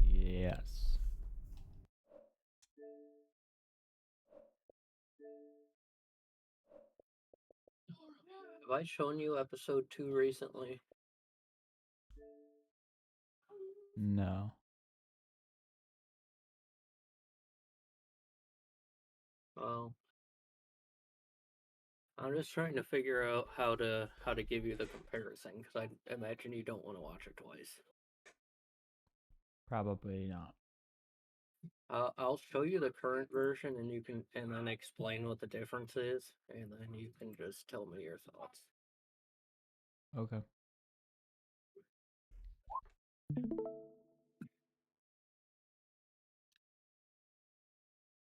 Yes. Have I shown you episode 2 recently? No. Well, I'm just trying to figure out how to give you the comparison because I imagine you don't want to watch it twice. Probably not. I'll show you the current version and then explain what the difference is, and then you can just tell me your thoughts. Okay.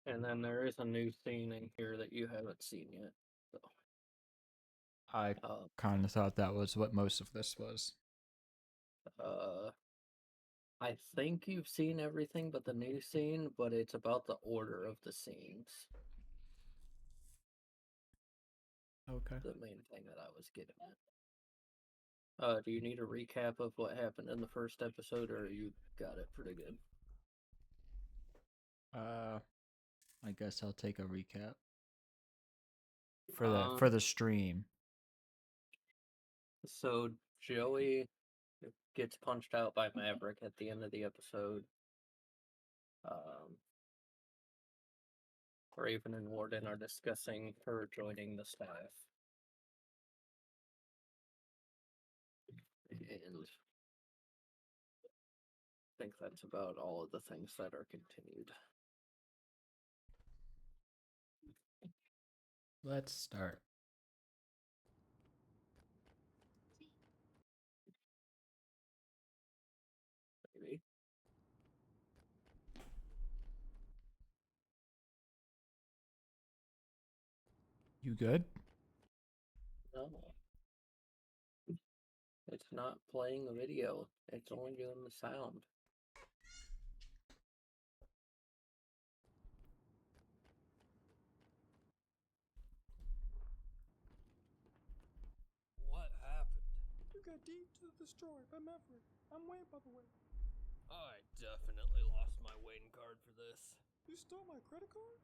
And then there is a new scene in here that you haven't seen yet. So, I uh, kind of thought that was what most of this was. uh, I think you've seen everything but the new scene, but it's about the order of the scenes. Okay. The main thing that I was getting at. Do you need a recap of what happened in the first episode, or you got it pretty good? Uh, I guess I'll take a recap Um, for the stream. so Joey gets punched out by Maverick at the end of the episode. Um, Raven and Warden are discussing her joining the staff. And I think that's about all of the things that are continued. Let's start. Maybe. You good? No. It's not playing the video. It's only doing the sound. What happened? You got deep to the destroyed by Maverick. I'm Wade, by the way. I definitely lost my waiting card for this. You stole my credit card?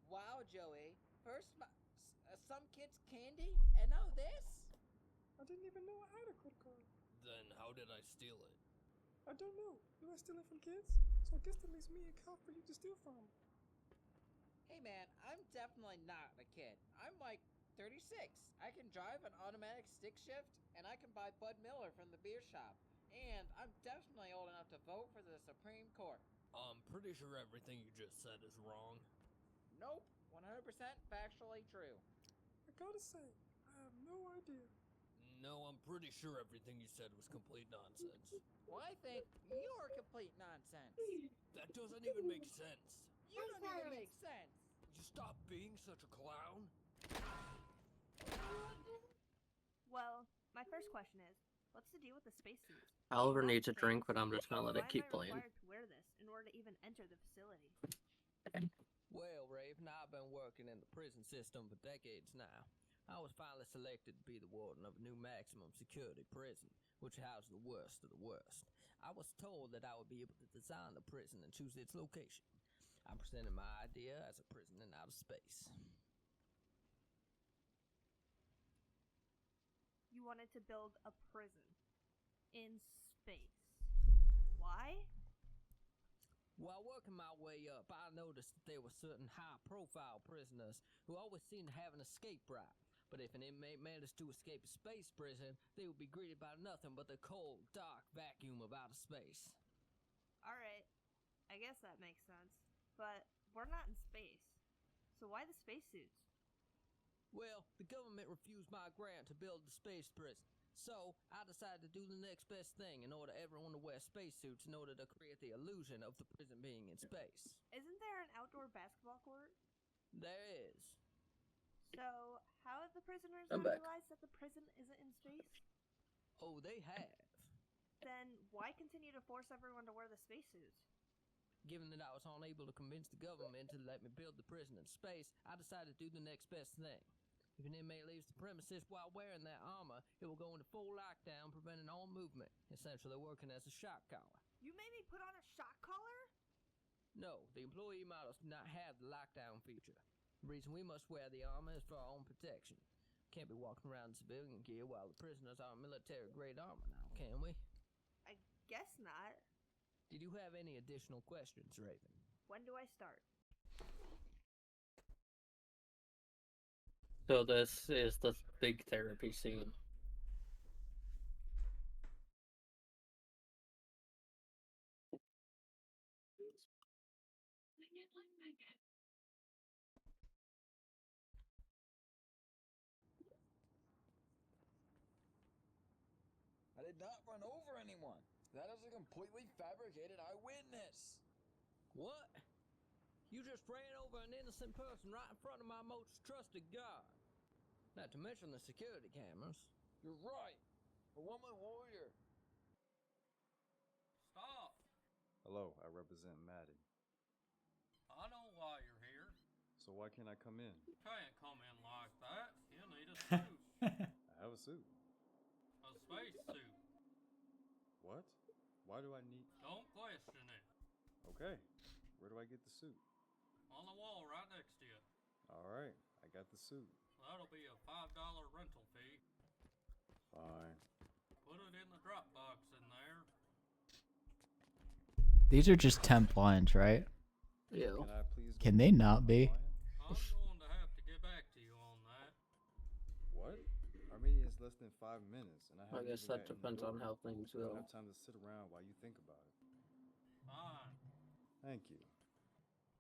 Wow, Joey. First, some kid's candy, and now this? I didn't even know I had a credit card. Then how did I steal it? I don't know. You are stealing from kids? So I guess that leaves me a cop for you to steal from. Hey man, I'm definitely not a kid. I'm like 36. I can drive an automatic stick shift, and I can buy Bud Miller from the beer shop. And I'm definitely old enough to vote for the Supreme Court. I'm pretty sure everything you just said is wrong. Nope, 100% factually true. I gotta say, I have no idea. No, I'm pretty sure everything you said was complete nonsense. Well, I think you're complete nonsense. That doesn't even make sense. You don't even make sense. You stop being such a clown? Well, my first question is, what's the deal with the spacesuits? Oliver needs a drink, but I'm just gonna let it keep Why playing. am I required to wear this in order to even enter the facility? Well, Raven, I've been working in the prison system for decades now. I was finally selected to be the warden of a new maximum security prison, which housed the worst of the worst. I was told that I would be able to design the prison and choose its location. I presented my idea as a prison in outer space. You wanted to build a prison in space. Why? While working my way up, I noticed that there were certain high-profile prisoners who always seemed to have an escape route. But if an inmate managed to escape a space prison, they would be greeted by nothing but the cold, dark vacuum of outer space. Alright, I guess that makes sense. But we're not in space. So why the spacesuits? Well, the government refused my grant to build the space prison. So, I decided to do the next best thing and order everyone to wear spacesuits in order to create the illusion of the prison being in space. Isn't there an outdoor basketball court? There is. So, how have the prisoners I'm not back. realized that the prison isn't in space? Oh, they have. Then why continue to force everyone to wear the spacesuits? Given that I was unable to convince the government to let me build the prison in space, I decided to do the next best thing. If an inmate leaves the premises while wearing their armor, it will go into full lockdown, preventing all movement, essentially working as a shock collar. You made me put on a shock collar? No, the employee models do not have the lockdown feature. The reason we must wear the armor is for our own protection. Can't be walking around in civilian gear while the prisoners are in military-grade armor now, can we? I guess not. Did you have any additional questions, Raven? When do I start? So this is the big therapy scene. I did not run over anyone. That is a completely fabricated eyewitness. What? You just ran over an innocent person right in front of my most trusted guard. Not to mention the security cameras. You're right. A woman warrior. Stop! Hello, I represent Maddie. I know why you're here. So why can't I come in? Can't come in like that. You need a suit. I have a suit. A space suit. What? Why do I need... Don't question it. Okay, where do I get the suit? On the wall right next to you. Alright, I got the suit. That'll be a $5 rental fee. Fine. Put it in the drop box in there. These are just temp lines, right? Yeah. Can I please... Can they not be? I'm going to have to get back to you on that. What? Our meeting is less than 5 minutes, and I I haven't guess even that gotten depends the on door. how things I don't go. have time to sit around while you think about it. Fine. Thank you.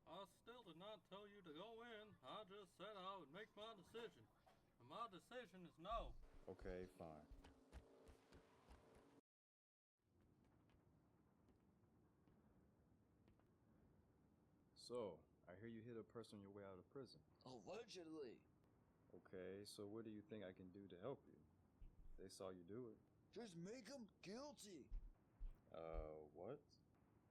I still did not tell you to go in. I just said I would make my decision. And my decision is no. Okay, fine. So, I hear you hit a person on your way out of prison. Allegedly. Okay, so what do you think I can do to help you? They saw you do it. Just make him guilty. What?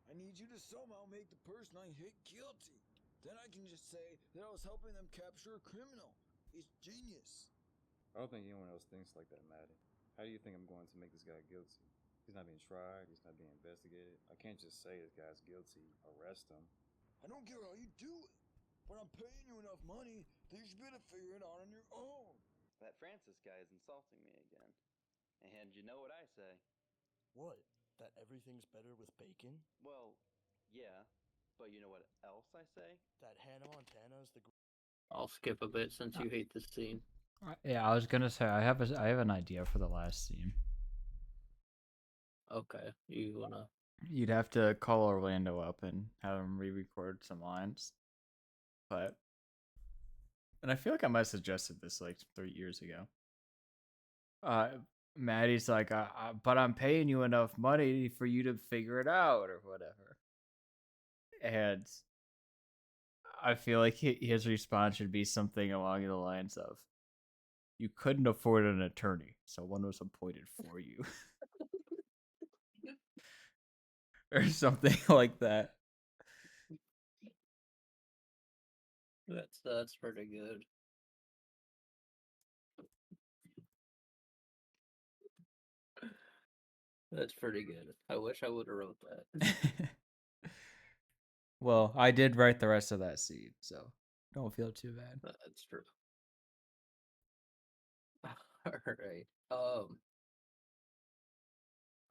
I need you to somehow make the person I hit guilty. Then I can just say that I was helping them capture a criminal. It's genius. I don't think anyone else thinks like that, Maddie. How do you think I'm going to make this guy guilty? He's not being tried, he's not being investigated. I can't just say this guy's guilty, arrest him. I don't care how you do it, but I'm paying you enough money that you should be able to figure it out on your own. That Francis guy is insulting me again. And you know what I say? What? That everything's better with bacon? Well, yeah, but you know what else I say? That Hannah Montana's the I'll skip a bit since you hate this scene. Yeah, I was gonna say I have an idea for the last scene. Okay, you wanna... You'd have to call Orlando up and have him re-record some lines. And I feel like I might have suggested this like 3 years ago. Maddie's like, but I'm paying you enough money for you to figure it out or whatever. And I feel like his response should be something along the lines of, you couldn't afford an attorney, so one was appointed for you. Or something like that. That's pretty good. That's pretty good. I wish I would have wrote that. Well, I did write the rest of that scene, so don't feel too bad. That's true. Alright.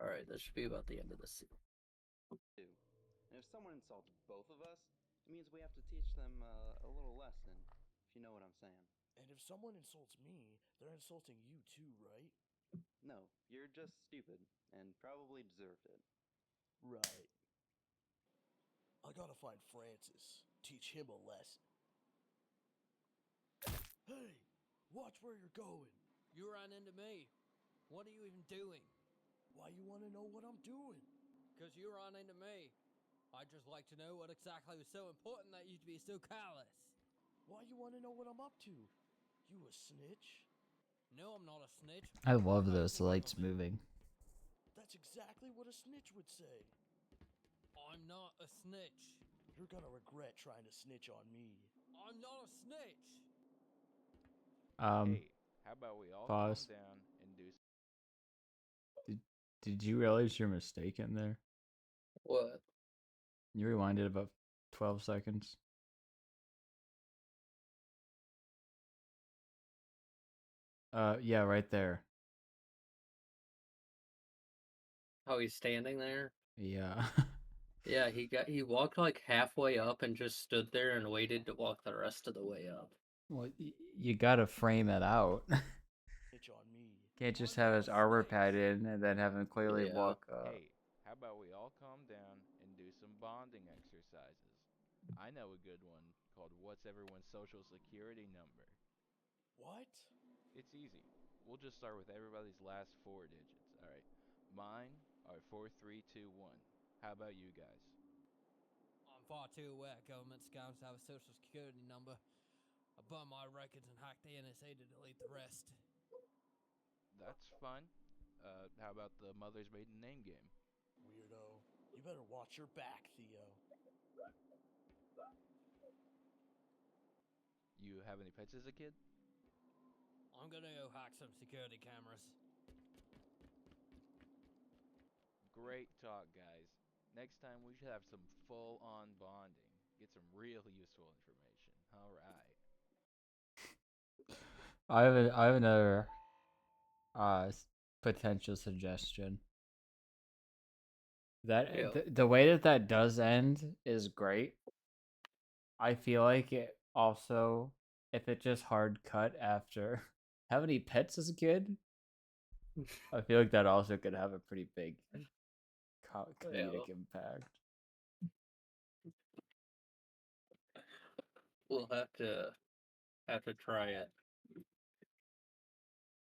Alright, that should be about the end of the scene. And if someone insults both of us, it means we have to teach them a little lesson, if you know what I'm saying. And if someone insults me, they're insulting you too, right? No, you're just stupid, and probably deserved it. Right. I gotta find Francis. Teach him a lesson. Hey! Watch where you're going! You ran into me. What are you even doing? Why you wanna know what I'm doing? Because you ran into me. I'd just like to know what exactly was so important that you'd be so callous. Why you wanna know what I'm up to? You a snitch? No, I'm not a snitch. I love those lights moving. That's exactly what a snitch would say. I'm not a snitch. You're gonna regret trying to snitch on me. I'm not a snitch. Hey, how about we all pause. calm down and do Did you realize your mistake in there? What? You rewinded about 12 seconds. Yeah, right there. How he's standing there? Yeah. Yeah, he walked like halfway up and just stood there and waited to walk the rest of the way up. Well, you gotta frame it out. Snitch on me. Can't just have his armor pad in and then have him clearly Yeah. walk Hey, how about we all calm down and do some bonding exercises? I know a good one called What's Everyone's Social Security Number? What? It's easy. We'll just start with everybody's last 4 digits. Alright. Mine are 4321. How about you guys? I'm far too aware government scams have a social security number. I burned my records and hacked the NSA to delete the rest. That's fine. How about the mother's maiden name game? Weirdo. You better watch your back, Theo. You have any pets as a kid? I'm gonna go hack some security cameras. Great talk, guys. Next time we should have some full-on bonding. Get some real useful information. Alright. I have another potential suggestion. That Yeah. the way that does end is great. I feel like it also, if it just hard cut after how many pets as a kid, I feel like that also could have a pretty big comedic impact. We'll have to try it.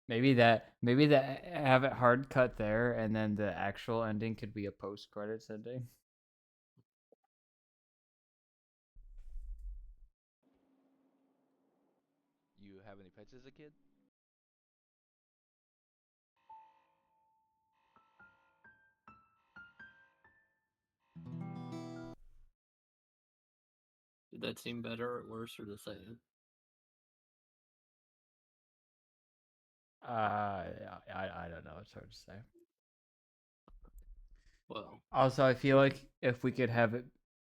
Maybe that have it hard cut there, and then the actual ending could be a post credits ending. You have any pets as a kid? Did that seem better or worse or the same? I don't know. It's hard to say. Well, Also, I feel like if we could have it,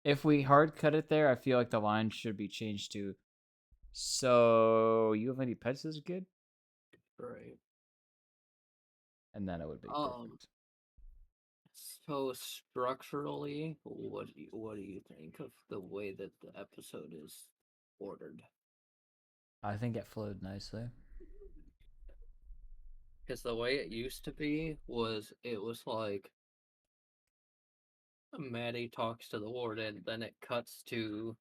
if we hard cut it there, I feel like the line should be changed to, so you have any pets as a kid? right. And then it would be perfect. So structurally, what do you think of the way that the episode is ordered? I think it flowed nicely. Because the way it used to be was it was like Maddie talks to the warden, then it cuts to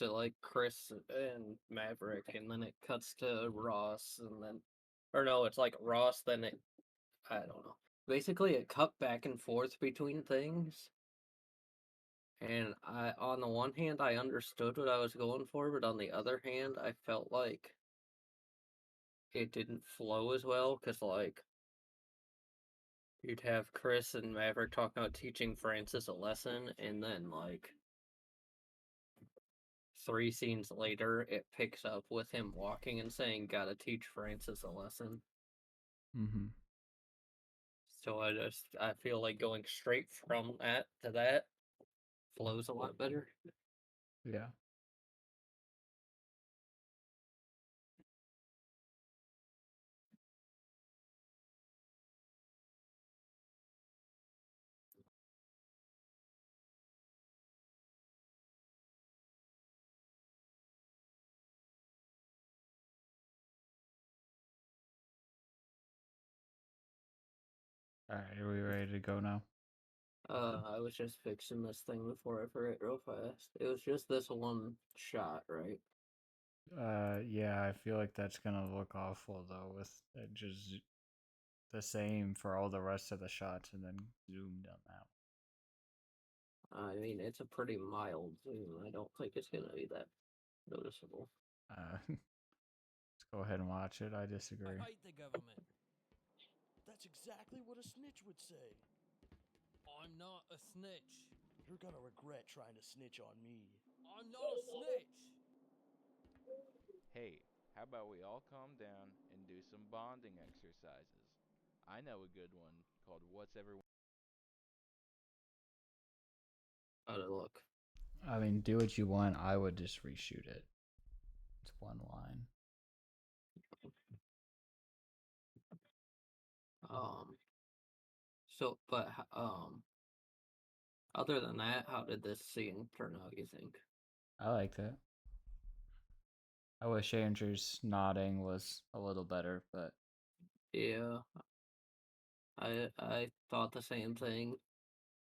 like Chris and Maverick, and then it cuts to Ross, and then or no, it's like Ross, then it I don't know. Basically it cut back and forth between things. And on the one hand, I understood what I was going for, but on the other hand, I felt like it didn't flow as well, because, like, you'd have Chris and Maverick talking about teaching Francis a lesson, and then, like, 3 scenes later, it picks up with him walking and saying, gotta teach Francis a lesson. Mm-hmm. So I feel like going straight from that to that flows a lot better. Yeah. All right, are we ready to go now? I was just fixing this thing before I forget real fast. It was just this one shot, right? Yeah, I feel like that's gonna look awful though, with it just the same for all the rest of the shots and then zoomed on out. I mean, it's a pretty mild zoom. I don't think it's gonna be that noticeable. Let's go ahead and watch it. I disagree. I hate the government. That's exactly what a snitch would say. I'm not a snitch. You're gonna regret trying to snitch on me. I'm not a snitch. Hey, how about we all calm down and do some bonding exercises? I know a good one called What's Everyone. How'd it look? I mean, do what you want. I would just reshoot it. It's one line. So, but other than that, how did this scene turn out, you think? I liked it. I wish Andrew's nodding was a little better, but Yeah, I thought the same thing.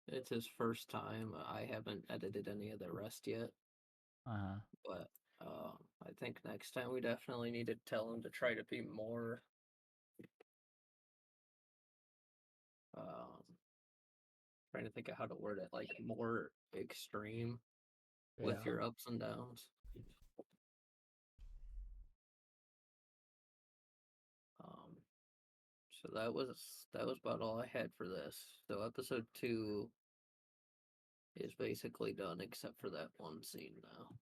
It's his first time. I haven't edited any of the rest yet, but I think next time we definitely need to tell him to try to be more trying to think of how to word it, like more extreme with Yeah. your ups and downs. So that was about all I had for this. So episode 2 is basically done except for that one scene now.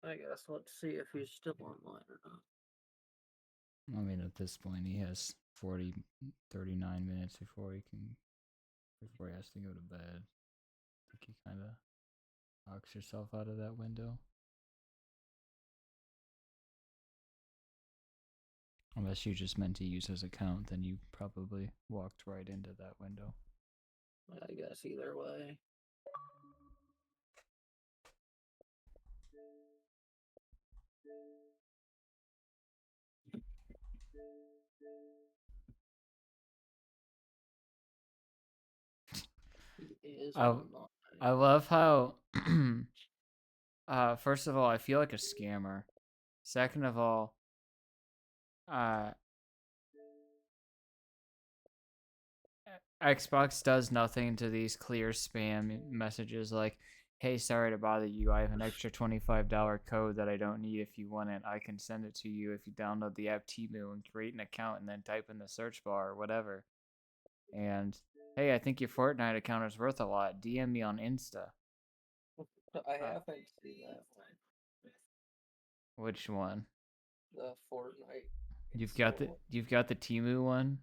I guess let's see if he's still online or not. I mean, at this point, he has 39 minutes before he has to go to bed. I think he kind of knocks yourself out of that window. Unless you just meant to use his account, then you probably walked right into that window. I guess either way. I love how first of all, I feel like a scammer. Second of all, Xbox does nothing to these clear spam messages like, hey, sorry to bother you. I have an extra $25 code that I don't need. If you want it, I can send it to you if you download the app Temu and create an account and then type in the search bar or whatever. And, hey, I think your Fortnite account is worth a lot. DM me on Insta. I haven't seen that one. Which one? The Fortnite. You've got the Temu one?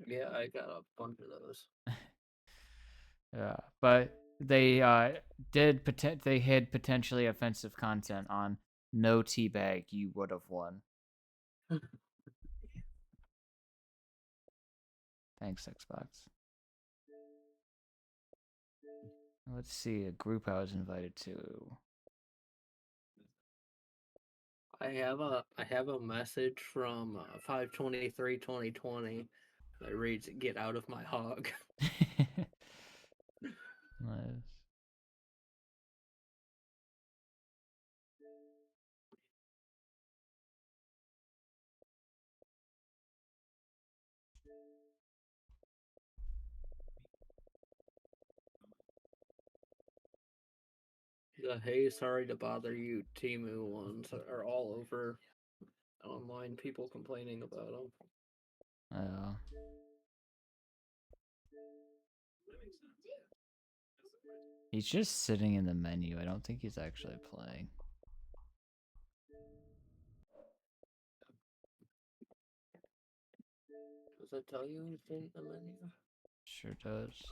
Yeah, I got a bunch of those. Yeah, but they they hid potentially offensive content on No Teabag. You would have won. Thanks, Xbox. Let's see a group I was invited to. I have a message from 5/23/2020 that reads, "Get out of my hog." Nice. The "Hey, sorry to bother you" Temu ones are all over online. People complaining about them. Yeah. He's just sitting in the menu. I don't think he's actually playing. Does it tell you he's in the menu? Sure does.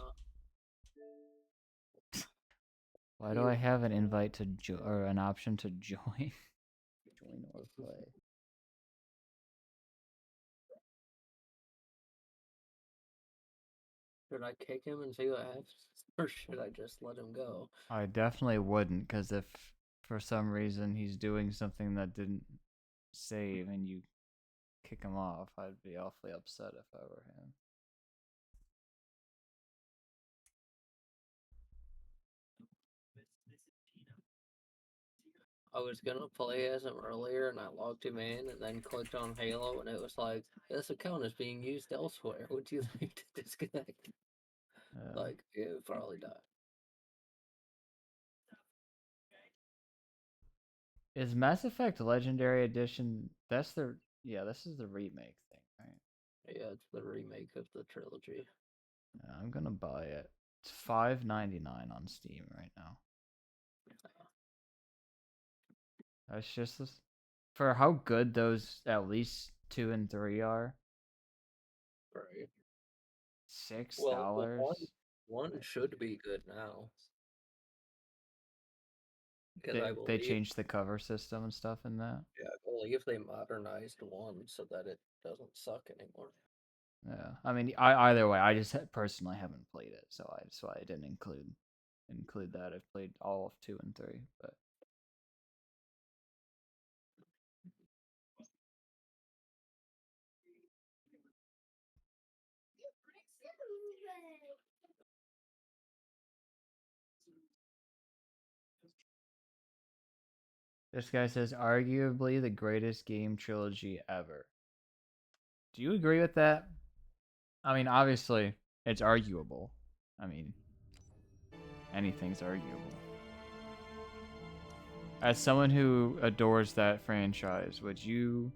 Why do I have an invite to or an option to join? Join or play. Should I kick him and see what happens, or should I just let him go? I definitely wouldn't, because if for some reason he's doing something that didn't save and you kick him off, I'd be awfully upset if I were him. I was gonna play as him earlier and I logged him in and then clicked on Halo and it was like, this account is being used elsewhere. Would you like to disconnect? Like, it would probably die. Is Mass Effect Legendary Edition, this is the remake thing, right? Yeah, it's the remake of the trilogy. Yeah, I'm gonna buy it. It's $5.99 on Steam right now. That's just for how good those at least 2 and 3 are. Right. $6. One should be good now. Because I They believe, changed the cover system and stuff in that. yeah, I believe they modernized one so that it doesn't suck anymore. Yeah, I mean, either way, I just personally haven't played it, so that's why I didn't include that. I've played all of 2 and 3, but this guy says arguably the greatest game trilogy ever. Do you agree with that? I mean, obviously, it's arguable. I mean, anything's arguable. As someone who adores that franchise, would you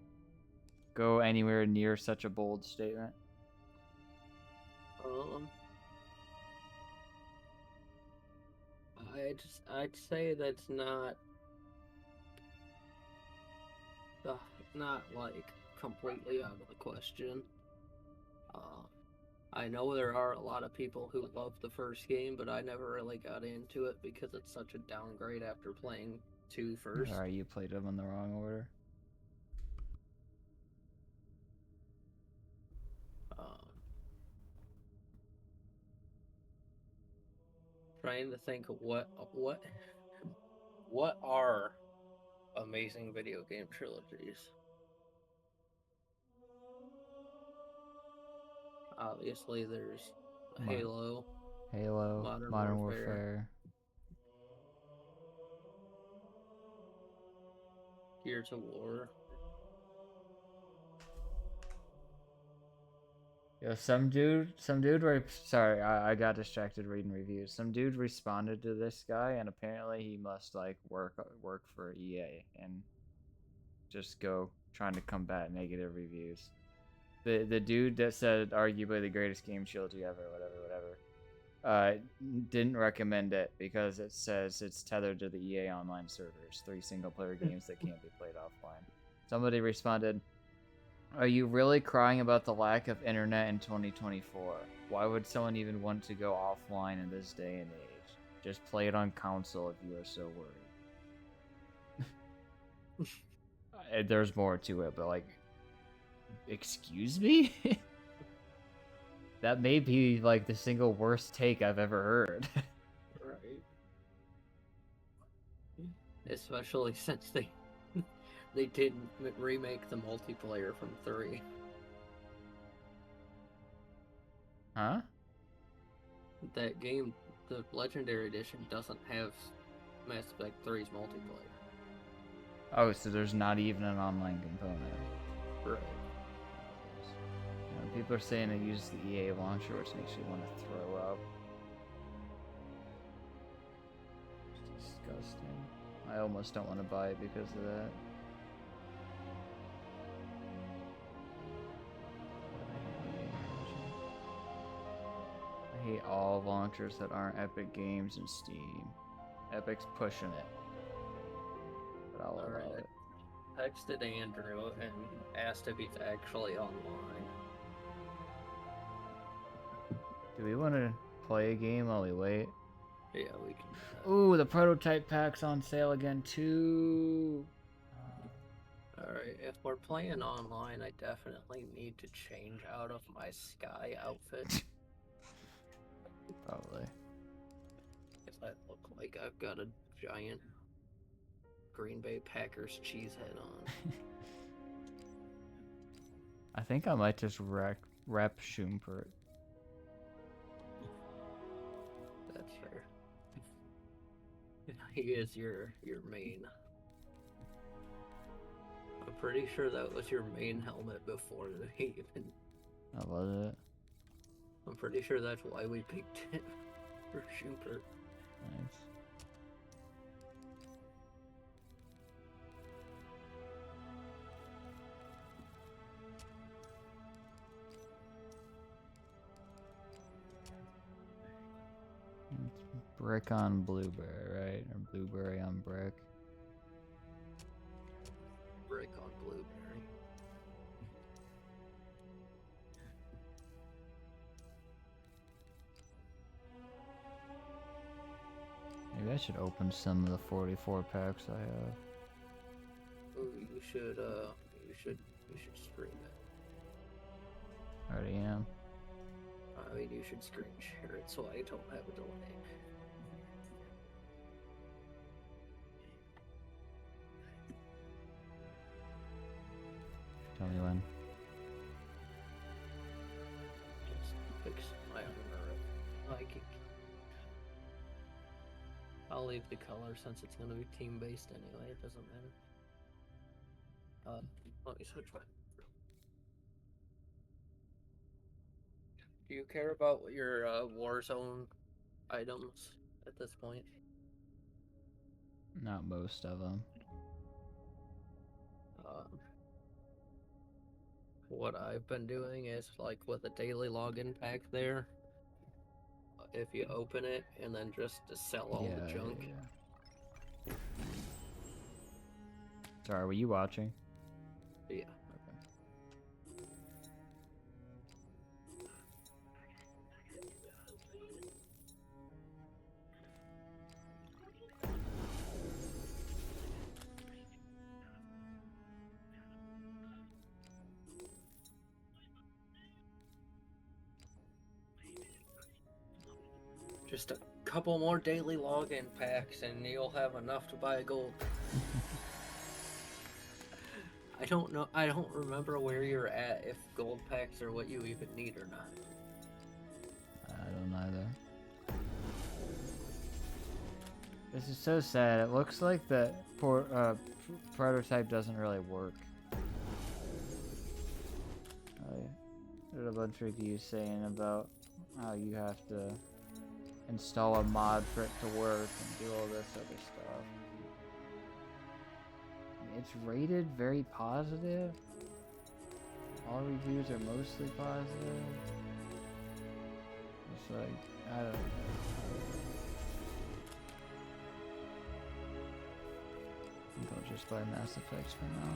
go anywhere near such a bold statement? I'd say that's not like completely out of the question. I know there are a lot of people who love the first game, but I never really got into it because it's such a downgrade after playing 2 first. Alright, you played them in the wrong order. Trying to think of what are amazing video game trilogies. Obviously, there's Halo, Modern Warfare, Gears of War. Yo, sorry, I got distracted reading reviews. Some dude responded to this guy, and apparently he must like work for EA and just go trying to combat negative reviews. The dude that said arguably the greatest game trilogy ever, whatever, didn't recommend it because it says it's tethered to the EA Online servers, 3 single-player games that can't be played offline. Somebody responded, "Are you really crying about the lack of internet in 2024? Why would someone even want to go offline in this day and age? Just play it on console if you are so worried." There's more to it, but like, excuse me? That may be like the single worst take I've ever heard. Right. Especially since they didn't remake the multiplayer from 3. Huh? That game, the Legendary Edition, doesn't have Mass Effect 3's multiplayer. Oh, so there's not even an online component. Right. People are saying it uses the EA launcher, which makes you want to throw up. It's disgusting. I almost don't want to buy it because of that. I hate all launchers that aren't Epic Games and Steam. Epic's pushing it. But I'll allow it. Texted Andrew and asked if he's actually online. Do we want to play a game while we wait? Yeah, we can. Ooh, the prototype pack's on sale again too. Alright, if we're playing online, I definitely need to change out of my Sky outfit. Probably. Because I look like I've got a giant Green Bay Packers cheese head on. I think I might just rep Schumpert. That's fair. He is your main. I'm pretty sure that was your main helmet before they even. That was it. I'm pretty sure that's why we picked it for Schumpert. Nice. brick on blueberry, right? Or blueberry on brick. Brick on blueberry. Maybe I should open some of the 44 packs I have. Ooh, you should stream it. Already am. I mean, you should screen share it so I don't have a delay. Tell me when. Just fix my armor if I can. I'll leave the color since it's gonna be team based anyway. It doesn't matter. Let me switch my. Do you care about your Warzone items at this point? Not most of them. What I've been doing is like with a daily login pack there. If you open it and then just to sell all the junk. Yeah. Sorry, were you watching? Yeah. Just a couple more daily login packs and you'll have enough to buy gold. I don't know. I don't remember where you're at, if gold packs are what you even need or not. I don't either. This is so sad. It looks like the prototype doesn't really work. I heard a bunch of reviews saying about how you have to install a mod for it to work and do all this other stuff. It's rated very positive. All reviews are mostly positive. It's like, I don't know. I think I'll just buy Mass Effect for now.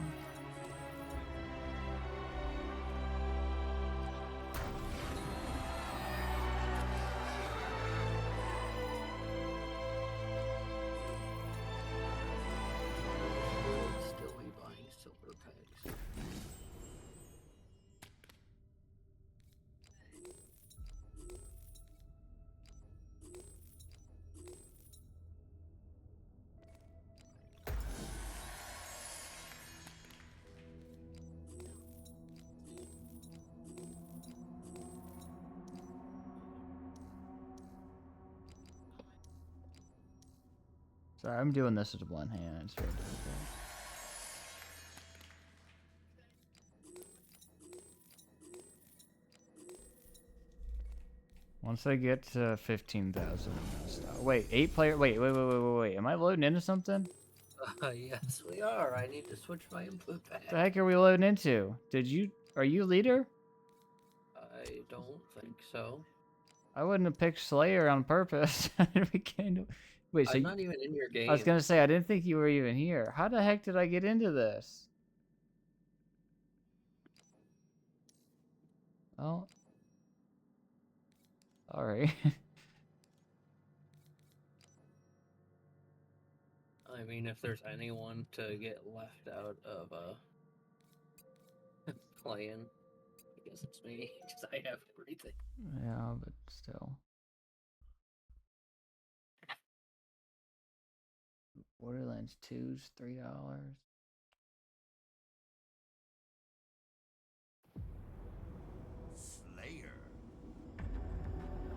Sorry, I'm doing this with one hand. It's very difficult. Once I get to 15,000, wait, 8 player. Wait. Am I loading into something? Yes, we are. I need to switch my input pack. What the heck are we loading into? Are you leader? I don't think so. I wouldn't have picked Slayer on purpose. Wait, so I'm not even in your game. I was gonna say I didn't think you were even here. How the heck did I get into this? Oh. Sorry. I mean, if there's anyone to get left out of playing, I guess it's me, because I have everything. Yeah, but still. Borderlands 2's $3. Slayer.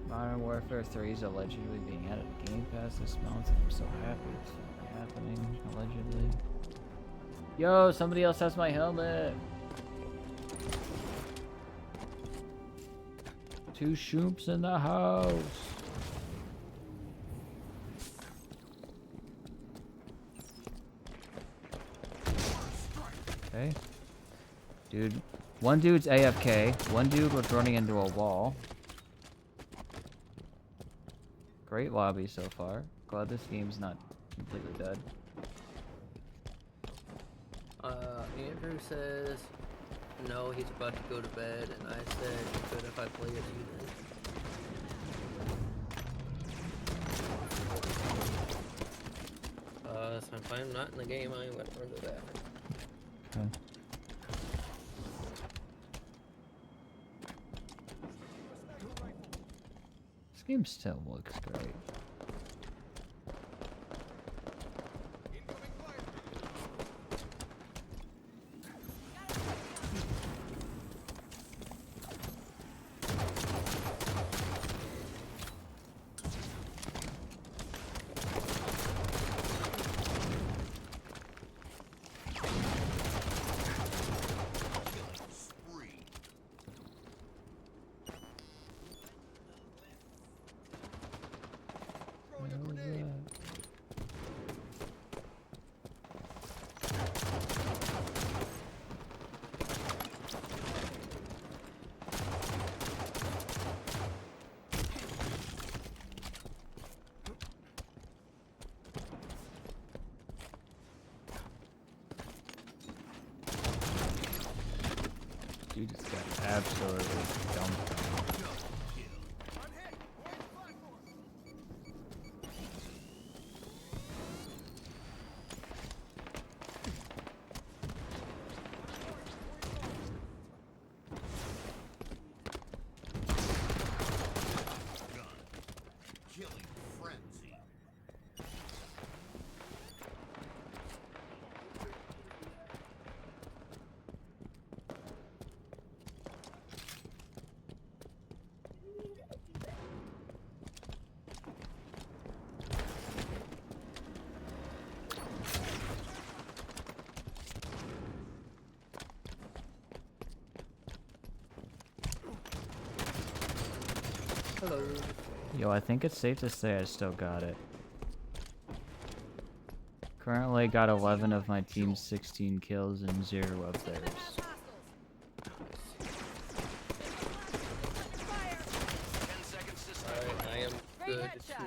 Modern Warfare 3 is allegedly being added to Game Pass this month, and I'm so happy it's finally happening, allegedly. Yo, somebody else has my helmet! 2 shoops in the house! Okay. Dude, one dude's AFK, one dude was running into a wall. Great lobby so far. Glad this game's not completely dead. Andrew says no, he's about to go to bed, and I said good if I play as you then. So if I'm not in the game, I'm gonna run to that. Okay. This game still looks great. Dude just got absolutely dumped on. Hello. Yo, I think it's safe to say I still got it. Currently got 11 of my team's 16 kills and 0 of theirs. Alright, I am good to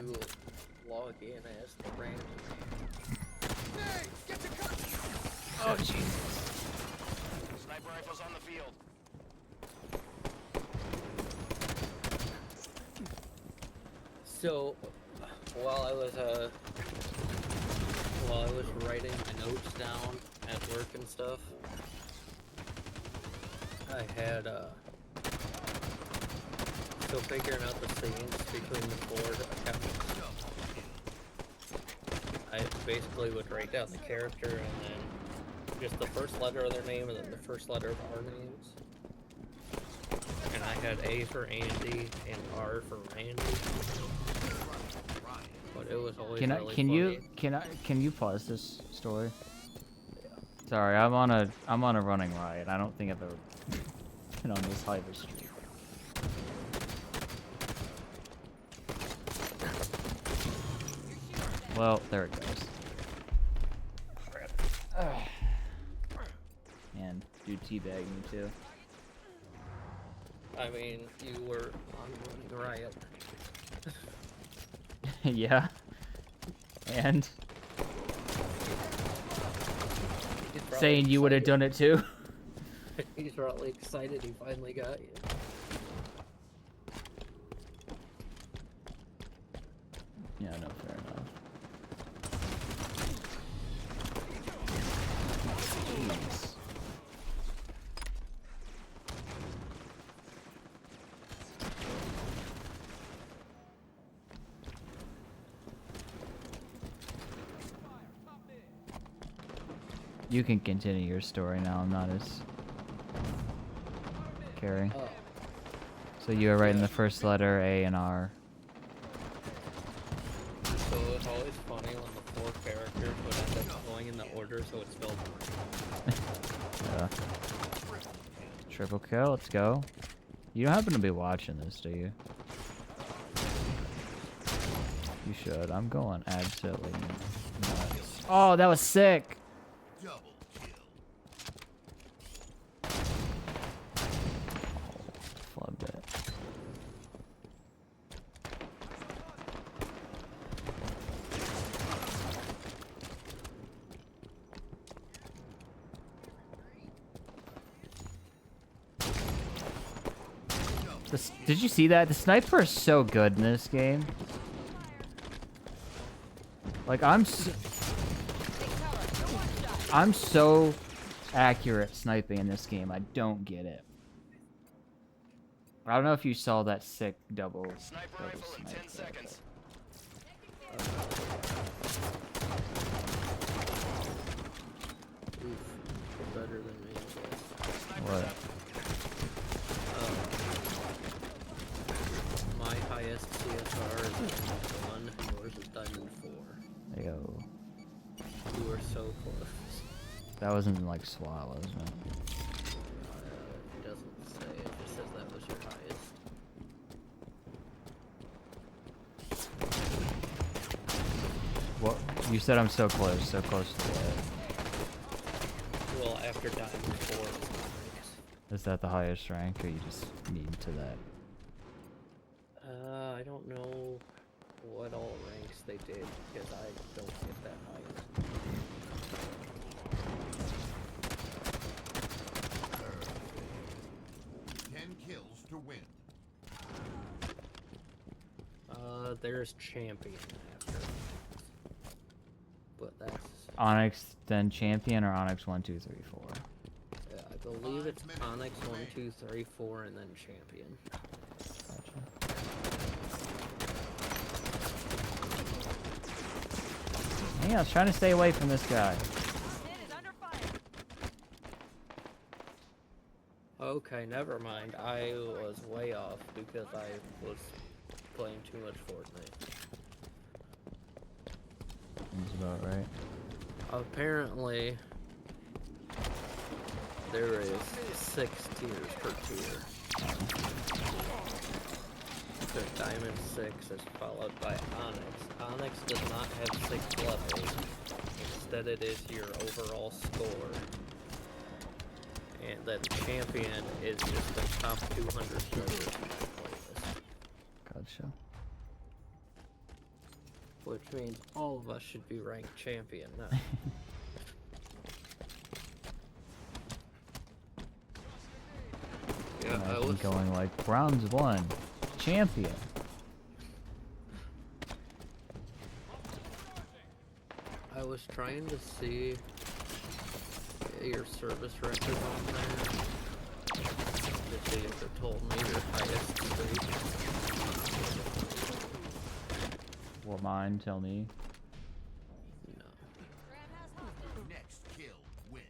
log in as the random. Oh, Jesus. Sniper rifles on the field. So, while I was writing my notes down at work and stuff, I had still figuring out the scenes between the board accounts. I basically would write down the character and then just the first letter of their name and then the first letter of our names. And I had A for Andy and R for Randy. But it was always really funny. Can you pause this story? Yeah. Sorry, I'm on a running riot. I don't think I've ever been on this hyper street. Well, there it goes. And dude teabag me too. I mean, you were on Running Riot. Yeah. And saying you would have done it too. He's probably excited he finally got you. Yeah, no, fair enough. Jeez. You can continue your story now. I'm not as caring. Oh. So you were writing the first letter A and R. So it's always funny when the 4 characters would end up going in the order, so it's spelled Yeah. Triple kill. Let's go. You don't happen to be watching this, do you? You should. I'm going absolutely nuts. Oh, that was sick. Flubbed it. Did you see that? The sniper is so good in this game. Like, I'm so accurate sniping in this game. I don't get it. I don't know if you saw that sick double Sniper rifle in 10 seconds. Better than me, I guess. What? My highest CSR is Diamond 1, yours is Diamond 4. Yo. You were so close. That wasn't like SWAT, wasn't it? It doesn't say, it just says that was your highest. What? You said I'm so close to what? Well, after Diamond 4 is Is that the highest rank, or you just mean to that? I don't know what all ranks they did, because I don't get that high. 10 kills to win. There's champion after. But that's... Onyx, then champion, or Onyx 1, 2, 3, 4? Yeah, I believe it's Onyx 1, 2, 3, 4, and then champion. Yeah, I was trying to stay away from this guy. Okay, never mind. I was way off because I was playing too much Fortnite. That's about right. Apparently, there is 6 tiers per tier. The Diamond 6 is followed by Onyx. Onyx does not have 6 levels. Instead, it is your overall score. And then Champion is just the top 200 players. Gotcha. Which means all of us should be ranked Champion now. Yeah, I Imagine was going like bronze 1, champion. I was trying to see your service record on there to see if it told me your highest streak. What mine? Tell me. No. Next kill wins.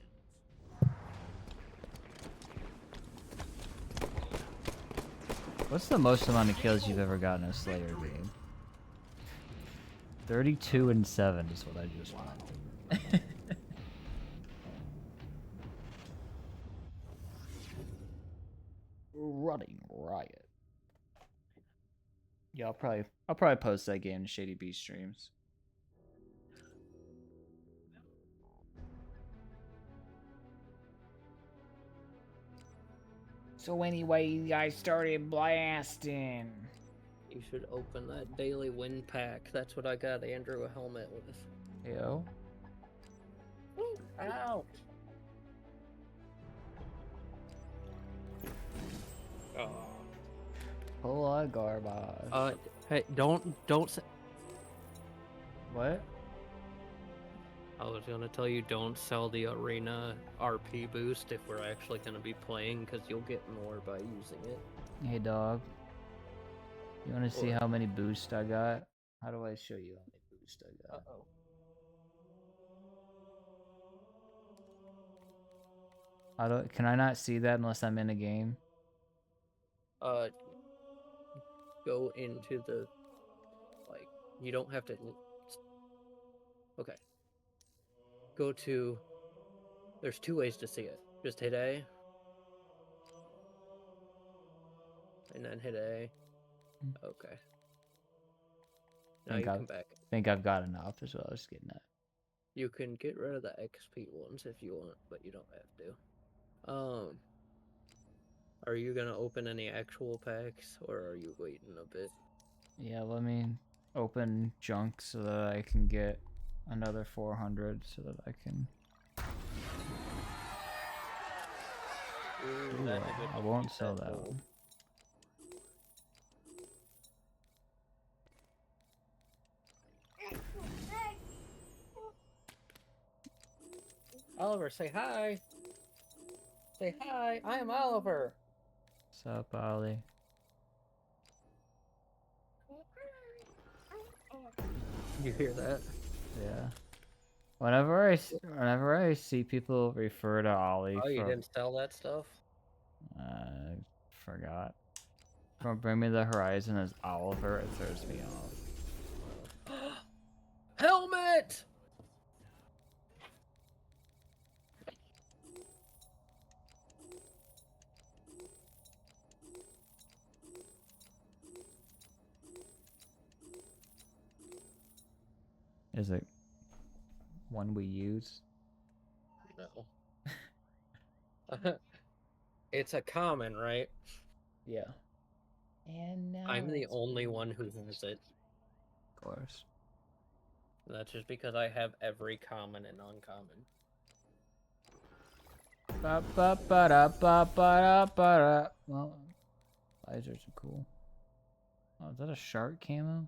What's the most amount of kills you've ever gotten in a Slayer game? 32 and 7 is what I just won. Running Riot. Yeah, I'll probably post that game to Shady Beast streams. So anyway, you guys started blasting. You should open that daily win pack. That's what I got Andrew a helmet with. Yo. Ooh, ow! Oh. Pull a garbage. Hey, don't say. What? I was gonna tell you don't sell the arena RP boost if we're actually gonna be playing, because you'll get more by using it. Hey dog. You wanna see What? how many boosts I got? How do I show you how many boosts I got? Uh-oh. Can I not see that unless I'm in a game? Go into the, like, you don't have to, okay. Go to, there's 2 ways to see it. Just hit A. And then hit A. Okay. Now you come back. Think I've got enough is what I was getting at. You can get rid of the XP ones if you want, but you don't have to. Are you gonna open any actual packs, or are you waiting a bit? Yeah, let me open junk so that I can get another 400 so that I can... Ooh, Ooh, that I won't sell that one. Oliver. Say hi. Say hi. I am Oliver. What's up, Ollie? You hear that? Yeah. Whenever I see people refer to Ollie Oh, you from didn't sell that stuff? forgot. From Bring Me the Horizon as Oliver, it throws me off. Helmet! Is it one we use? No. It's a common, right? Yeah. And now I'm the it's only one who has it. Of course. That's just because I have every common and uncommon. Ba ba ba da ba ba da ba da. Well, visors are cool. Oh, is that a shark camo?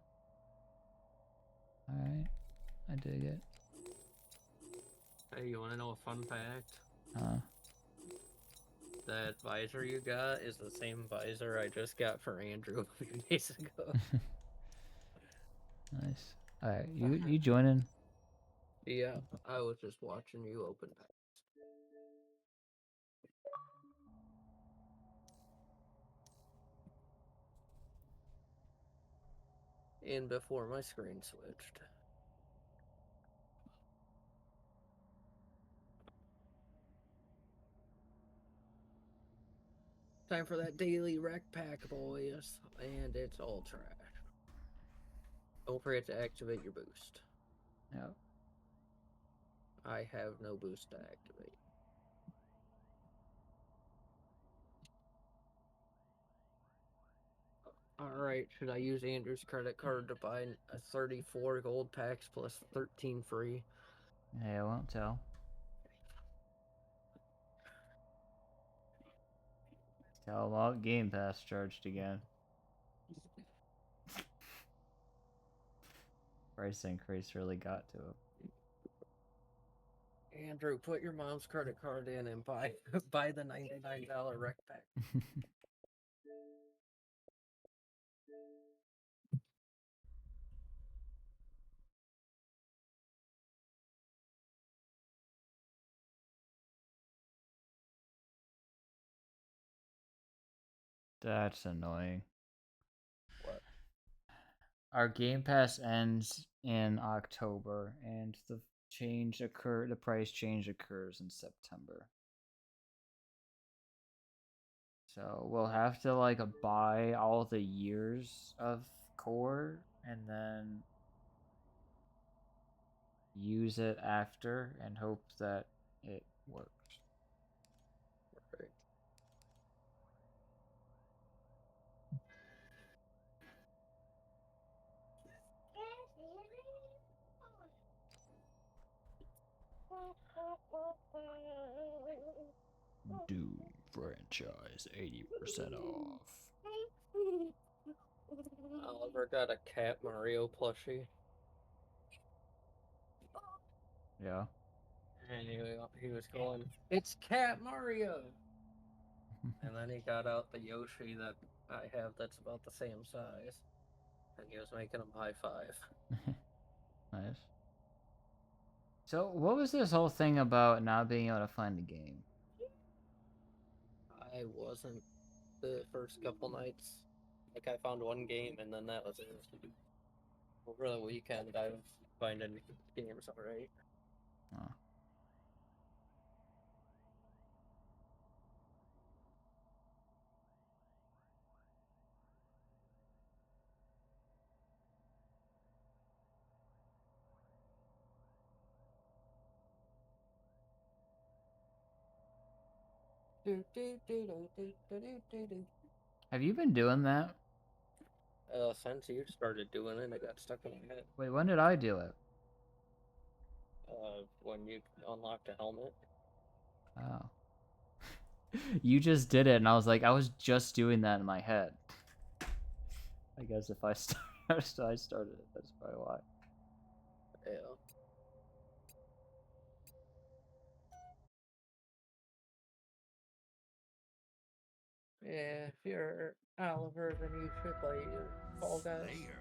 Alright. I dig it. Hey, you want to know a fun fact? Huh? That visor you got is the same visor I just got for Andrew a few days ago. Nice. Alright, you joining? Yeah, I was just watching you open packs. And before my screen switched. Time for that daily rec pack, boys. And it's all trash. Don't forget to activate your boost. Yep. I have no boost to activate. Alright, should I use Andrew's credit card to buy a 34 gold packs plus 13 free? Hey, I won't tell. Tell about Game Pass charged again. Price increase really got to it. Andrew, put your mom's credit card in and buy buy the $99 rec pack. That's annoying. What? Our Game Pass ends in October, and the price change occurs in September. So we'll have to like buy all the years of core and then use it after and hope that it works. Right. Doom franchise 80% off. Oliver got a Cat Mario plushie. Yeah. And he was going, "It's Cat Mario!" And then he got out the Yoshi that I have that's about the same size. And he was making him high five. Nice. So, what was this whole thing about not being able to find the game? I wasn't the first couple nights. Like, I found one game and then that was it. Over the weekend, I was finding games alright. Oh. Have you been doing that? Since you started doing it, I got stuck in my head. Wait, when did I do it? When you unlocked a helmet. Oh. You just did it, and I was like, I was just doing that in my head. I guess if I started it, that's probably why. Yeah. Yeah, if you're Oliver, then you should play Fall Guys. Slayer.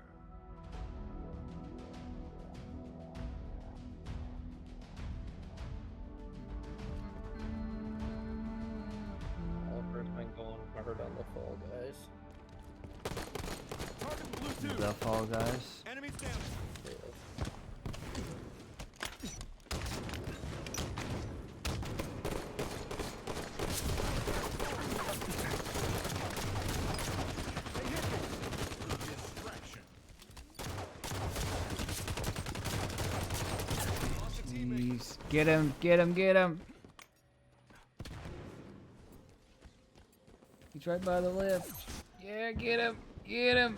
Oliver's been going hard on the Fall Guys. The Fall Guys. Enemies down. Jeez. Get him, get him, get him! He's right by the lift. Yeah, get him, get him!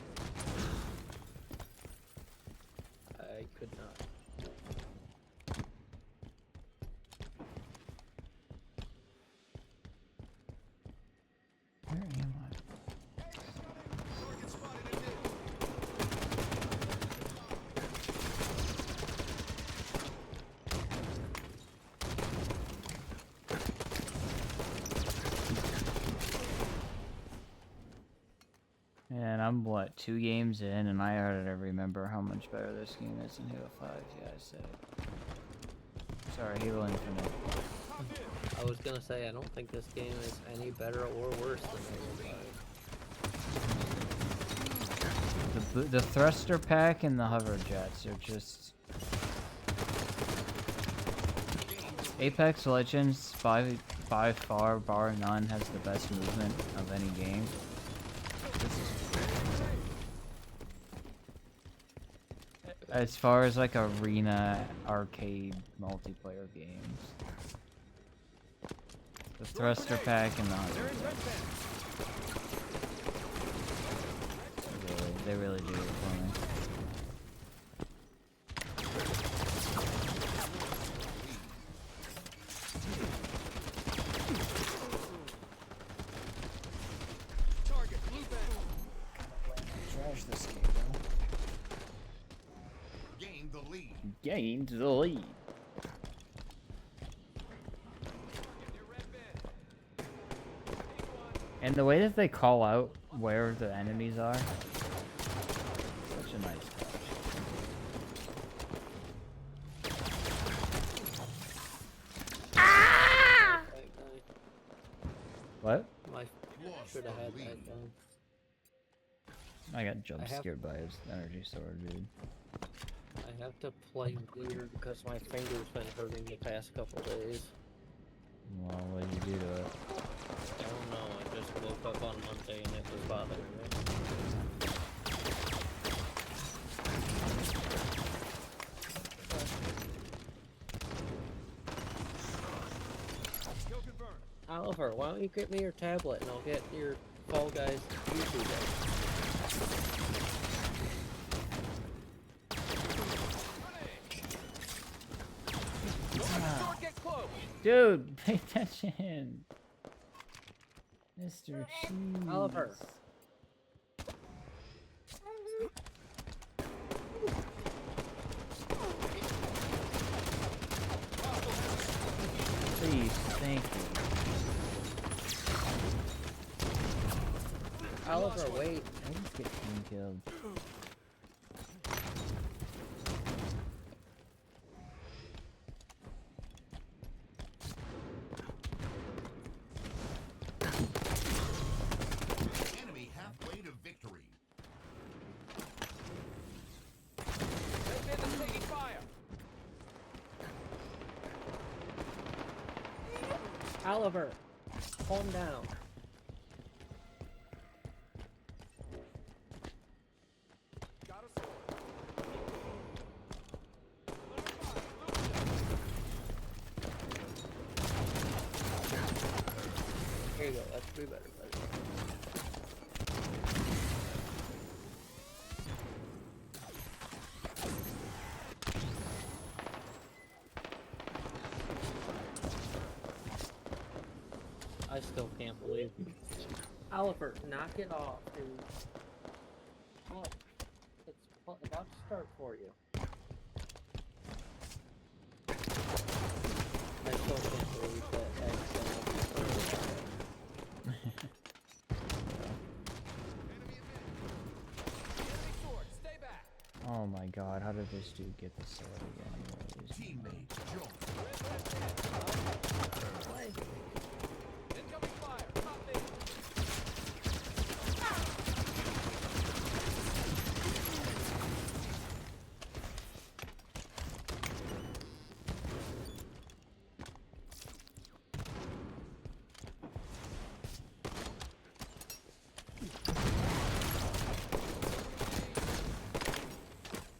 I could not. Where am I? And I'm what, 2 games in, and I already remember how much better this game is than Halo 5. Yeah, I said it. Sorry, Halo Infinite. I was gonna say, I don't think this game is any better or worse than Halo 5. The thruster pack and the hover jets are just... Apex Legends, by far, bar none, has the best movement of any game. As far as like arena arcade multiplayer games, the thruster pack and the hover jets. They really do it for me. Trash this game, though. Gained the lead. Gained the lead. And the way that they call out where the enemies are, such a nice touch. What? I should have had that gun. I got jump scared by his energy sword, dude. I have to play weird because my finger's been hurting the past couple days. Well, what did you do to it? I don't know, I just woke up on Monday and it was bothering me. Oliver, why don't you get me your tablet and I'll get your Fall Guys YouTube. Dude, pay attention! Mr. Cheese. Oliver. Please, thank you. Oliver, wait. I just get team killed. Enemy halfway to victory. Oliver, calm down. Here you go, that should be better, buddy. I still can't believe you. Oliver, knock it off, dude. Look, it's about to start for you. I still can't believe that Oh my god, how did this dude get the sword again? Teammate, jump. Incoming fire! Top me!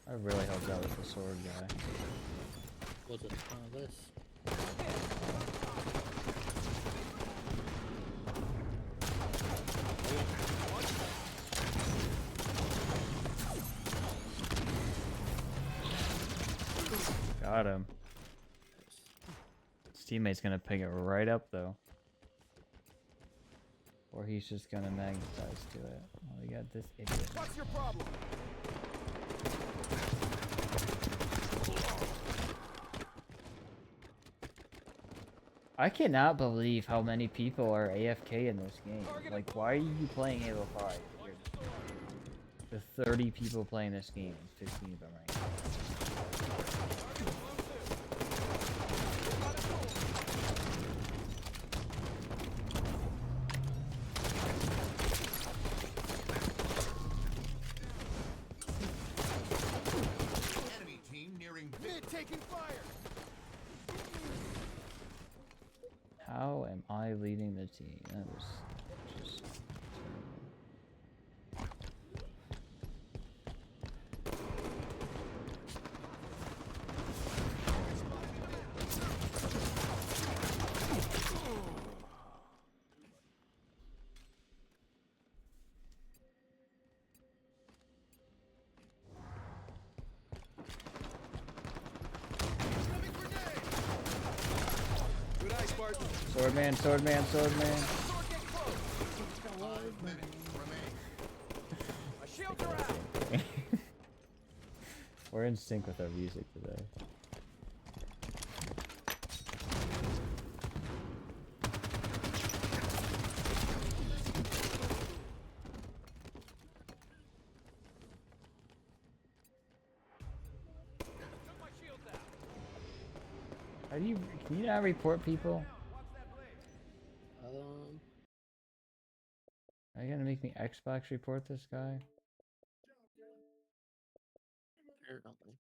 I really helped out with the sword guy. Was it this? Got him. His teammate's gonna pick it right up though. Or he's just gonna magnetize to it. Oh, we got this idiot. What's your problem? I cannot believe how many people are AFK in this game. Like, why are you playing Halo 5? The 30 people playing this game, and 15 of them right now. Enemy team nearing Mid taking fire. How am I leading the team? That was just Good eye, Spartan. Swordman, swordman, swordman. 5 minutes remain. My shields are out! We're in sync with our music today. Took my shields out! How do you? Can you not report people? Are you gonna make me Xbox report this guy? Apparently.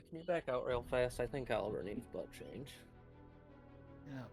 Can you back out real fast? I think Oliver needs butt change. Yeah.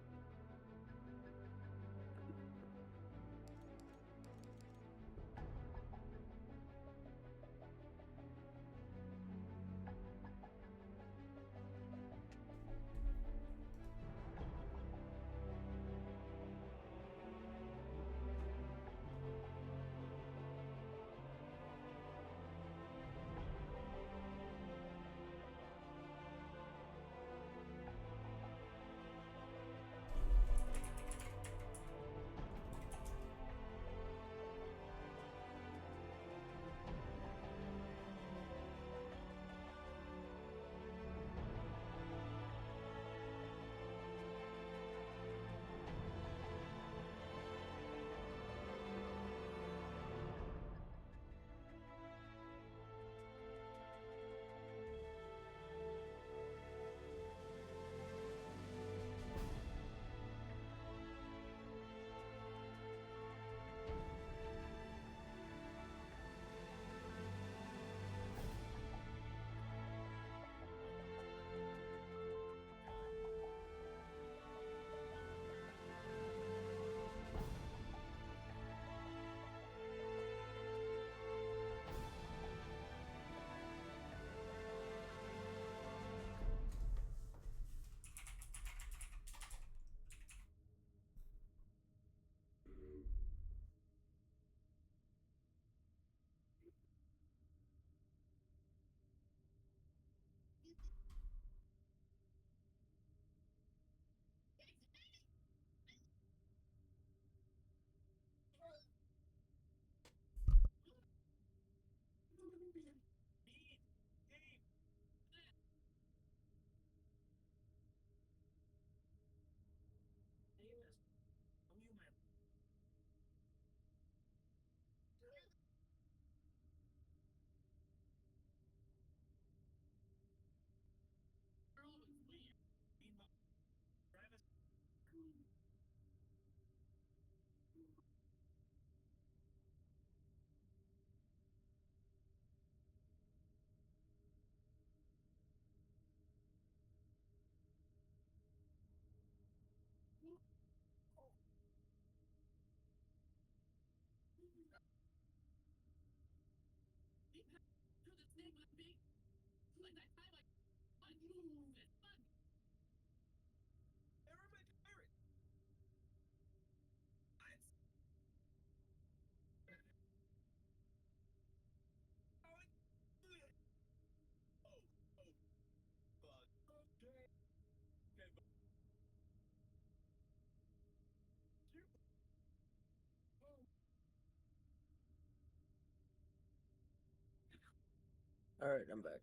Alright, I'm back.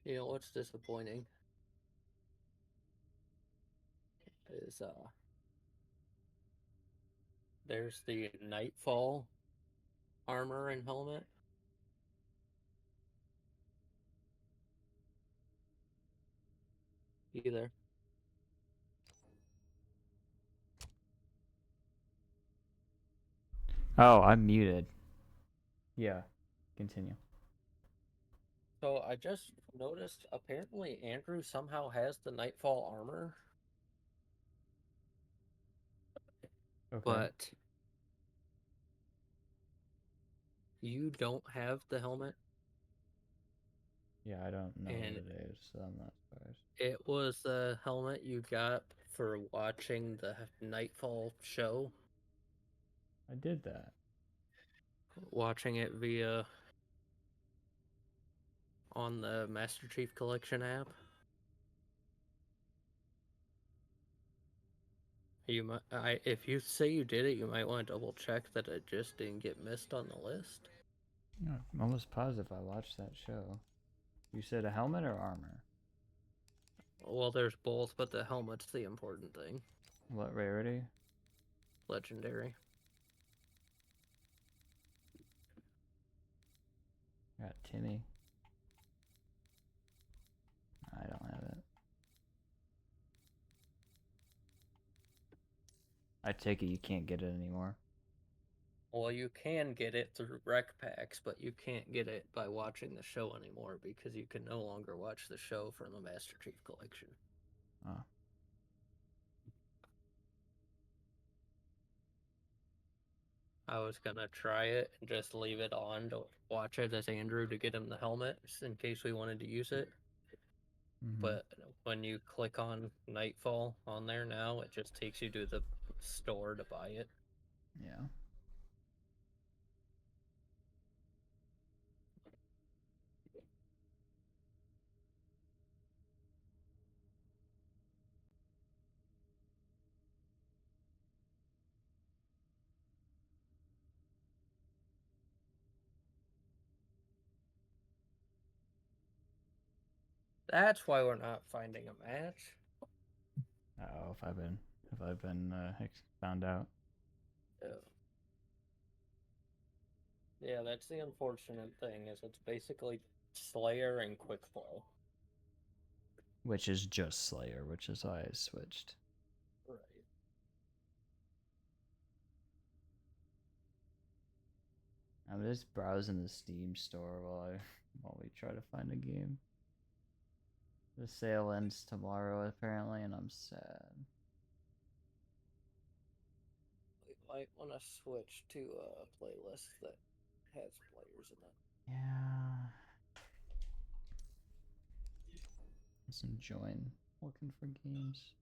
You know what's disappointing? Is there's the Nightfall armor and helmet. Either. Oh, I'm muted. Yeah, continue. So I just noticed apparently Andrew somehow has the Nightfall armor. Okay. But you don't have the helmet. Yeah, I don't know And what it is, so I'm not surprised. it was the helmet you got for watching the Nightfall show. I did that. Watching it via on the Master Chief Collection app. You might, if you say you did it, you might want to double check that it just didn't get missed on the list. No, I'm almost positive I watched that show. You said a helmet or armor? Well, there's both, but the helmet's the important thing. What rarity? Legendary. Got Timmy. I don't have it. I take it you can't get it anymore. Well, you can get it through rec packs, but you can't get it by watching the show anymore because you can no longer watch the show from the Master Chief Collection. Oh. I was gonna try it and just leave it on to watch it as Andrew to get him the helmet just in case we wanted to use it. But when you click on Nightfall on there now, it just takes you to the store to buy it. Yeah. That's why we're not finding a match. Oh, have I been found out? Yeah, that's the unfortunate thing, is it's basically Slayer and Quickflow. Which is just Slayer, which is why I switched. Right. I'm just browsing the Steam store while we try to find a game. The sale ends tomorrow apparently, and I'm sad. We might want to switch to a playlist that has players in it. Yeah. Just enjoying looking for games.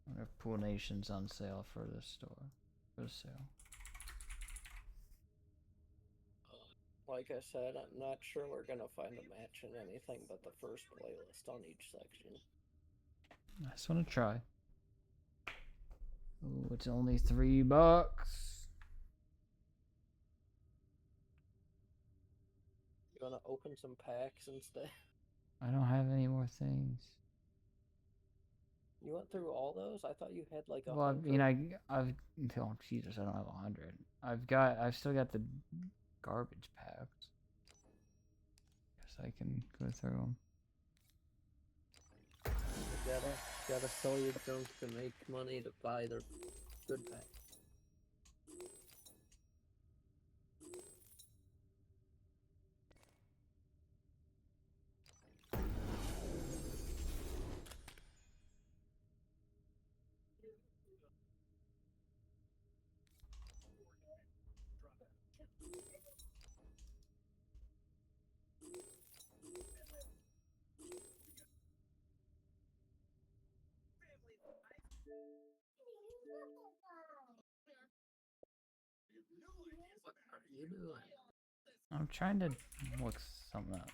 I wonder if Pool Nation's on sale for the store. For the sale. Like I said, I'm not sure we're gonna find a match in anything but the first playlist on each section. I just want to try. Oh, it's only $3. You gonna open some packs instead. I don't have any more things. You went through all those? I thought you had like a Well, I 100. mean, I've oh Jesus, I don't have 100. I've still got the garbage packs. Guess I can go through them. You gotta sell your junk to make money to buy their good pack. What are you doing? I'm trying to look something up.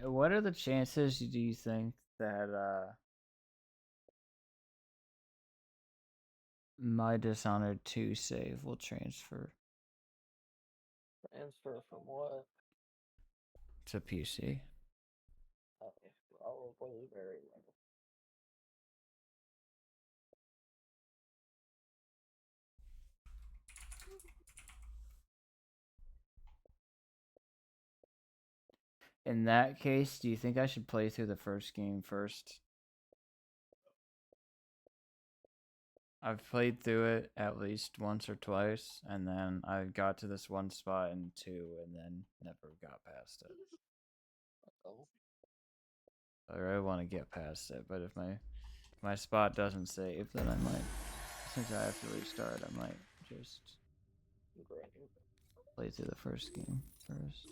What are the chances do you think that my Dishonored 2 save will transfer Transfer from what? to PC? Probably very low. In that case, do you think I should play through the first game first? I've played through it at least once or twice, and then I got to this one spot in 2, and then never got past it. Oh. I really want to get past it, but if my spot doesn't save, then I might, since I have to restart, I might just play through the first game first.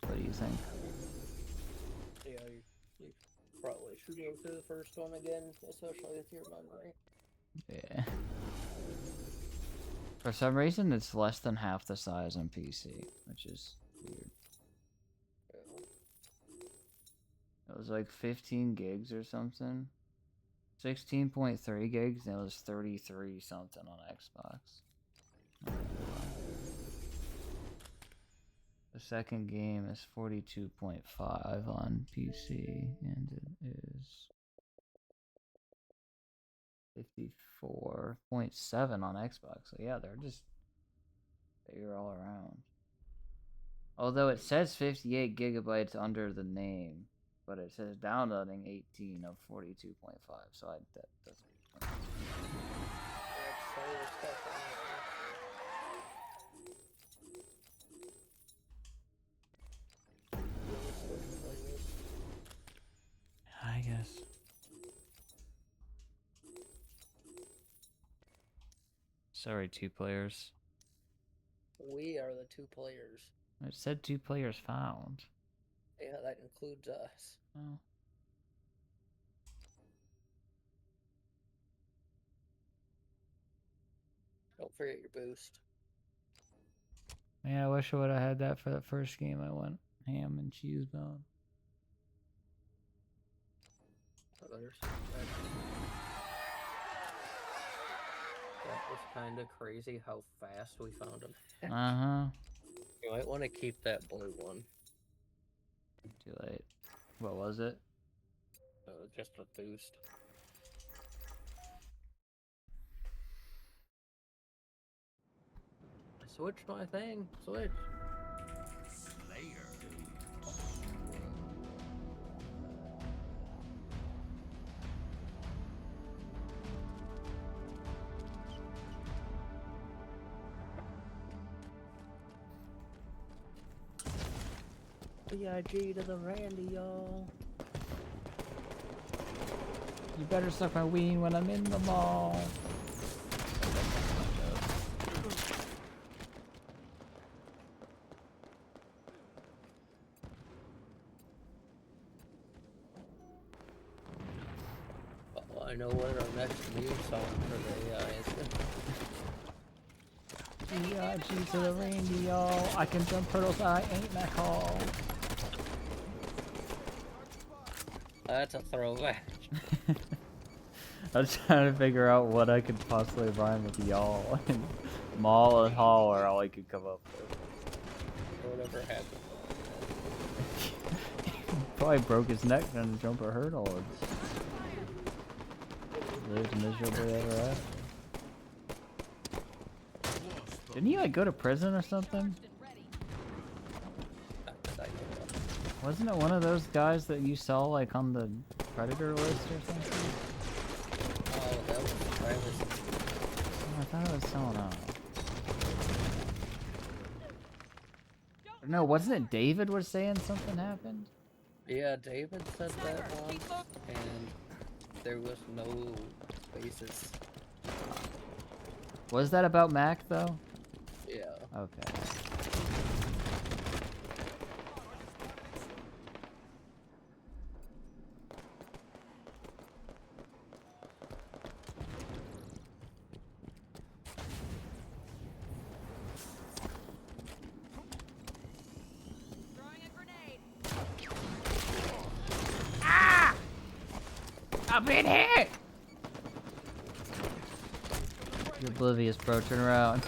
What do you think? Yeah, you probably should go through the first one again, especially with your memory. Yeah. For some reason, it's less than half the size on PC, which is weird. It was like 15 gigs or something. 16.3 gigs, and it was 33 something on Xbox. The second game is 42.5 on PC, and it is 54.7 on Xbox. So yeah, they're just bigger all around. Although it says 58 gigabytes under the name, but it says downloading 18 of 42.5. So that doesn't. I guess. Sorry, 2 players. We are the 2 players. It said 2 players found. Yeah, that includes us. Oh. Don't forget your boost. Yeah, I wish I would have had that for the first game. I went ham and cheese bone. That was kind of crazy how fast we found him. Uh-huh. You might want to keep that blue one. Too late. What was it? Just a boost. I switched my thing. Switch. Slayer. B.I.G. to the Randy, y'all. You better suck my ween when I'm in the mall. I know what our next meme song for the AI is. G to the reindeer, y'all. I can jump hurdles, I ain't that call. That's a throwback. I was trying to figure out what I could possibly rhyme with y'all. And mall and hall are all I could come up with. Whatever happened. Probably broke his neck trying to jump a hurdle. Lived miserably ever after. Didn't he like go to prison or something? Wasn't it one of those guys that you saw like on the Predator list or something? Oh, that was Travis. Oh, I thought it was someone else. No, wasn't it David was saying something happened? Yeah, David said that once, and there was no basis. Was that about Mac though? Yeah. Okay. I've been hit! You're oblivious, bro. Turn around.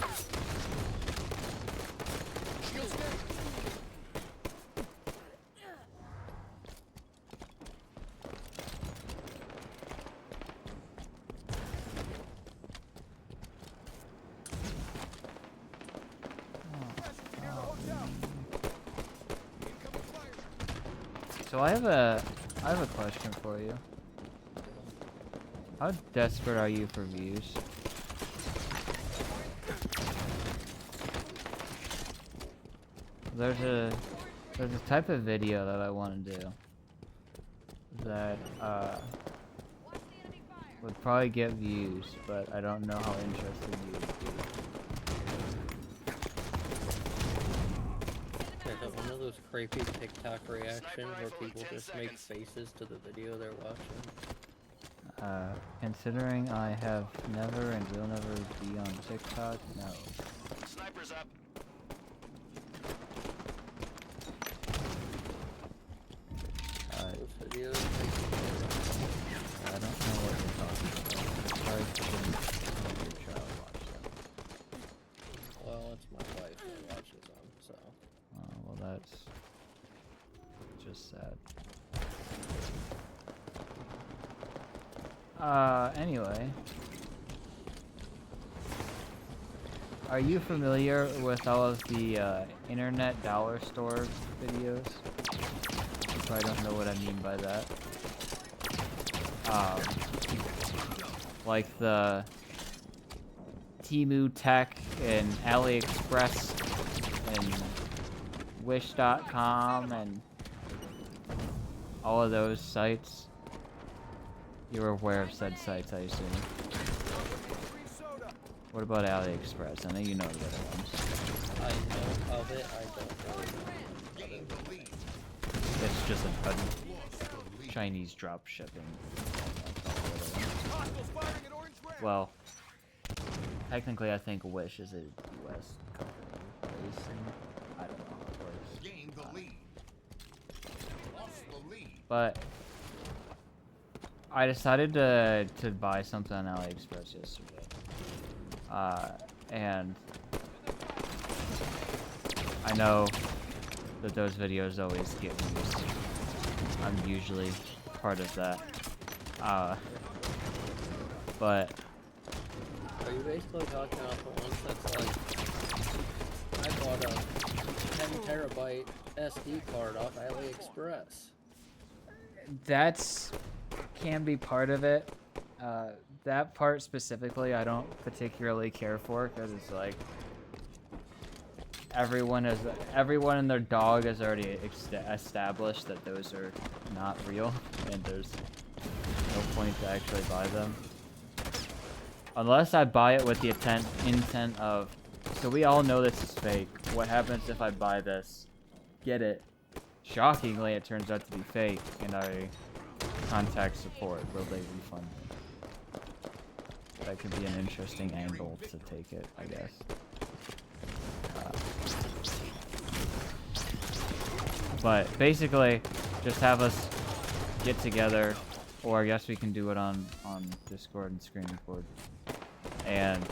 So I have a question for you. How desperate are you for views? There's a type of video that I want to do that would probably get views, but I don't know how interested you would be. Is it one of those creepy TikTok reactions where people just make faces to the video they're watching? Considering I have never and will never be on TikTok, no. Sniper's up. Those videos I don't know what you're talking about. Sorry for your child watch them. Well, it's my wife that watches them, so. Oh, well that's just sad. Anyway. Are you familiar with all of the, internet dollar store videos? You probably don't know what I mean by that. Like the Temu Tech and AliExpress and Wish.com and all of those sites. You're aware of said sites, I assume. What about AliExpress? I know you know the other ones. I know of it, I don't know. It's just a Chinese drop shipping. Well, technically I think Wish is a US company. I don't know how it works. Gained the lead. Lost the lead. But I decided to buy something on AliExpress yesterday. And I know that those videos always get views. I'm usually part of that. But Are you basically talking about the ones that's like, I bought a 10 terabyte SD card off AliExpress? that's can be part of it. That part specifically I don't particularly care for because it's like everyone and their dog has already established that those are not real and there's no point to actually buy them. Unless I buy it with the intent of, so we all know this is fake. What happens if I buy this, get it, shockingly it turns out to be fake, and I contact support, will they refund me? that could be an interesting angle to take it, I guess. But basically, just have us get together, or I guess we can do it on Discord and Screen Record, and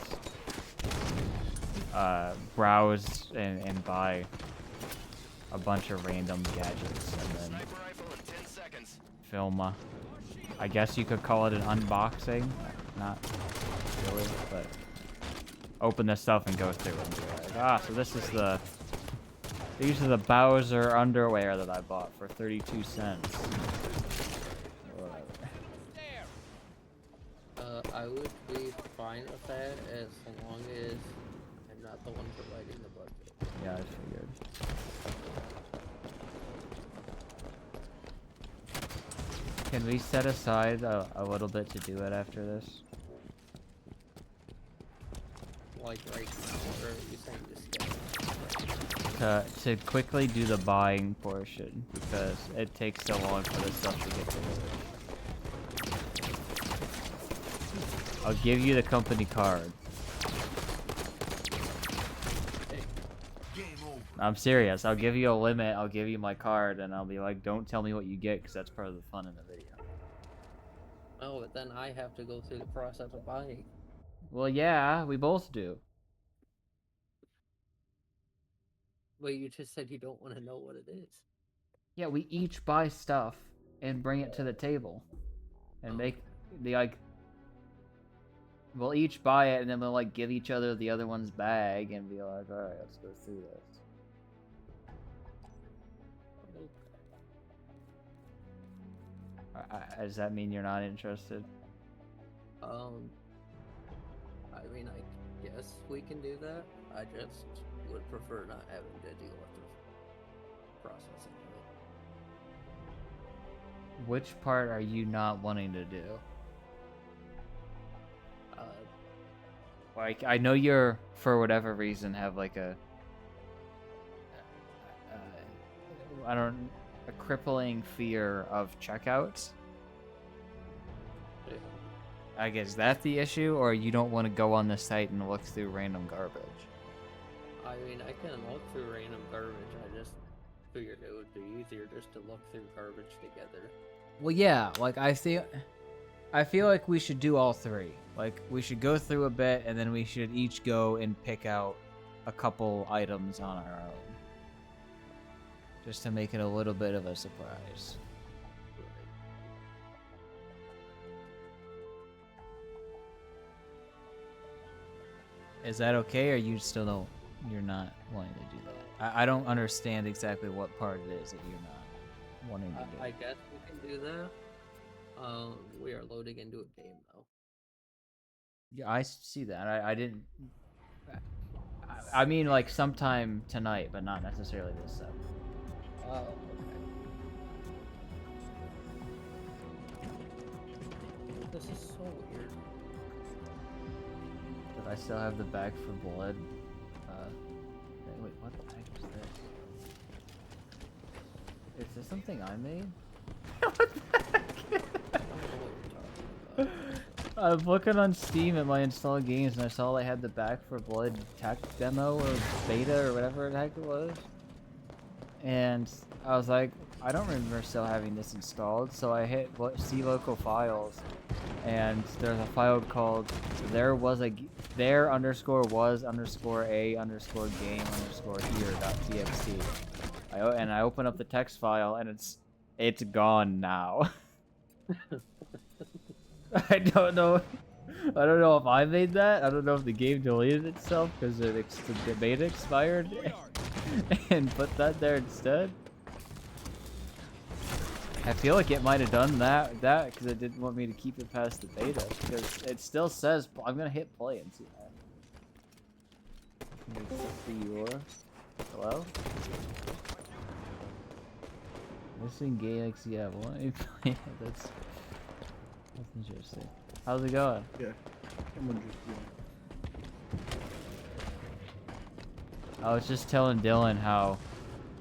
browse and buy a bunch of random gadgets, and then film. I guess you could call it an unboxing, not really, but open this stuff and go through it and be like, so these are the Bowser underwear that I bought for 32 cents. I would be fine with that as long as I'm not the one providing the budget. Yeah, I figured. Can we set aside a little bit to do it after this? Like right now, or are you saying just To quickly do the buying portion, because it takes so long for this stuff to get delivered. I'll give you the company card. I'm serious. I'll give you a limit. I'll give you my card, and I'll be like, don't tell me what you get, because that's part of the fun in the video. Oh, but then I have to go through the process of buying. Well, yeah, we both do. But you just said you don't want to know what it is. Yeah, we each buy stuff and bring it to the table. And make the, like... We'll each buy it, and then we'll, like, give each other the other one's bag and be like, alright, let's go through this. Does that mean you're not interested? I mean, I guess we can do that. I just would prefer not having to deal with the processing of it. Which part are you not wanting to do? Like, I know you're, for whatever reason, have like a crippling fear of checkouts. Yeah. I guess that's the issue, or you don't want to go on the site and look through random garbage? I mean, I can look through random garbage. I just figured it would be easier just to look through garbage together. Well, yeah, like I feel like we should do all three. Like, we should go through a bit, and then we should each go and pick out a couple items on our own. Just to make it a little bit of a surprise. Is that okay, or you still don't, you're not wanting to do that? I don't understand exactly what part it is that you're not wanting to do. I guess we can do that. We are loading into a game, though. Yeah, I see that. I didn't... I mean, like, sometime tonight, but not necessarily this stuff. Oh, okay. This is so weird. But I still have the bag for blood. Wait, what the heck is this? Is this something I made? What the heck? I'm looking on Steam at my installed games, and I saw they had the Back 4 Blood tech demo or beta or whatever the heck it was. And I was like, I don't remember still having this installed, so I hit see local files, and there's a file called there_was_a_game_here.txt. And I open up the text file, and it's gone now. I don't know if I made that. I don't know if the game deleted itself because the beta expired and put that there instead. I feel like it might have done that because it didn't want me to keep it past the beta, because it still says I'm gonna hit play and see that. Hello? Missing Galaxy, yeah, that's interesting. How's it going? Yeah, I'm interested. I was just telling Dylan how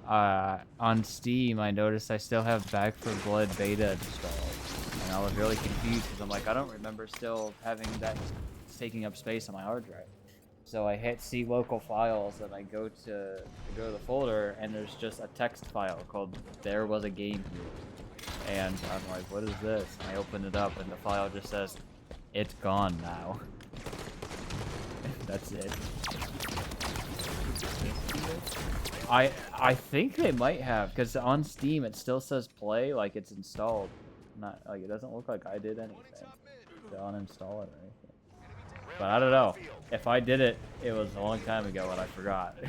on Steam I noticed I still have Back 4 Blood beta installed, and I was really confused because I'm like, I don't remember still having that taking up space on my hard drive. So I hit see local files and I go to the folder and there's just a text file called "There was a game here," and I'm like, what is this? And I open it up and the file just says, "It's gone now." That's it. I think they might have, because on Steam it still says play, like it's installed. Not like it doesn't look like I did anything to uninstall it or anything. But I don't know. If I did it, it was a long time ago and I forgot. I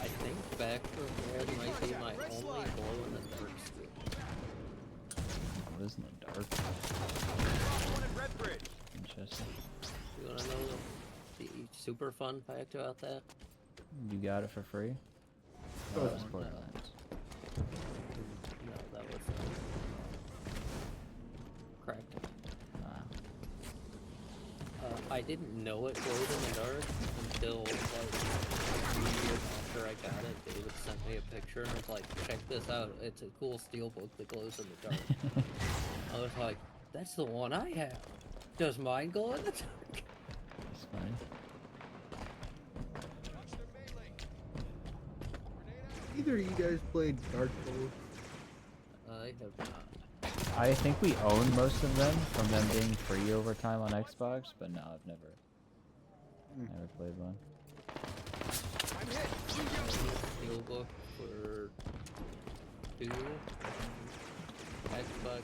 think Back 4 Blood might be my only glow in the dark skill. What is in the dark? Interesting. You wanna know the super fun fact about that? You got it for free? Go Oh, for that's it. Borderlands. No, that was cracked. I didn't know it glowed in the dark until like a few years after I got it. David sent me a picture and was like, "Check this out! It's a cool steelbook that glows in the dark." I was like, "That's the one I have. Does mine glow in the dark?" That's funny. Either of you guys played Dark Souls? I have not. I think we own most of them from them being free over time on Xbox, but no, I've never played one. Steelbook for 2 Xbox.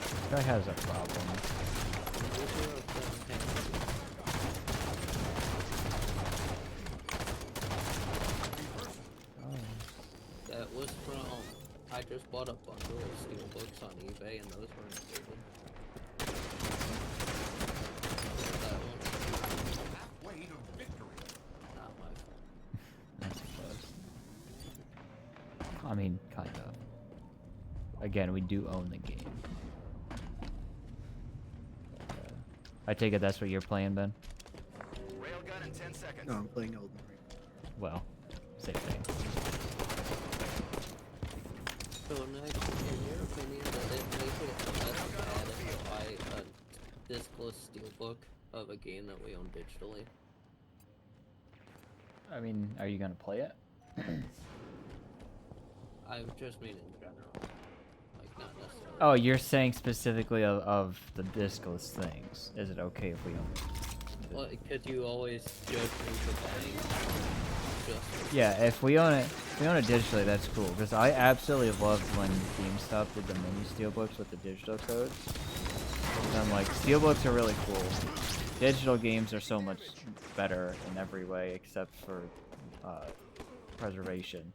This guy has a problem. That was from. I just bought a bundle of steelbooks on eBay, and those were included. That one. Halfway to victory. Not my fault. That's close. I mean, kind of. Again, we do own the game. I take it that's what you're playing, Ben? Railgun in 10 seconds. No, I'm playing Elden Ring. Well, same thing. So next, in your opinion, does it make it less bad if we buy a discless steelbook of a game that we own digitally? I mean, are you gonna play it? I just mean in general, like not necessarily. Oh, you're saying specifically of the discless things. Is it okay if we own it? Well, could you always judge me for buying just? Yeah, if we own it digitally, that's cool. Because I absolutely loved when GameStop did the mini steelbooks with the digital codes. And I'm like, steelbooks are really cool. Digital games are so much better in every way except for preservation.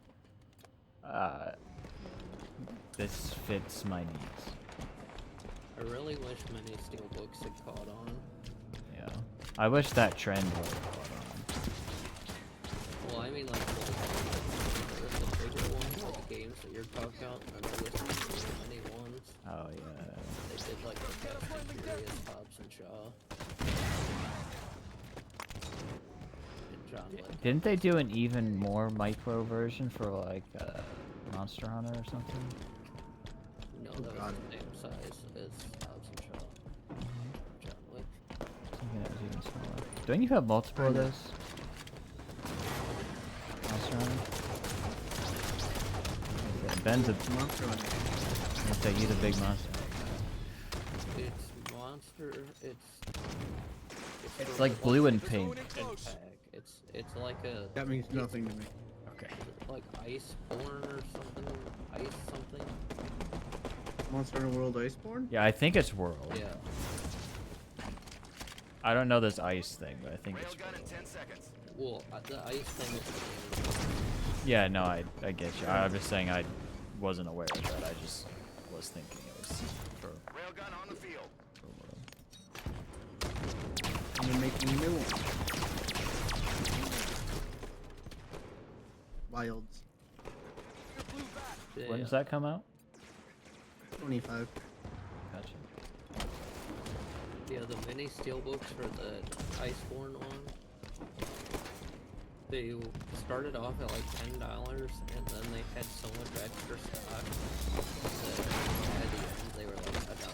This fits my needs. I really wish many steelbooks had caught on. Yeah, I wish that trend would have caught on. Well, I mean like the bigger ones, like the games that you're talking about, and there was so many ones. Oh yeah. They did like the Fast and Furious, Hobbs and Shaw. And John Wick. Didn't they do an even more micro version for like Monster Hunter or something? No, that was the same size as Hobbs and Shaw. John Wick. Thinking it was even smaller. Don't you have multiple of those? Monster Hunter? Okay, Ben's a Monster Hunter. Let's say you're the big monster. It's monster. It's for like blue and pink. Pack. It's like a. That means nothing to me. Okay. Like Iceborne or something. Ice something. Monster Hunter World Iceborne? Yeah, I think it's World. Yeah. I don't know this ice thing, but I think it's Railgun in 10 seconds. Well, the ice thing is. Yeah, no, I get you. I'm just saying I wasn't aware of that. I just was thinking it was for Railgun on the field. And they're making a new one. Wilds. When does that come out? 25. Gotcha. Yeah, the mini steelbooks for the Iceborne one. They started off at like $10, and then they had so much extra stock that at the end they were like $1.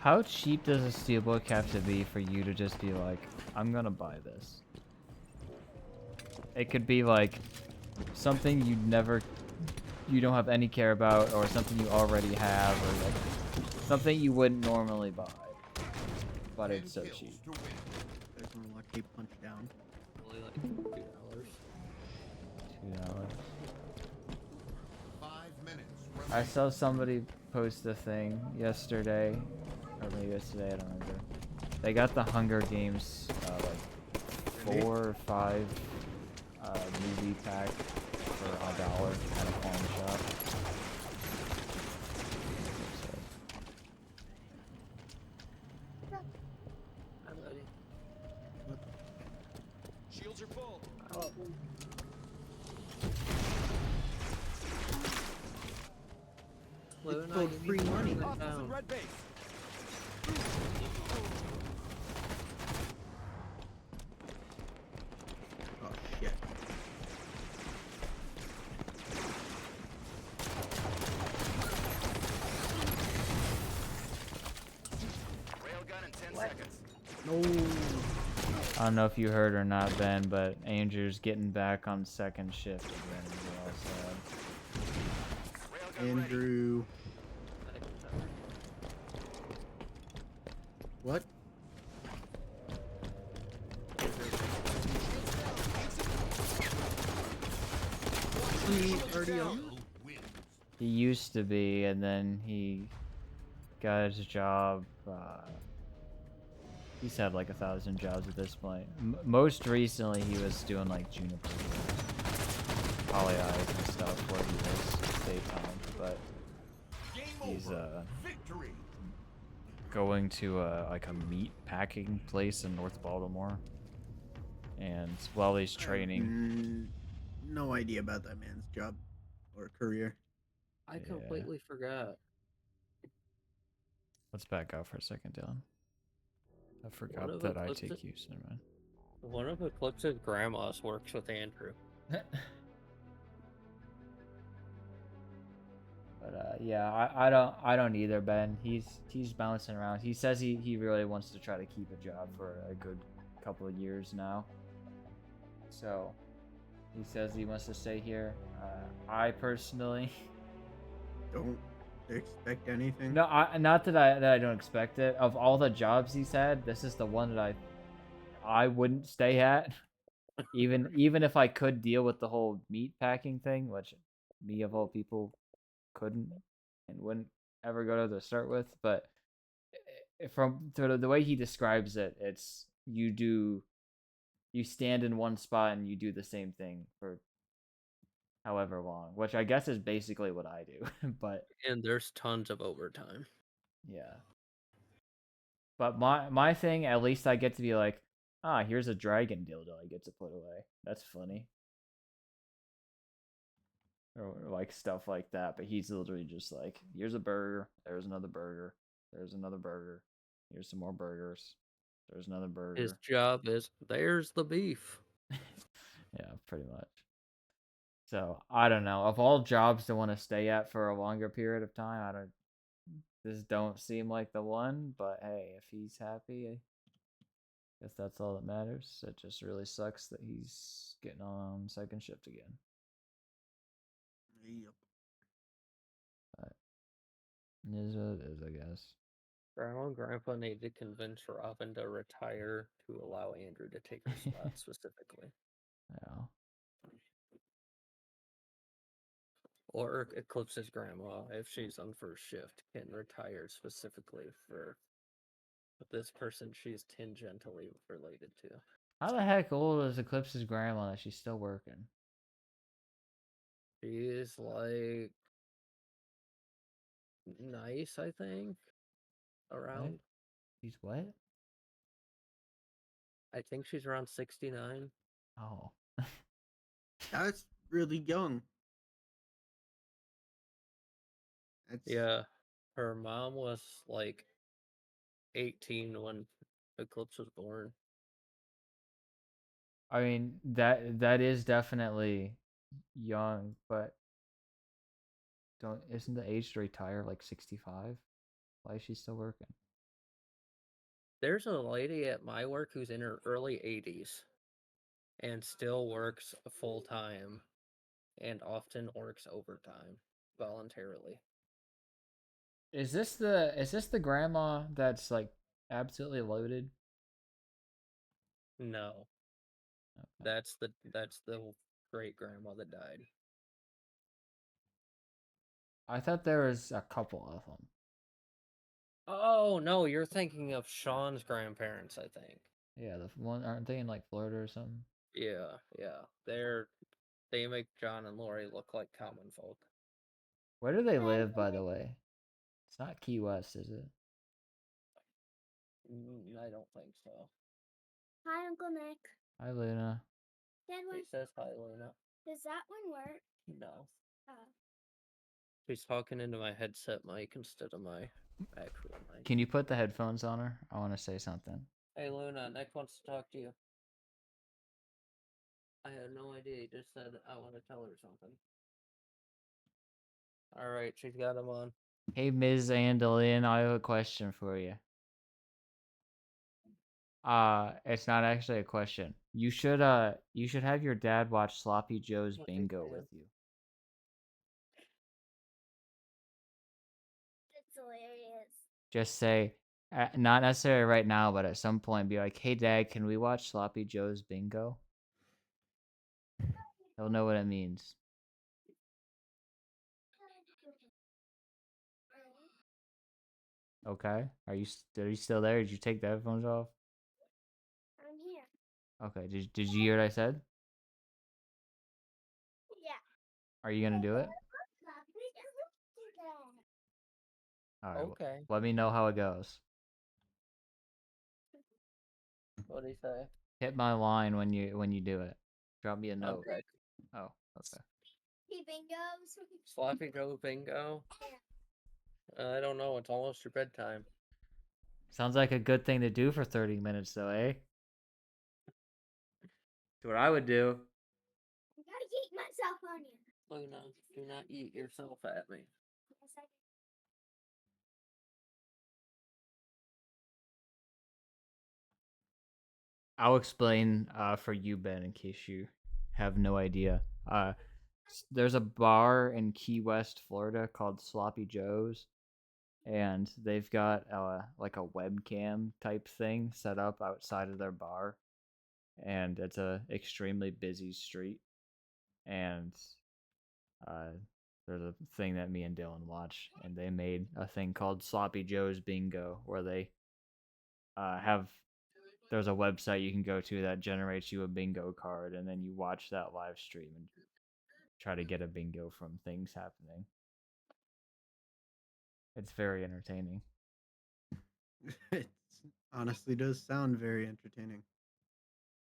How cheap does a steelbook have to be for you to just be like, I'm gonna buy this? It could be like something you don't have any care about, or something you already have, or like something you wouldn't normally buy, but it's so cheap. There's more lucky punch down. Only like $2. $2. 5 minutes. I saw somebody post a thing yesterday, or maybe yesterday, I don't remember. They got the Hunger Games like 4 or 5 movie pack for $1 at a pawn shop. I'm ready. Shields are full. Oh. It's called free money. Red base. Oh shit. Railgun in 10 seconds. No. I don't know if you heard or not, Ben, but Andrew's getting back on second shift again. As well, so. Andrew. What? Already on? He used to be, and then he got his job. He's had like 1,000 jobs at this point. Most recently, he was doing like Juniper, Poly Eyes and stuff where he was daytime, but he's going to like a meat packing place in North Baltimore, and while he's training, No idea about that man's job or career. I completely forgot. let's back out for a second, Dylan. I One forgot of that I Eclipse- take use in man. One of Eclipse's grandmas works with Andrew. But yeah, I don't either, Ben. He's bouncing around. He says he really wants to try to keep a job for a good couple of years now. So he says he wants to stay here. I personally don't expect anything. No, not that I don't expect it. Of all the jobs he's had, this is the one that I wouldn't stay at. Even if I could deal with the whole meat packing thing, which me of all people couldn't and wouldn't ever go to start with. But from the way he describes it, it's you stand in one spot and you do the same thing for however long, which I guess is basically what I do. But And there's tons of overtime. yeah. But my thing, at least I get to be like, here's a dragon dildo I get to put away. That's funny. Or like stuff like that. But he's literally just like, here's a burger, there's another burger, there's another burger, here's some more burgers, there's another burger. His job is, there's the beef. Yeah, pretty much. So I don't know. Of all jobs to want to stay at for a longer period of time, this don't seem like the one. But hey, if he's happy, I guess that's all that matters. It just really sucks that he's getting on second shift again. Yep. But it is what it is, I guess. Grandma and Grandpa need to convince Robin to retire to allow Andrew to take her spot specifically. Yeah. Or Eclipse's grandma, if she's on first shift, can retire specifically for this person she's tangentially related to. How the heck old is Eclipse's grandma that she's still working? She's like nice, I think. Around. She's what? I think she's around 69. Oh. That's really young. Yeah. Her mom was like 18 when Eclipse was born. I mean, that is definitely young, but isn't the age to retire like 65? Why is she still working? There's a lady at my work who's in her early 80s and still works full time and often works overtime voluntarily. Is this the grandma that's like absolutely loaded? No, Okay. that's the great grandma that died. I thought there was a couple of them. Oh no, you're thinking of Sean's grandparents, I think. Yeah, the one aren't they in like Florida or something? Yeah, yeah. They make John and Lori look like common folk. Where do they live, by the way? It's not Key West, is it? I don't think so. Hi, Uncle Nick. Hi, Luna. Dad, He says hi, Luna. does that one work? No. Oh. He's talking into my headset mic instead of my actual mic. Can you put the headphones on her? I want to say something. Hey Luna, Nick wants to talk to you. I had no idea. He just said I want to tell her something. Alright, she's got him on. Hey, Ms. Andalin, I have a question for you. It's not actually a question. You should have your dad watch Sloppy Joe's Bingo with you. It's hilarious. Just say, not necessarily right now, but at some point, be like, "Hey, Dad, can we watch Sloppy Joe's Bingo?" He'll know what it means. Okay. Are you still there? Did you take the headphones off? I'm here. Okay. Did you hear what I said? Yeah. Are you gonna do it? All right. Okay. Let me know how it goes. What'd he say? Hit my line when you do it. Drop me a note. Okay. Oh, okay. Hey, bingos. Sloppy Joe Bingo? I don't know. It's almost your bedtime. Sounds like a good thing to do for 30 minutes, though, eh? That's what I would do. I gotta eat myself on you. Luna, do not eat yourself at me. Yes, I I'll explain for you, Ben, in case you have no idea. There's a bar in Key West, Florida called Sloppy Joe's, and they've got like a webcam type thing set up outside of their bar, and it's a extremely busy street, and there's a thing that me and Dylan watch, and they made a thing called Sloppy Joe's Bingo, where they there's a website you can go to that generates you a bingo card, and then you watch that live stream and try to get a bingo from things happening. It's very entertaining. It honestly does sound very entertaining.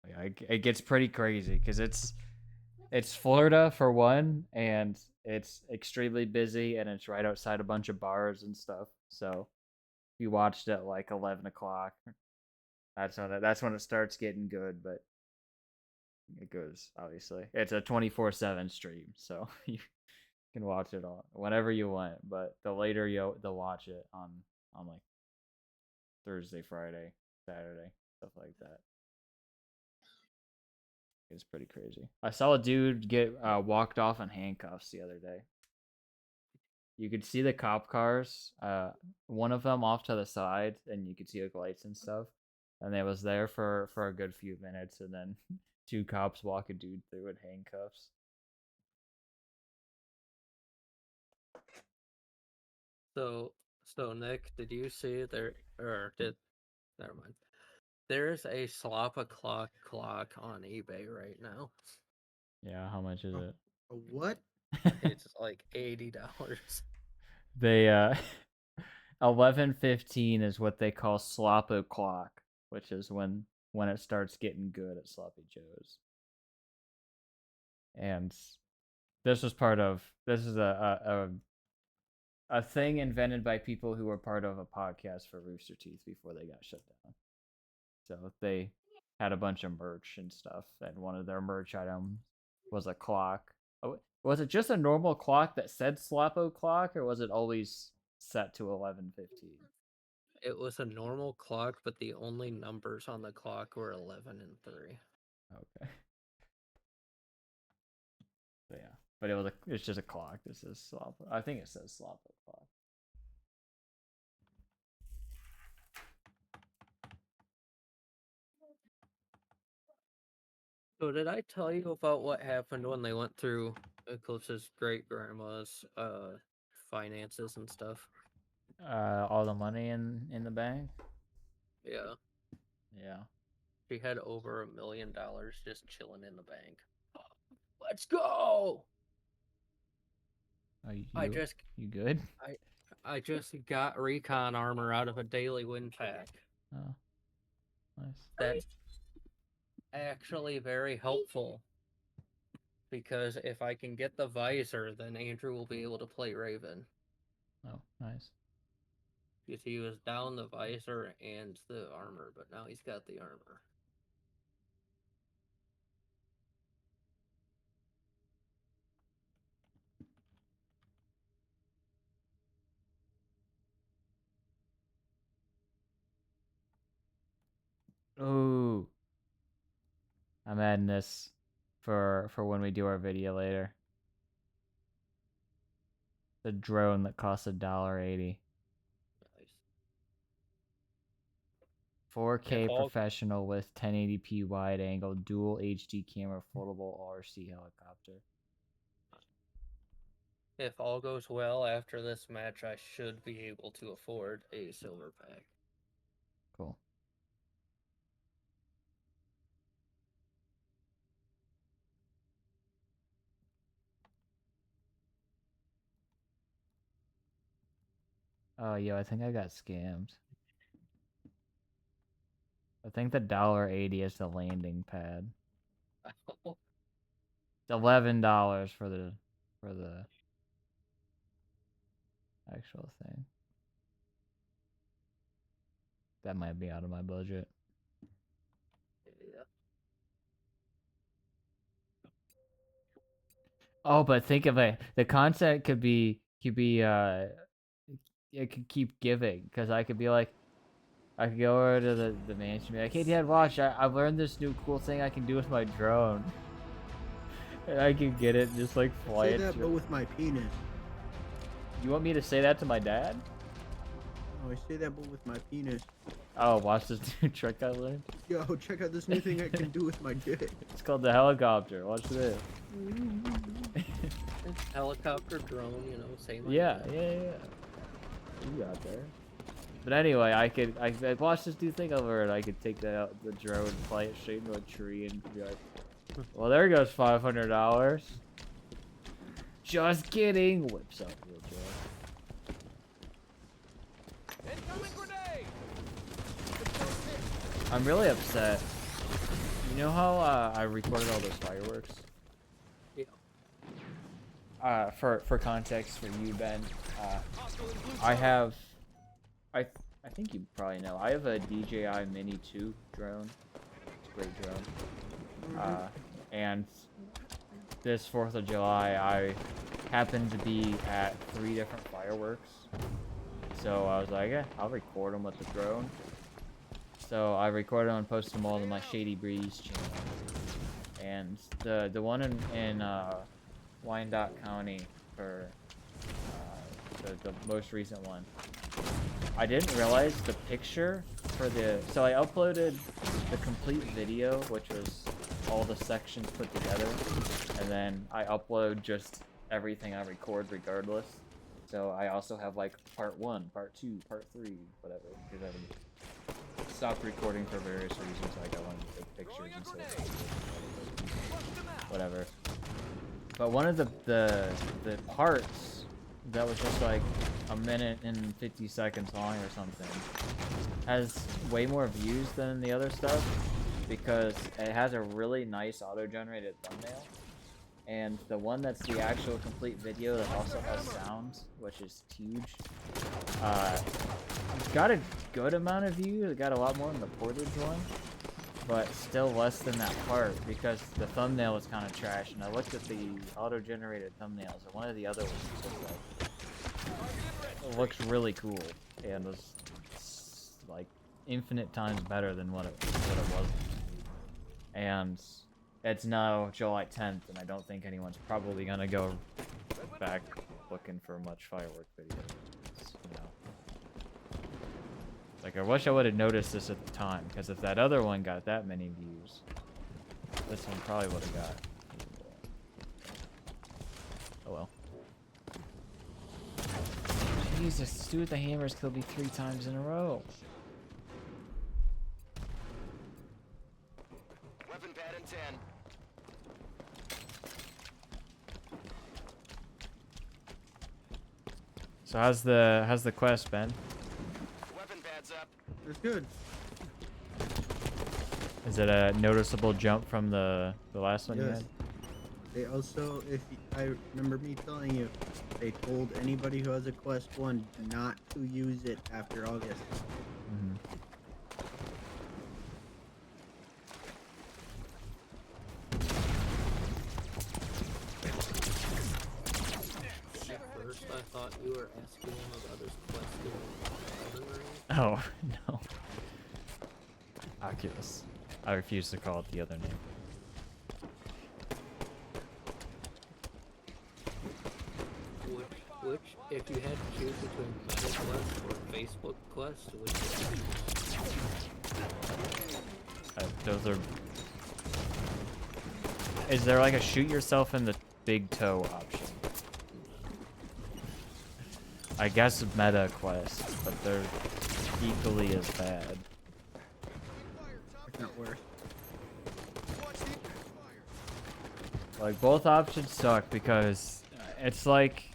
Yeah, it gets pretty crazy because it's Florida for one, and it's extremely busy, and it's right outside a bunch of bars and stuff. So we watched at like 11 o'clock. That's when it starts getting good, but it goes, obviously. It's a 24/7 stream, so you can watch it all whenever you want, but the later they'll watch it on like Thursday, Friday, Saturday, stuff like that. It's pretty crazy. I saw a dude get walked off in handcuffs the other day. You could see the cop cars, one of them off to the side, and you could see like lights and stuff. And they was there for a good few minutes, and then two cops walk a dude through in handcuffs. So Nick, did you see there, never mind. There's a slop o'clock clock on eBay right now. Yeah, how much is it? A what? It's like $80. They 11:15 is what they call slop o'clock, which is when it starts getting good at Sloppy Joe's. And this is a thing invented by people who were part of a podcast for Rooster Teeth before they got shut down. So they had a bunch of merch and stuff, and one of their merch items was a clock. Was it just a normal clock that said Slop O'Clock, or was it always set to 11:15? It was a normal clock, but the only numbers on the clock were 11 and 3. Okay. So yeah, but it's just a clock. This is slop. I think it says slop clock. So did I tell you about what happened when they went through Eclipse's great grandma's finances and stuff? All the money in the bank. Yeah. Yeah. She had over $1 million just chilling in the bank. Let's go! You good? I just got recon armor out of a daily win pack. Oh, nice. That's actually very helpful. Because if I can get the visor, then Andrew will be able to play Raven. Oh, nice. Because he was down the visor and the armor, but now he's got the armor. Ooh. I'm adding this for when we do our video later. The drone that costs $1.80. Nice. 4K professional with 1080p wide angle, dual HD camera, foldable RC helicopter. If all goes well after this match, I should be able to afford a silver pack. Cool. Oh, yo, I think I got scammed. I think the $1.80 is the landing pad. It's $11 for the actual thing. That might be out of my budget. Yeah. Oh, but think of it. The content could be it could keep giving, because I could be like, I could go over to the mansion and be like, hey Dad, watch, I've learned this new cool thing I can do with my drone. And I can get it, just like fly Say it that, through. but with my penis. You want me to say that to my dad? Oh, I say that, but with my penis. Oh, watch this new trick I learned. Yo, check out this new thing I can do with my dick. It's called the helicopter. Watch this. Helicopter, drone, you know, same Yeah. idea. You got there. But anyway, I watch this new thing over and I could take the drone and fly it straight into a tree and be like, well, there goes $500. Just kidding. Whips up real quick. Incoming grenade! I'm really upset. You know how I recorded all those fireworks? Yeah. For context for you, Ben, I have, I think you probably know, I have a DJI Mini 2 drone. It's a great drone. And this 4th of July, I happened to be at 3 different fireworks. So I was like, yeah, I'll record them with the drone. So I recorded them and posted them all to my Shady Breeze channel. And the one in Wyandotte County for the most recent one, I didn't realize the picture for so I uploaded the complete video, which was all the sections put together, and then I upload just everything I record regardless. So I also have like part 1, part 2, part 3, whatever, because I stopped recording for various reasons, like I wanted to take pictures and stuff. Whatever. But one of the parts that was just like a minute and 50 seconds long or something has way more views than the other stuff because it has a really nice auto-generated thumbnail. And the one that's the actual complete video that also has sounds, which is huge, got a good amount of views. It got a lot more than the Portage one, but still less than that part because the thumbnail was kind of trash. And I looked at the auto-generated thumbnails, and one of the others was like, it looks really cool and was like infinite times better than what it was. And it's now July 10th, and I don't think anyone's probably gonna go back looking for much firework videos. You know. Like, I wish I would have noticed this at the time, because if that other one got that many views, this one probably would have got. Oh well. Jesus, this dude with the hammers killed me 3 times in a row. Weapon pad in 10. So how's the quest, Ben? Weapon pads up. It's good. Is it a noticeable jump from the last one you Yes. had? They also, I remember me telling you, they told anybody who has a Quest 1 not to use it after August. At first, I thought you were asking him about his quest in Elden Ring. Oh, no. Oculus. I refuse to call it the other name. Which, if you had to choose between Meta Quest or Facebook Quest, which would you choose? Those are... Is there like a shoot yourself in the big toe option? I guess Meta Quest, but they're equally as bad. It's not worse. Like, both options suck because it's like...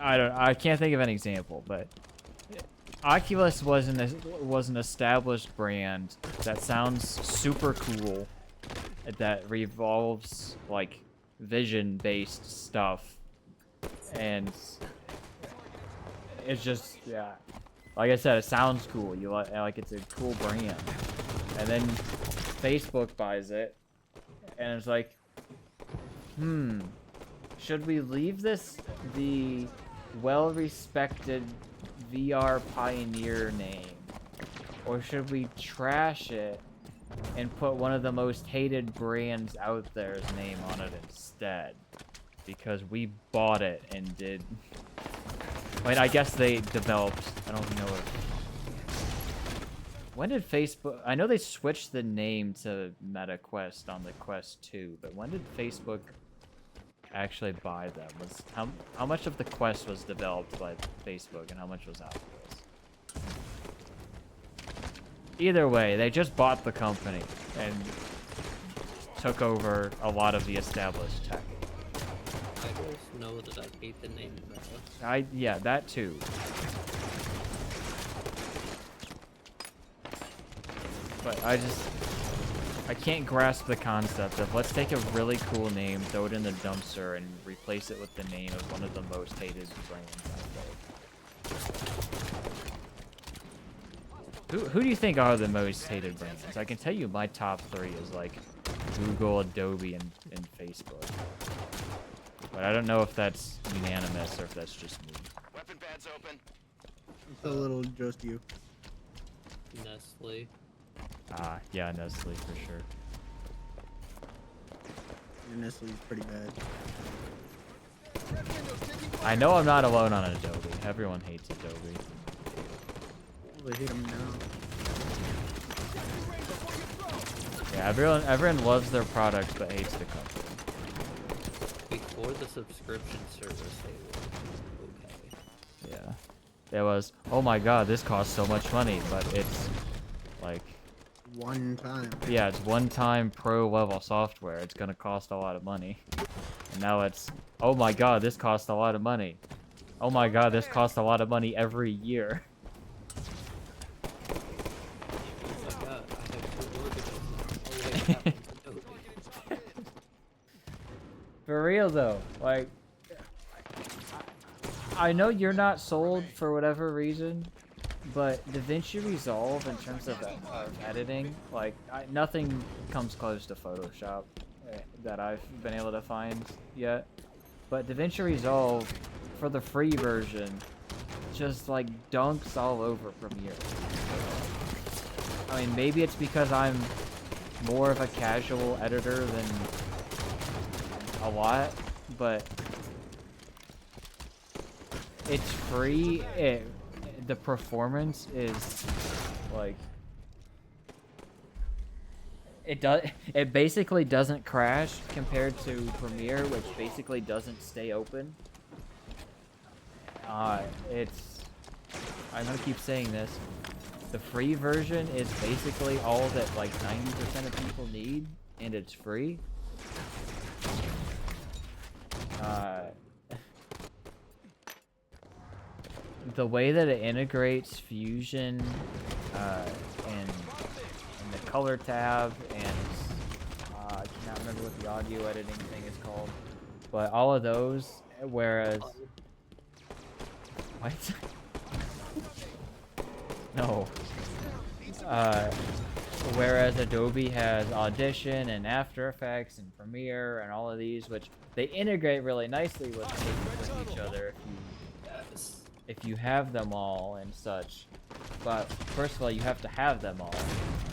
I can't think of an example, but Oculus was an established brand that sounds super cool, that revolves like vision-based stuff, and it's just, yeah, like I said, it sounds cool. You like it's a cool brand, and then Facebook buys it, and it's like, should we leave this the well-respected VR pioneer name, or should we trash it and put one of the most hated brands out there's name on it instead? Because we bought it and did... Wait, I guess they developed... I don't know if... When did Facebook... I know they switched the name to MetaQuest on the Quest 2, but when did Facebook actually buy them? How much of the Quest was developed by Facebook and how much was Oculus? Either way, they just bought the company and took over a lot of the established tech. I just know that I hate the name Meta. Yeah, that too. But I can't grasp the concept of let's take a really cool name, throw it in the dumpster, and replace it with the name of one of the most hated brands out there. Who do you think are the most hated brands? I can tell you my top 3 is like Google, Adobe, and Facebook. But I don't know if that's unanimous or if that's just me. Weapon pads open. It's a little just you. Nestle. Yeah, Nestle for sure. Your Nestle's pretty bad. I know I'm not alone on Adobe. Everyone hates Adobe. They hate them now. Yeah, everyone loves their products but hates the company. Before the subscription service, they were okay. Yeah. It was, oh my god, this costs so much money, but it's like... One time. Yeah, it's one-time pro-level software. It's gonna cost a lot of money. And now it's, oh my god, this costs a lot of money. Oh my god, this costs a lot of money every year. Oh my god, I have 2 mortgages now. Oh wait, that one's Adobe. For real though, like, I know you're not sold for whatever reason, but DaVinci Resolve in terms of editing, like, nothing comes close to Photoshop that I've been able to find yet. But DaVinci Resolve, for the free version, just like dunks all over Premiere. I mean, maybe it's because I'm more of a casual editor than a lot, but it's free. The performance is like it basically doesn't crash compared to Premiere, which basically doesn't stay open. I'm gonna keep saying this. The free version is basically all that like 90% of people need, and it's free. The way that it integrates Fusion and the color tab, and I cannot remember what the audio editing thing is called, but all of those, whereas what? No. Whereas Adobe has Audition and After Effects and Premiere and all of these, which they integrate really nicely with each other if you have them all and such. But first of all, you have to have them all,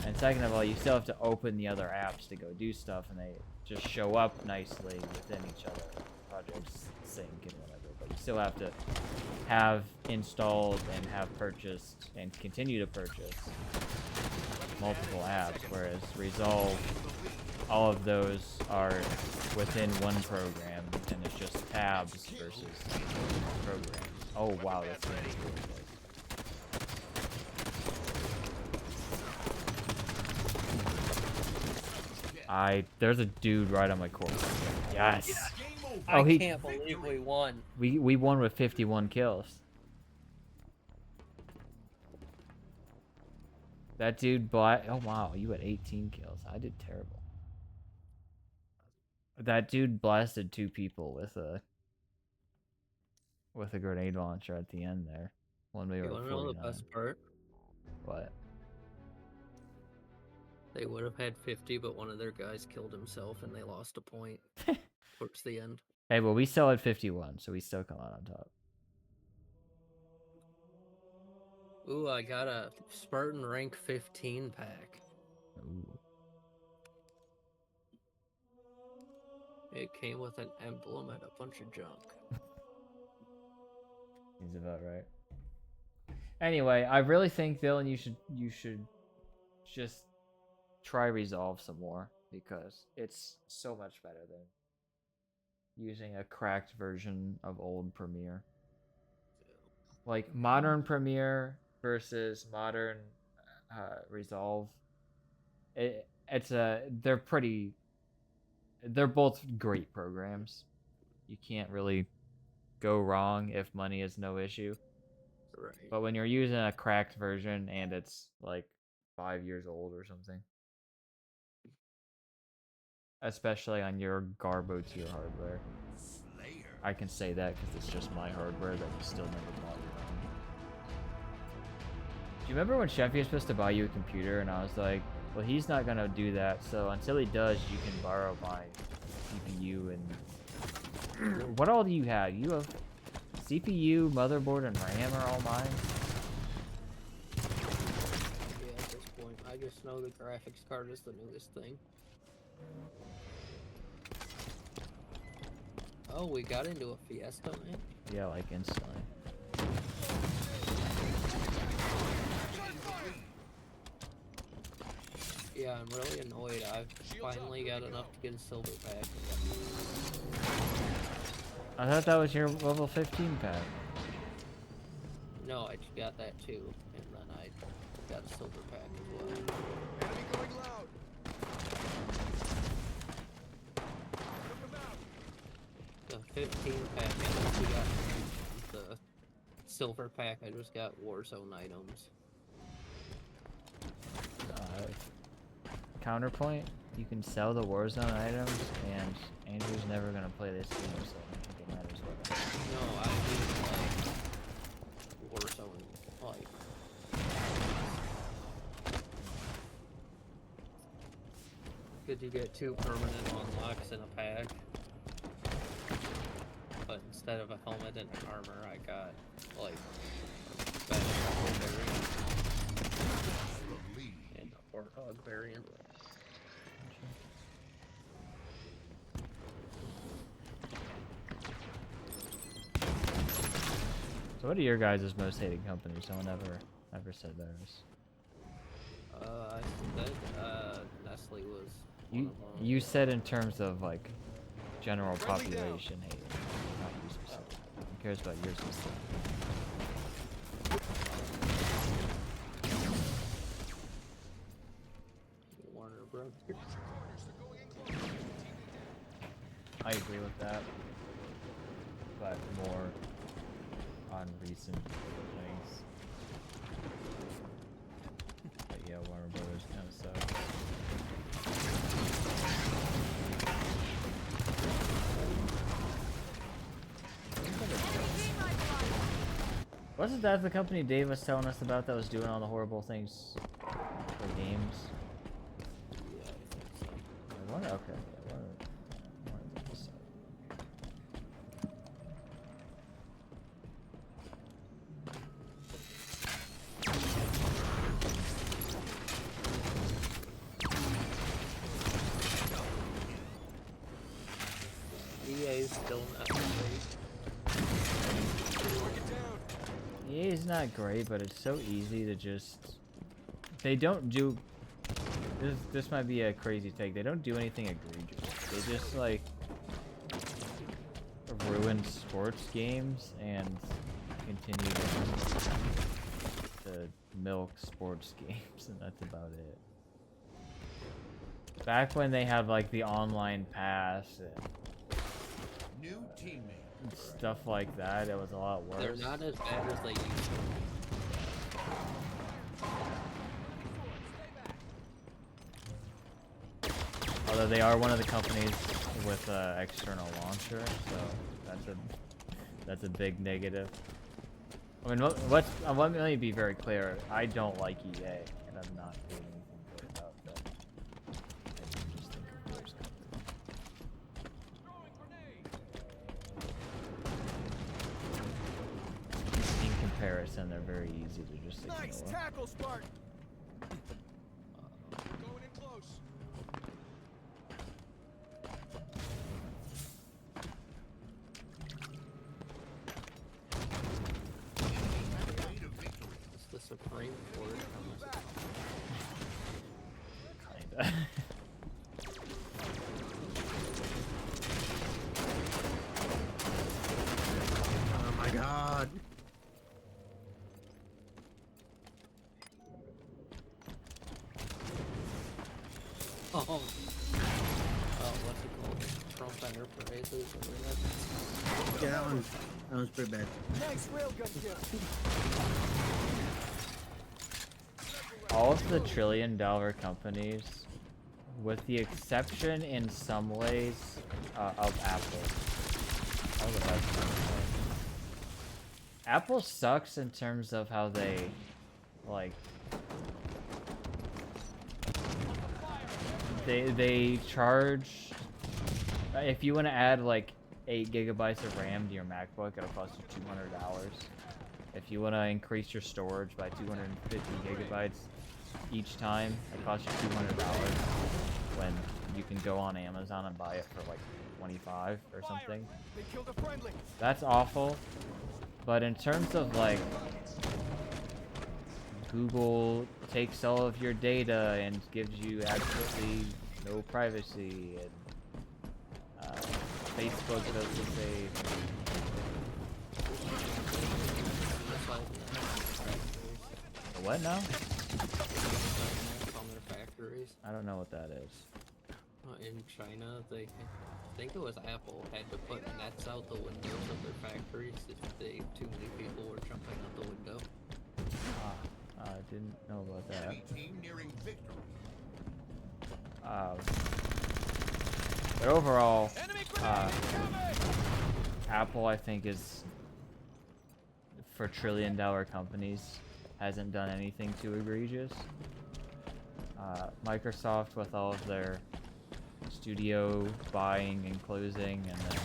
and second of all, you still have to open the other apps to go do stuff, and they just show up nicely within each other. Projects sync and whatever, but you still have to have installed and have purchased and continue to purchase multiple apps, whereas Resolve, all of those are within one program, and it's just tabs versus programs. Oh wow, that's really cool. There's a dude right on my corner. Yes. I can't believe we won. We won with 51 kills. That dude oh wow, you had 18 kills. I did terrible. That dude blasted 2 people with a grenade launcher at the end there. When we were You wanna know the best part? What? They would have had 50, but one of their guys killed himself and they lost a point towards the end. Hey, well, we still had 51, so we still come out on top. Ooh, I got a Spartan rank 15 pack. Ooh. It came with an emblem and a bunch of junk. He's about right. Anyway, I really think, Dylan, you should just try Resolve some more, because it's so much better than using a cracked version of old Premiere. Like modern Premiere versus modern Resolve, they're both great programs. You can't really go wrong if money is no issue. Right. But when you're using a cracked version and it's like 5 years old or something, especially on your Garbo tier hardware, I can say that because it's just my hardware that you still never bought your own. Do you remember when Sheffy was supposed to buy you a computer and I was like, well, he's not gonna do that, so until he does, you can borrow my CPU and what all do you have? You have CPU, motherboard, and RAM are all mine? Yeah, at this point, I just know the graphics card is the newest thing. Oh, we got into a Fiesta, man. Yeah, like instantly. Yeah, I'm really annoyed. I've finally got enough to get a silver pack. I thought that was your level 15 pack. No, I just got that too, and then I got a silver pack as well. Enemy going loud. The 15 pack, and then we got the silver pack. I just got Warzone items. Counterpoint, you can sell the Warzone items, and Andrew's never gonna play this game, so I don't think it matters what. No, I mean like Warzone, like. Could you get 2 permanent unlocks in a pack? but instead of a helmet and an armor, I got like a better variant and a Warthog variant. So what are your guys' most hated companies? No one ever said theirs. I said Nestle was one of them. You said in terms of like general population hate, not you specific. Who cares about yours specific? Warner Brothers. I agree with that, but more on recent things. But yeah, Warner Brothers kind of sucks. Wasn't that the company Dave was telling us about that was doing all the horrible things for games? Yeah, I think so. I wonder, okay, yeah, Warner Brothers suck. EA is still not great. EA is not great, but it's so easy to just... They don't do... This might be a crazy take. They don't do anything egregious. They just, like... ruin sports games and continue to milk sports games, and that's about it. Back when they had, like, the online pass and... New teammate. and stuff like that, it was a lot worse. They're not as bad as they used to. Although they are one of the companies with external launcher, so that's a big negative. I mean, let me be very clear. I don't like EA, and I'm not doing anything good about that. I just think of worse companies. In comparison, they're very easy to just ignore. Nice tackle, Spartan. Going in close. It's the Supreme Court. Kinda. Oh my god. Oh, what's it called? Trump Enterprises. Yeah, that one's pretty bad. Nice railgun kill. All of the trillion-dollar companies, with the exception in some ways of Apple. All the best ones. Apple sucks in terms of how they, like, they charge. If you want to add like 8 gigabytes of RAM to your MacBook, it'll cost you $200. If you want to increase your storage by 250 gigabytes each time, it costs you $200. When you can go on Amazon and buy it for like 25 or something. They killed a friendly. That's awful. But in terms of like Google takes all of your data and gives you absolutely no privacy, and Facebook does the same. What now? On their factories. I don't know what that is. In China, I think it was Apple, had to put nets out the windows of their factories if too many people were jumping out the window. I didn't know about that. Enemy team nearing victory. But overall, Apple, I think, is, for trillion-dollar companies, hasn't done anything too egregious. Microsoft, with all of their studio buying and closing, and then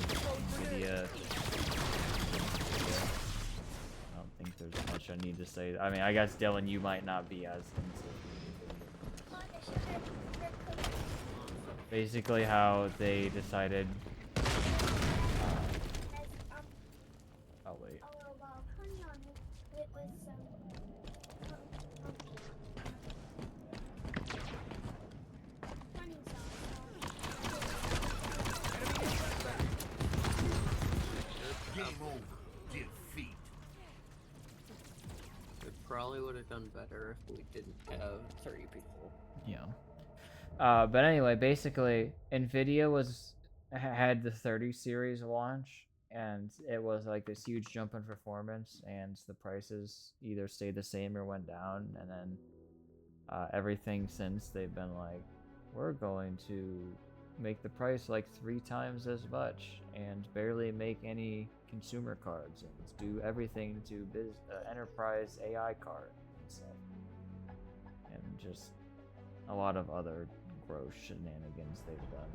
Nvidia much I need to say. I mean, I guess Dylan, you might not be as into basically how they decided. Oh wait. Game over. Defeat. It probably would have done better if we didn't have 3 people. Yeah. But anyway, basically, Nvidia had the 30 series launch, and it was like this huge jump in performance, and the prices either stayed the same or went down, and then everything since they've been like, we're going to make the price like 3 times as much and barely make any consumer cards and do everything to enterprise AI card and stuff, and just a lot of other gross shenanigans they've done.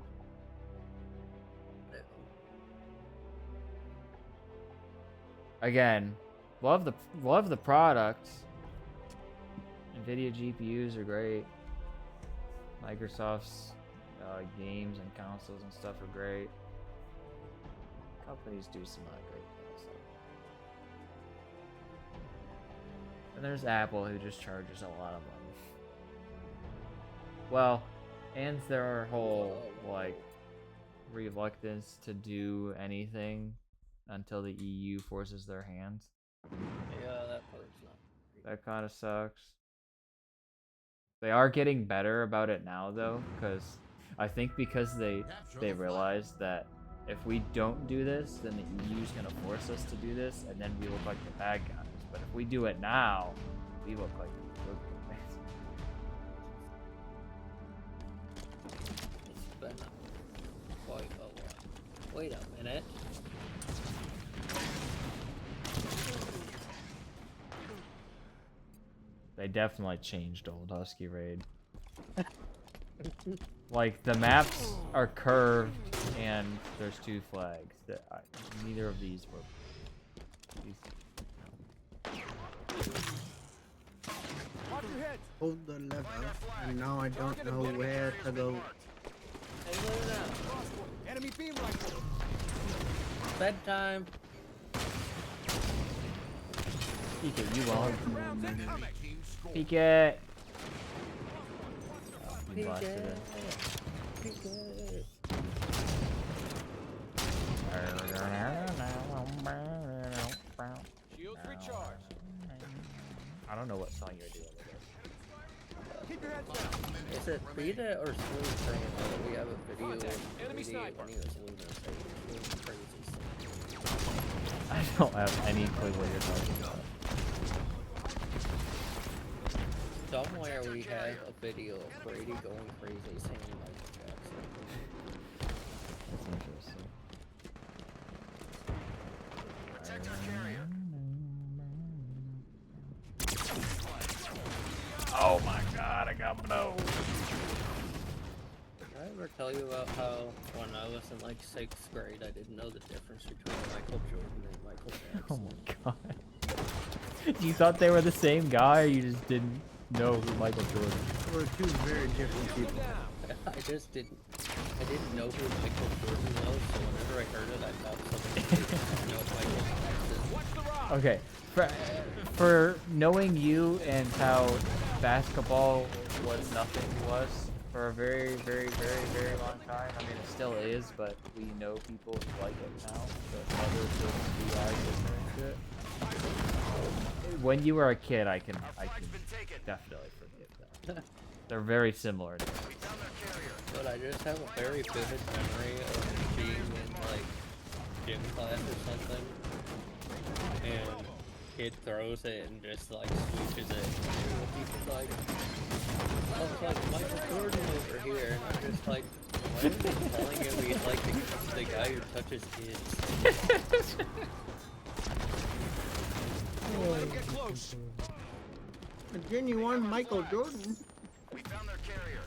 Again, love the product. Nvidia GPUs are great. Microsoft's games and consoles and stuff are great. Companies do some great things. And there's Apple, who just charges a lot of money. Well, and their whole like reluctance to do anything until the EU forces their hand. Yeah, that part's not. That kind of sucks. They are getting better about it now, though, because I think because they realized that if we don't do this, then the EU's gonna force us to do this, and then we look like the bad guys. But if we do it now, we look like the good guys. It's been quite a while. Wait a minute. They definitely changed Old Husky Raid. Like, the maps are curved, and there's 2 flags. Neither of these were... Hold the lever, and now I don't know where to go. Enemy beam rifle. Bedtime. Peek it, you won't. Peek it. Oh, you busted it. Peek it. Shields recharged. I don't know what song you're doing with Keep your heads down. Is it Beta or Smooth saying that we have a video of Enemy sniper. when he was losing saying crazy stuff? I don't have any clue what you're talking about. Somewhere we have a video of Brady going crazy saying Michael Jackson. That's interesting. Protect our carrier. Oh my god, I got blown. Did I ever tell you about how when I was in like 6th grade I didn't know the difference between Michael Jordan and Michael Jackson? Oh my god. You thought they were the same guy, or you just didn't know who Michael Jordan was? We're 2 very different people. I didn't know who Michael Jordan was, so whenever I heard it I thought somebody didn't know Michael Jackson. Okay, for knowing you and how basketball was nothing to us for a very, very, very, very long time. I mean, it still is, but we know people who like it now. But other guys listening to it. When you were a kid, I can definitely forgive that. They're very similar. But I just have a very vivid memory of being in like gym class or something, and kid throws it and just like swooshes it. And people like, oh, it's like Michael Jordan over here, and I'm just like, why are they telling him he's like the guy who touches kids? Let him get close. A genuine Michael Jordan. We found their carrier.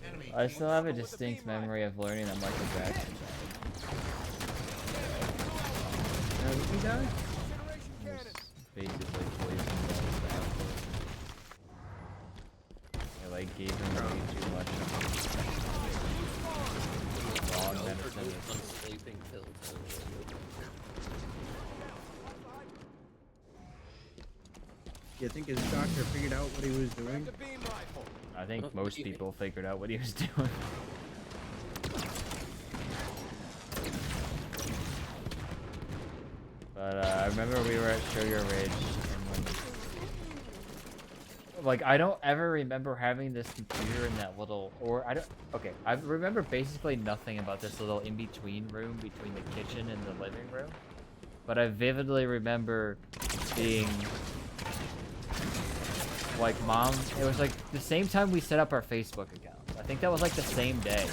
Enemy. I still have a distinct memory of learning that Michael Jackson died. He died? Basically poisoned. like gave him way too much wrong medicine. Sleeping pills. You think his doctor figured out what he was doing? I think most people figured out what he was doing. But I remember we were at Sugar Ridge, and like I don't ever remember having this computer in that little, or I don't. Okay, I remember basically nothing about this little in-between room between the kitchen and the living room, but I vividly remember being like, Mom. It was like the same time we set up our Facebook accounts. I think that was like the same day.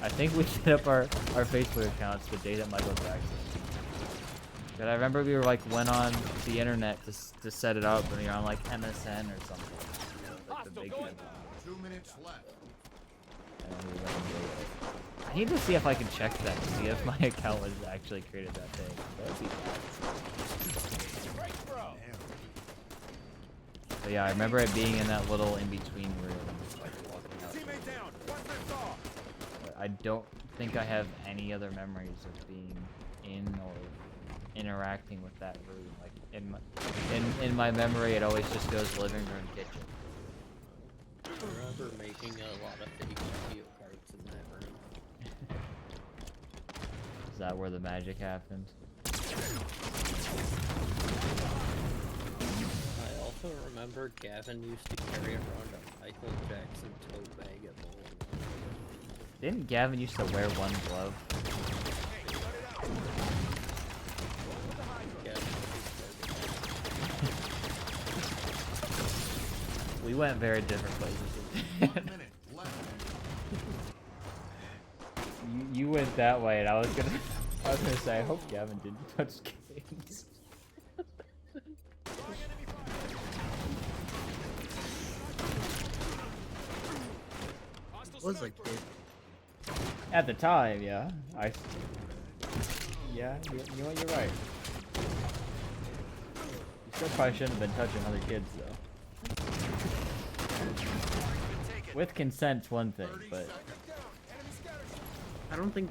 I think we set up our Facebook accounts the day that Michael Jackson. But I remember we were like went on the internet to set it up, and you're on like MSN or something. Like the big 2 minutes left. I need to see if I can check that to see if my account was actually created that day. That would be bad. But yeah, I remember it being in that little in-between room. Like walking out. But I don't think I have any other memories of being in or interacting with that room. Like in my memory, it always just goes living room, kitchen. I remember making a lot of fake video cards in that room. Is that where the magic happened? I also remember Gavin used to carry around a Michael Jackson tote bag at bowling. Didn't Gavin used to wear one glove? We went very different places. you went that way, and I was gonna say, I hope Gavin didn't touch games. Was a kid. At the time, yeah. Yeah, you know what, you're right. You still probably shouldn't have been touching other kids, though. With consent's one thing, but I don't think.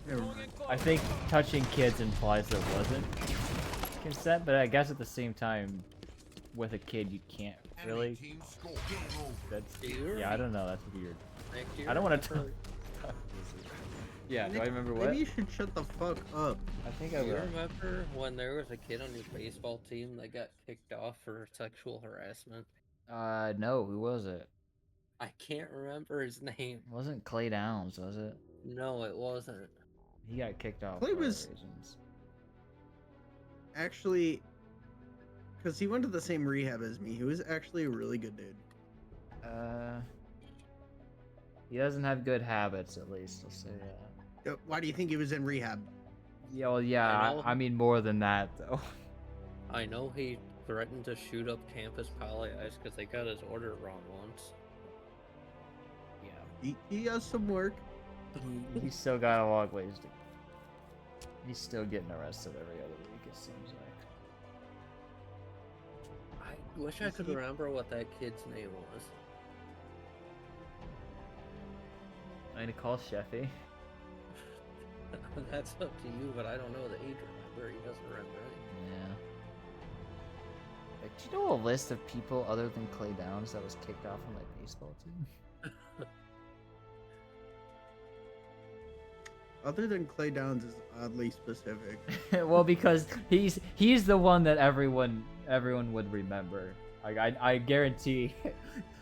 Never mind. I think touching kids implies there wasn't consent, but I guess at the same time, with a kid, you can't really. That's yeah, I don't know. That's weird. I don't want to. Yeah, do I remember what? Maybe you should shut the fuck up. I think I Do you will. remember when there was a kid on your baseball team that got kicked off for sexual harassment? No, who was it? I can't remember his name. It wasn't Clay Downs, was it? No, it wasn't. He got kicked off. Clay for other was- reasons. Actually, because he went to the same rehab as me, he was actually a really good dude. He doesn't have good habits, at least. I'll say that. Why do you think he was in rehab? Yeah, well, yeah. I know. I mean more than that, though. I know he threatened to shoot up Campus Poly Ice because they got his order wrong once. He has some work. He's still got a long ways to. He's still getting arrested every other week, it seems like. I wish I could remember what that kid's name was. I need to call Sheffy. That's up to you, but I don't know that he'd remember. He doesn't remember anything. Yeah. Like, do you know a list of people other than Clay Downs that was kicked off on my baseball team? Other than Clay Downs is oddly specific. Well, because he's the one that everyone would remember. Like I guarantee.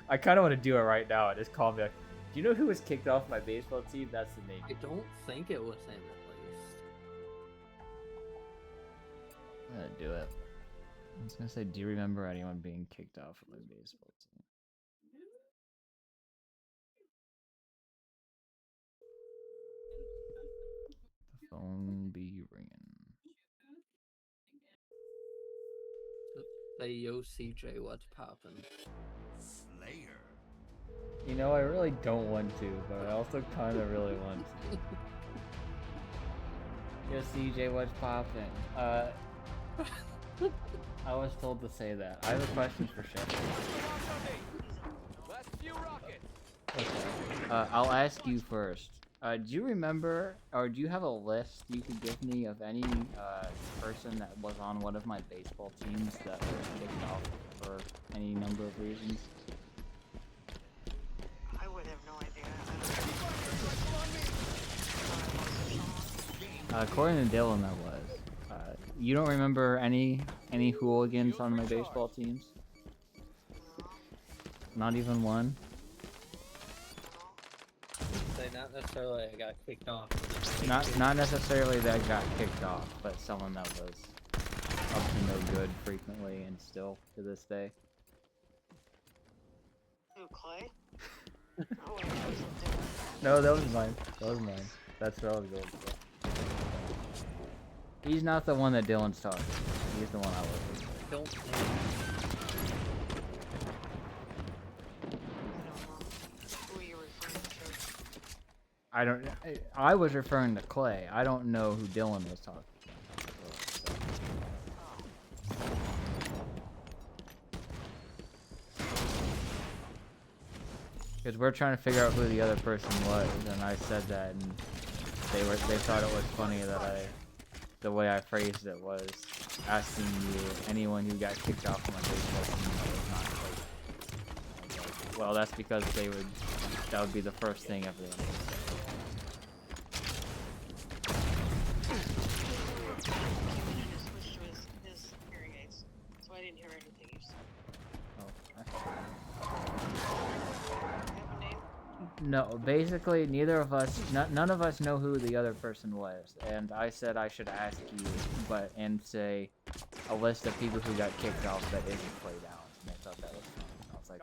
I kind of want to do it right now and just call me. Like, do you know who was kicked off my baseball team? That's the name. I don't think it was him, at least. I'm gonna do it. I was gonna say, do you remember anyone being kicked off of my baseball team? The phone be ringing. Hey, yo, CJ, what's poppin'? Slayer. You know, I really don't want to, but I also kind of really want to. Yo, CJ, what's poppin'? I was told to say that. I have a question for Shep. Last few rounds. I'll ask you first. Do you remember, or do you have a list you could give me of any person that was on one of my baseball teams that was kicked off for any number of reasons? I would have no idea. According to Dylan, that was. You don't remember any hooligans on my baseball teams? Not even one? Say not necessarily I got kicked off. Not necessarily that got kicked off, but someone that was up to no good frequently and still to this day. Who, Clay? No, that was mine. That was mine. That's what I was going for. He's not the one that Dylan's talking to. He's the one I was with. Don't. Who are you referring to? I don't. I was referring to Clay. I don't know who Dylan was talking to. Because we're trying to figure out who the other person was, and I said that, and they thought it was funny that the way I phrased it was asking you anyone who got kicked off from my baseball team that was not Clay. Well, that's because that would be the first thing everyone would say. Switched to his hearing aids, so I didn't hear anything you said. No, basically neither of us, none of us know who the other person was, and I said I should ask you, and say a list of people who got kicked off that isn't Clay Downs, and they thought that was funny. I was like,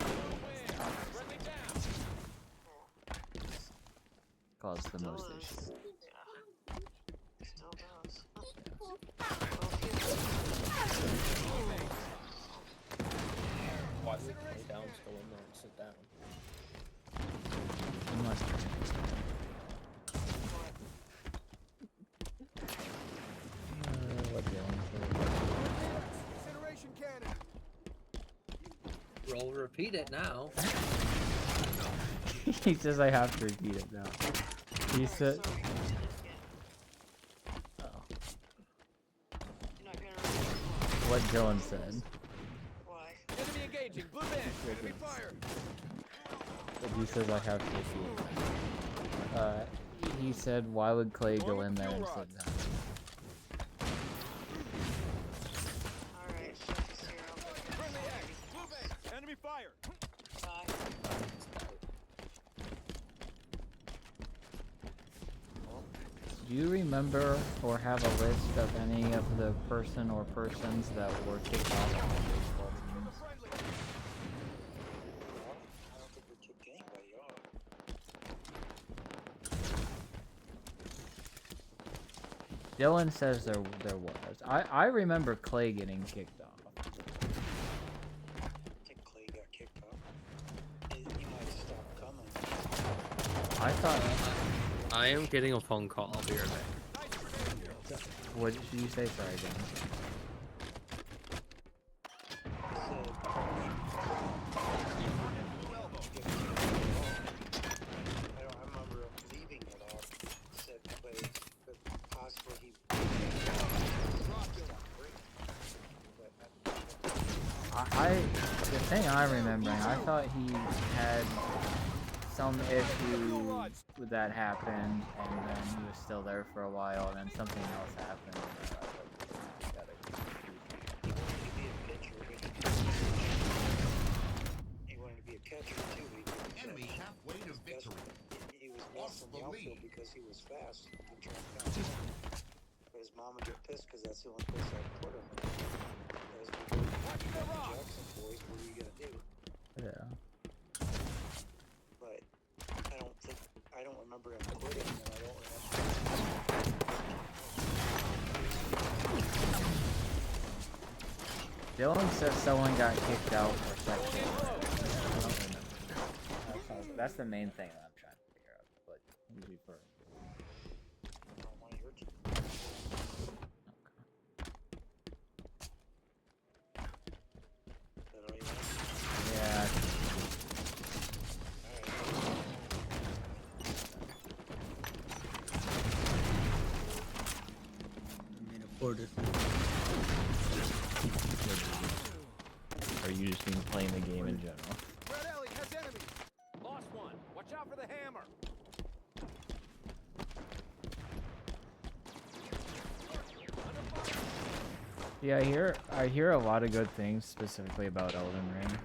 caused the most issues. Still does. Why would Clay Downs go in there and sit down? Unless what Dylan Incineration cannon. Roll repeat it now. He says I have to repeat it now. He said. What Dylan said. Why? Enemy engaging. Blue man. Enemy fire. But he says I have to repeat it. He said, why would Clay go in there and sit down? Alright, Friendly X. Blue man. Enemy fire. bye. Do you remember or have a list of any of the person or persons that were kicked off of the baseball teams? I don't think we kicked anybody off. Dylan says there was. I remember Clay getting kicked off. I think Clay got kicked off. He might have stopped coming. I thought. I am getting a phone call. I'll be right back. What did you say? Sorry, Dylan. I don't remember him leaving at all. Said Clay could possibly The thing I remember, I thought he had some issue that happened, and then he was still there for a while, and then something else happened. He wanted to be a catcher too. Enemy halfway to victory. He was lost in the outfield because he was fast. And track down. But his mom would get pissed because that's the only place I put him. Because we go to Jackson boys, what are you gonna do? Yeah. But I don't remember him quitting, and I don't remember. Dylan said someone got kicked out for sexual harassment. I don't remember. That's the main thing that I'm trying to figure out. But usually for. Yeah. Tortoise. Or you just mean playing the game in general? Red Alley has enemies. Lost one. Watch out for the hammer. Yeah, I hear a lot of good things specifically about Elden Ring.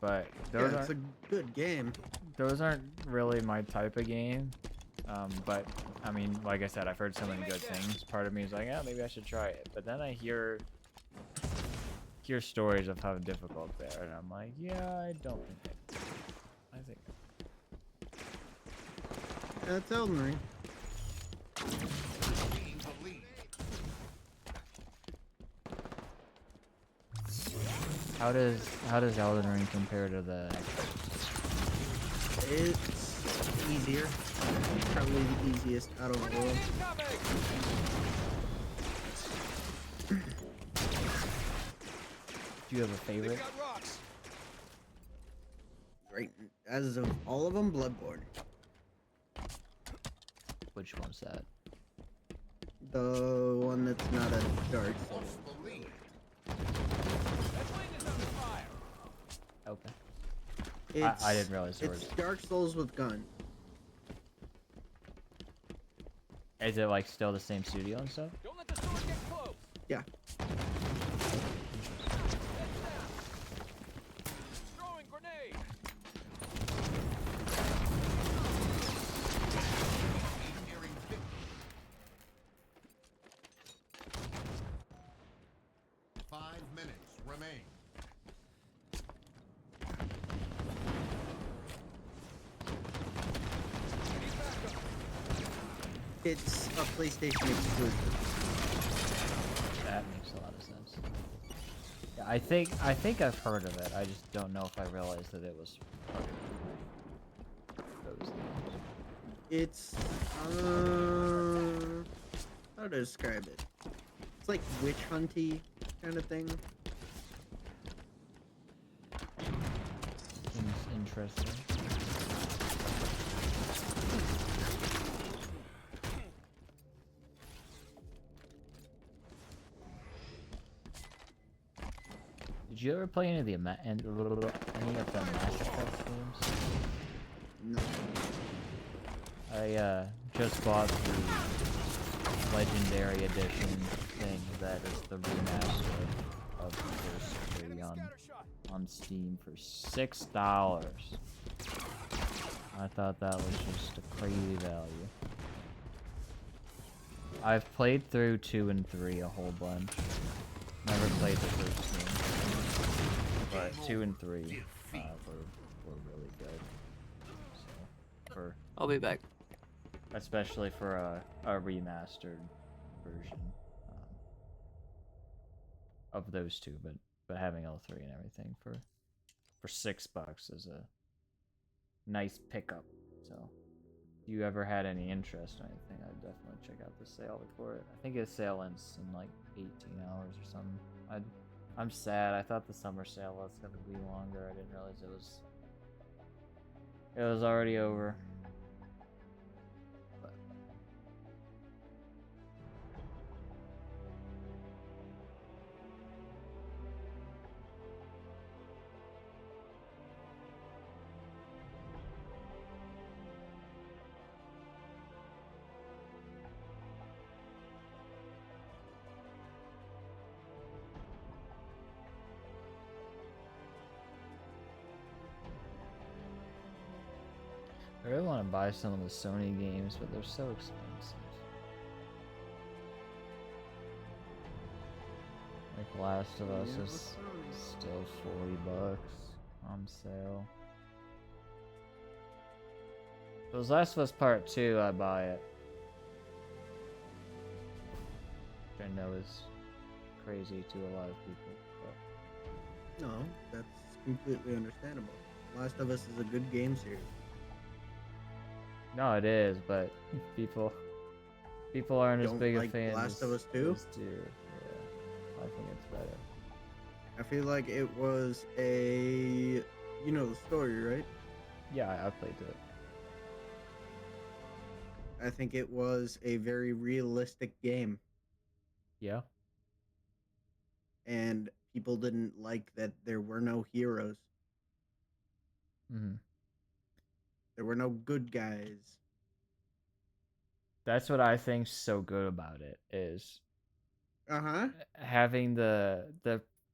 But those Yeah, it's aren't a good game. those aren't really my type of game. But I mean, like I said, I've heard so many good things. Part of me is like, yeah, maybe I should try it. But then I hear stories of how difficult they are, and I'm like, yeah, I don't think I think. That's Elden Ring. How does Elden Ring compare to the It's easier. Probably the easiest out of the world. Do you have a favorite? Right, as of all of them, Bloodborne. Which one's that? The one that's not a Dark Souls. Okay. I didn't realize there was. It's Dark Souls with guns. Is it like still the same studio and stuff? Don't let the sword get close. Yeah. Throwing grenade. Five minutes remain. It's a PlayStation exclusive. That makes a lot of sense. Yeah, I think I've heard of it. I just don't know if I realized that it was part of those games. It's how to describe it? It's like witch hunty kind of thing. Seems interesting. Did you ever play any of the Mass Effect games? No. I just bought the Legendary Edition thing that is the remaster of the first 3 on Steam for $6. I thought that was just a crazy value. I've played through 2 and 3 a whole bunch. Never played the first game, but 2 and 3 were really good. So, I'll be back. especially for a remastered version of those two, but having all 3 and everything for $6 is a nice pickup. So, if you ever had any interest or anything, I'd definitely check out the sale for it. I think the sale ends in like 18 hours or something. I'm sad. I thought the summer sale was gonna be longer. I didn't realize it was already over. But I really want to buy some of the Sony games, but they're so expensive. Like Last of Us is still $40 on sale. If it was Last of Us Part 2, I'd buy it. Which I know is crazy to a lot of people, but No, that's completely understandable. Last of Us is a good game series. no, it is, but people aren't as Don't big a like fan Last as, of Us 2? as do. Yeah, I think it's better. I feel like it was a, you know the story, right? Yeah, I played it. I think it was a very realistic game. Yeah. And people didn't like that there were no heroes. Mm-hmm. There were no good guys. That's what I think's so good about it is Uh-huh. having the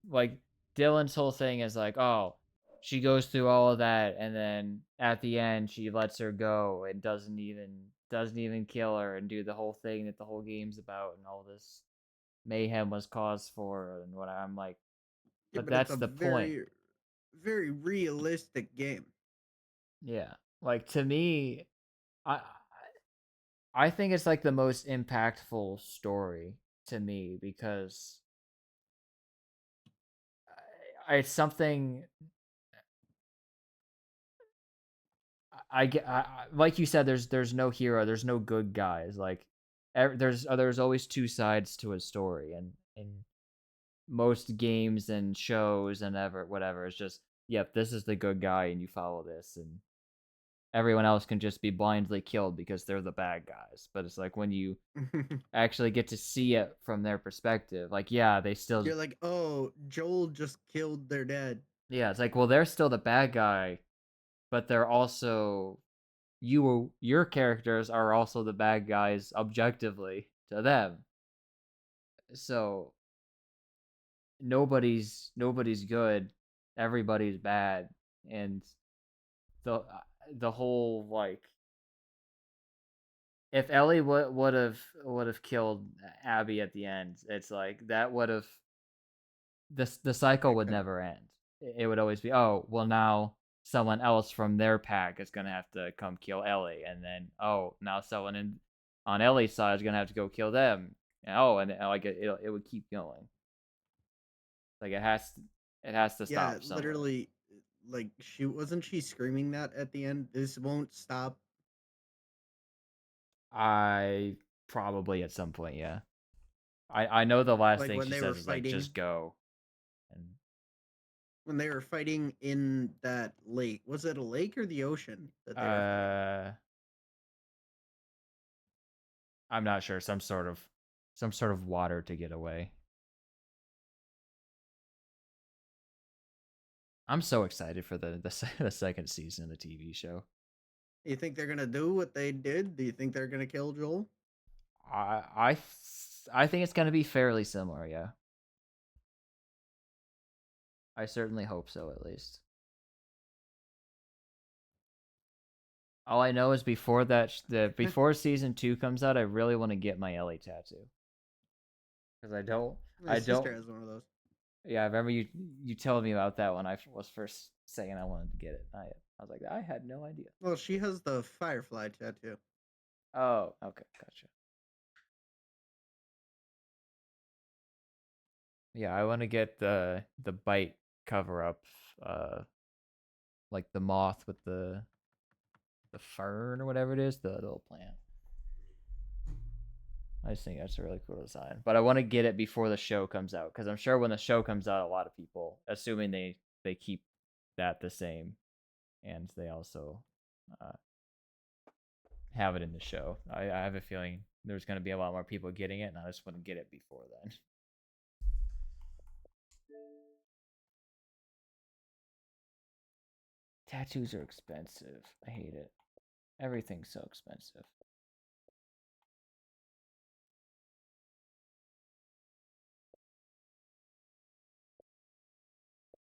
like Dylan's whole thing is like, oh, she goes through all of that and then at the end she lets her go and doesn't even kill her and do the whole thing that the whole game's about and all this mayhem was caused for and what I'm like, Yeah, but but it's that's a the point. very, very realistic game. Yeah. Like to me, I I think it's like the most impactful story to me because it's something I get. Like you said, there's no hero, there's no good guys. Like there's always two sides to a story, and in most games and shows and ever whatever, it's just yep, this is the good guy, and you follow this, and everyone else can just be blindly killed because they're the bad guys. But it's like when you actually get to see it from their perspective, like yeah, they still You're like, oh, Joel just killed their dad. yeah, it's like well, they're still the bad guy, but they're also your characters are also the bad guys objectively to them. So nobody's good, everybody's bad, and the whole like if Ellie would have killed Abby at the end, it's like that would have the cycle would never end. It would always be oh well now someone else from their pack is gonna have to come kill Ellie, and then oh now someone on Ellie's side is gonna have to go kill them. And, oh, and like it would keep going. Like it has to Yeah, stop somewhere. literally, like wasn't she screaming that at the end? This won't stop. I probably at some point, yeah. I know the last Like thing when she they says were is like fighting. just go. And When they were fighting in that lake, was it a lake or the ocean that they were fighting? I'm not sure. Some sort of water to get away. I'm so excited for the second season of the TV show. You think they're gonna do what they did? Do you think they're gonna kill Joel? I think it's gonna be fairly similar. Yeah. I certainly hope so, at least. All I know is before before season 2 comes out, I really want to get my Ellie tattoo. Because My sister has one of those. Yeah, I remember you telling me about that when I was first saying I wanted to get it. I was like, I had no idea. Well, she has the Firefly tattoo. Oh, okay, gotcha. Yeah, I want to get the bite cover up, like the moth with the fern or whatever it is, the little plant. I just think that's a really cool design. But I want to get it before the show comes out because I'm sure when the show comes out, a lot of people, assuming they keep that the same, and they also have it in the show. I have a feeling there's going to be a lot more people getting it, and I just want to get it before then. Tattoos are expensive. I hate it. Everything's so expensive.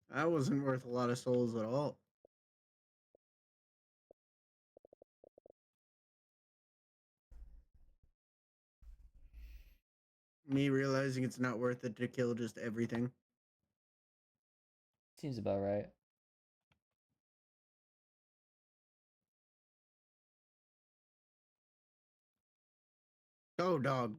That wasn't worth a lot of souls at all. Me realizing it's not worth it to kill just everything. Seems about right. Go, dog.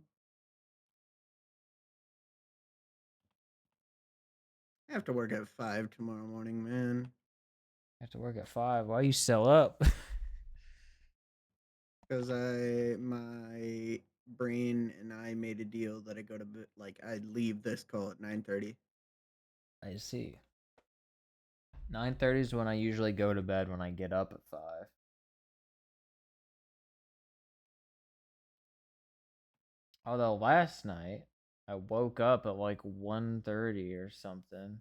I have to work at 5 tomorrow morning, man. I have to work at 5. Why you sell up? Because my brain and I made a deal that I go to I'd leave this call at 9:30. I see. 9:30 is when I usually go to bed when I get up at 5. Although last night I woke up at like 1:30 or something.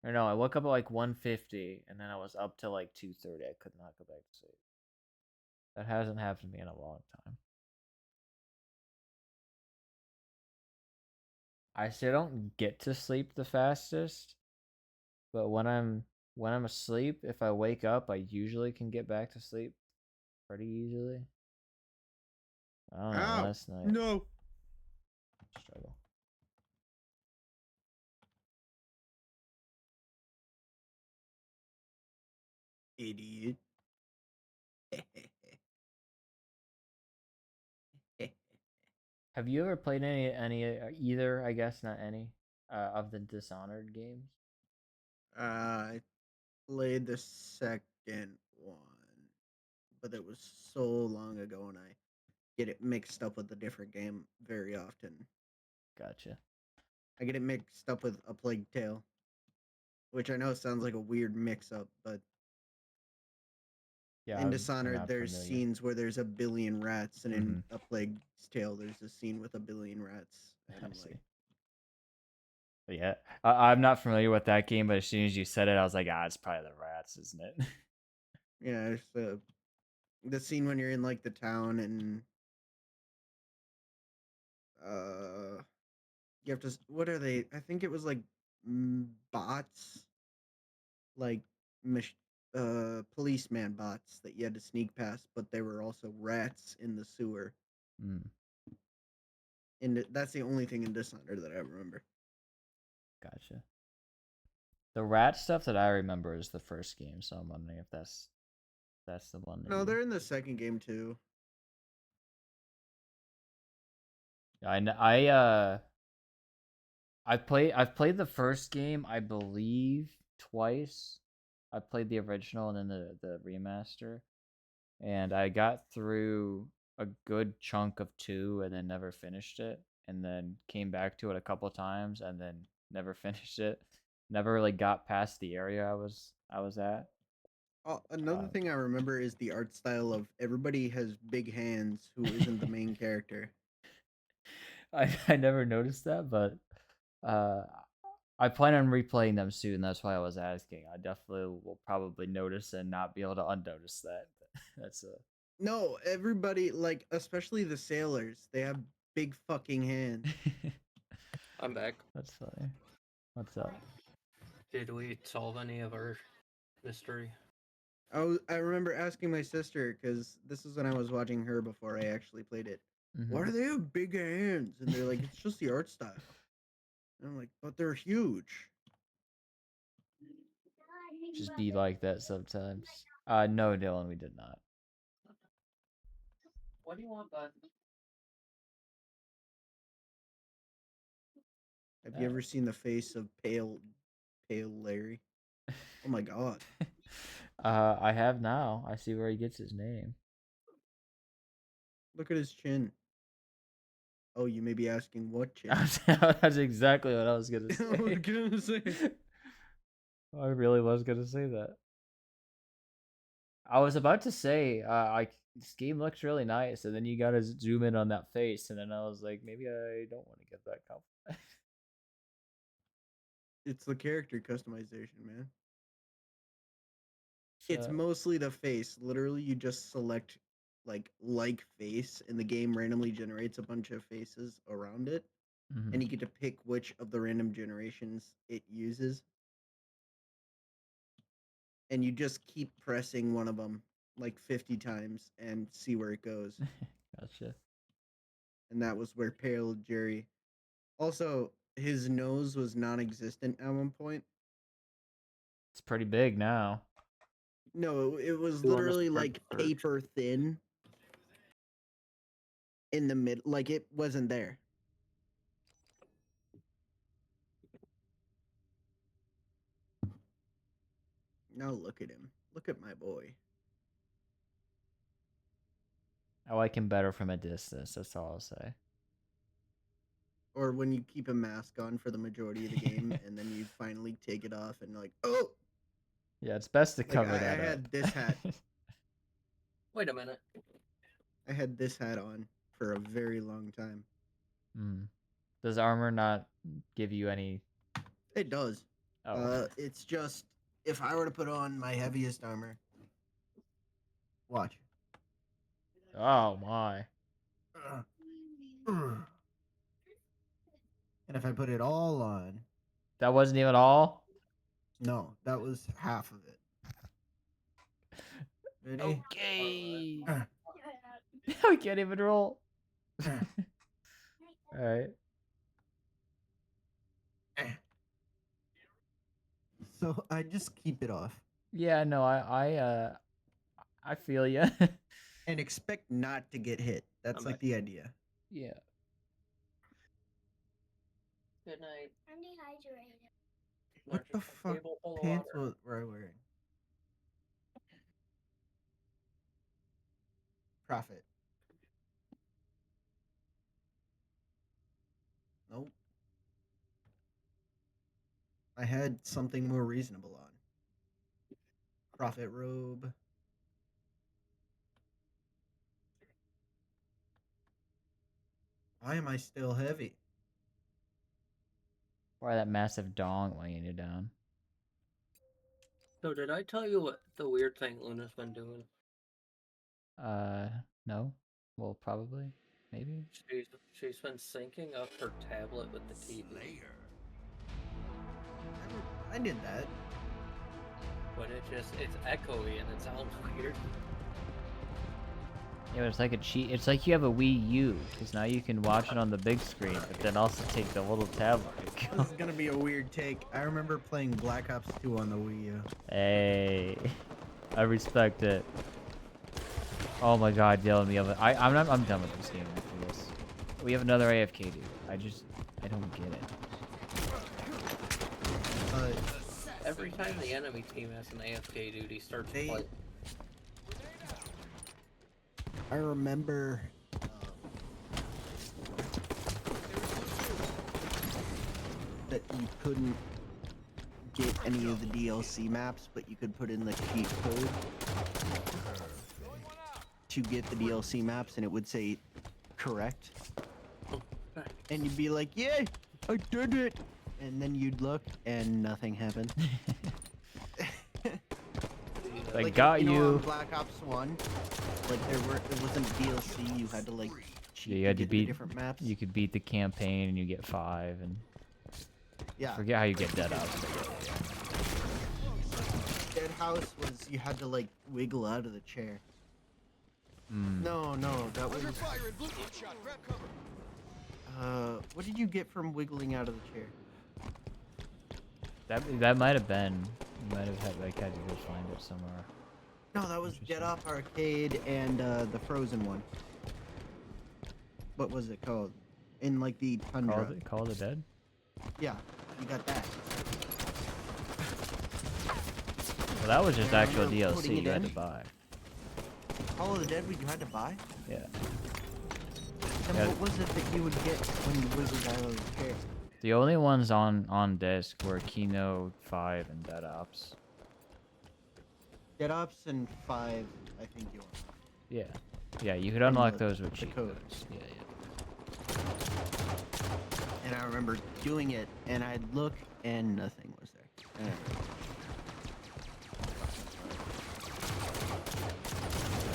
Or no, I woke up at like 1:50, and then I was up till like 2:30. I could not go back to sleep. That hasn't happened to me in a long time. I still don't get to sleep the fastest, but when I'm asleep, if I wake up, I usually can get back to sleep pretty easily. I don't know, Ow! last night. No. Struggle. Idiot. Have you ever played any either? I guess not any of the Dishonored games. I played the second one, but it was so long ago, and I get it mixed up with a different game very often. Gotcha. I get it mixed up with A Plague Tale, which I know sounds like a weird mix-up, but Yeah, in I'm Dishonored, not there's familiar. scenes where there's a billion rats, and in Mhm. A Plague's Tale, there's a scene with a billion rats. And I see. But yeah, I'm not familiar with that game, but as soon as you said it, I was like, it's probably the rats, isn't it? Yeah, it's the scene when you're in like the town and you have to what are they? I think it was like bots, like policeman bots that you had to sneak past, but they were also rats in the sewer. Mm, And that's the only thing in Dishonored that I remember. gotcha. The rat stuff that I remember is the first game, so I'm wondering if that's the one. No, they're in the second game too. I've played the first game, I believe, twice. I played the original and then the remaster, and I got through a good chunk of 2 and then never finished it, and then came back to it a couple times and then never finished it. Never really got past the area I was at. Another thing I remember is the art style of everybody has big hands who isn't the main character. I never noticed that, but I plan on replaying them soon. That's why I was asking. I definitely will probably notice and not be able to unnotice that. That's No, everybody, like, especially the sailors, they have big fucking hands. I'm back. That's funny. What's up? Did we solve any of our mystery? I remember asking my sister, because this is when I was watching her before I actually played it. Why Mhm. do they have big hands? And they're like, it's just the art style. And I'm like, but they're huge. Just be like that sometimes. No, Dylan, we did not. What do you want, bud? Have you ever seen the face of pale Larry? Oh my god. I have now. I see where he gets his name. Look at his chin. Oh, you may be asking what chin? That's exactly what I was gonna say. I was gonna say. I really was gonna say that. I was about to say, this game looks really nice, and then you gotta zoom in on that face, and then I was like, maybe I don't want to get that compliment. It's the character customization, man. It's So- mostly the face. Literally, you just select like face, and the game randomly generates a bunch of faces around it, Mhm. and you get to pick which of the random generations it uses. And you just keep pressing one of them like 50 times and see where it goes. Gotcha. And that was where Pale Jerry. Also, his nose was non-existent at one point. It's pretty big now. No, it was You wanna literally start like search? paper thin in the mid, like it wasn't there. Now look at him. Look at my boy. I like him better from a distance. That's all I'll say. Or when you keep a mask on for the majority of the game and then you finally take it off and like, oh! Yeah, it's best to Like, cover I that up. had this hat. Wait a minute. I had this hat on for a very long time. Mm. Does armor not give you any? It does. Oh. It's just if I were to put on my heaviest armor. Watch. Oh my. And if I put it all on. That wasn't even all? No, that was half of it. Ready? Okay. I can't even roll. Alright. So I just keep it off. Yeah, no, I feel ya. And expect not to get hit. That's like the idea. Yeah. Good night. I'm dehydrated. What the fuck pants were I wearing? Profit. Nope. I had something more reasonable on. Prophet robe. Why am I still heavy? Why that massive dong weighing you down? So did I tell you what the weird thing Luna's been doing? No. Well, probably. Maybe. She's been syncing up her tablet with the TV. I did that. But it's echoey and it sounds weird. Yeah, but it's like a cheat. It's like you have a Wii U, because now you can watch it on the big screen, but then also take the little tablet. This is gonna be a weird take. I remember playing Black Ops 2 on the Wii U. Hey, I respect it. Oh my God, Dylan, we have a, I'm done with this game after this. We have another AFK dude. I don't get it. Every time the enemy team has an AFK dude, he starts playing. I remember that you couldn't get any of the DLC maps, but you could put in the cheat code to get the DLC maps, and it would say correct. And you'd be like, "Yay, I did it!" And then you'd look, and nothing happened. Like got you. you. Know, on Black Ops 1, like there wasn't DLC. You had to like cheat Yeah, you had to get the beat different maps. You could beat the campaign and you get 5 and. Yeah. I forget how you get dead out. Dead House was you had to like wiggle out of the chair. Mm. No, that was. What did you get from wiggling out of the chair? That might have been. You might have had had to go find it somewhere. No, that was Dead Off Arcade and the Frozen one. What was it called? In like the Tundra. Call of the Dead? Yeah, you got that. Well, that was just actual putting DLC it you had in? to buy. Call of the Dead, you had to buy? Yeah. And Yeah. what was it that you would get when you wiggled out of the chair? The only ones on disc were Kino 5 and Dead Ops. Dead Ops and 5, I think you want. Yeah. Yeah, you could And unlock the- those with the cheat codes. codes. Yeah, yeah. And I remember doing it, and I'd look, and nothing was there.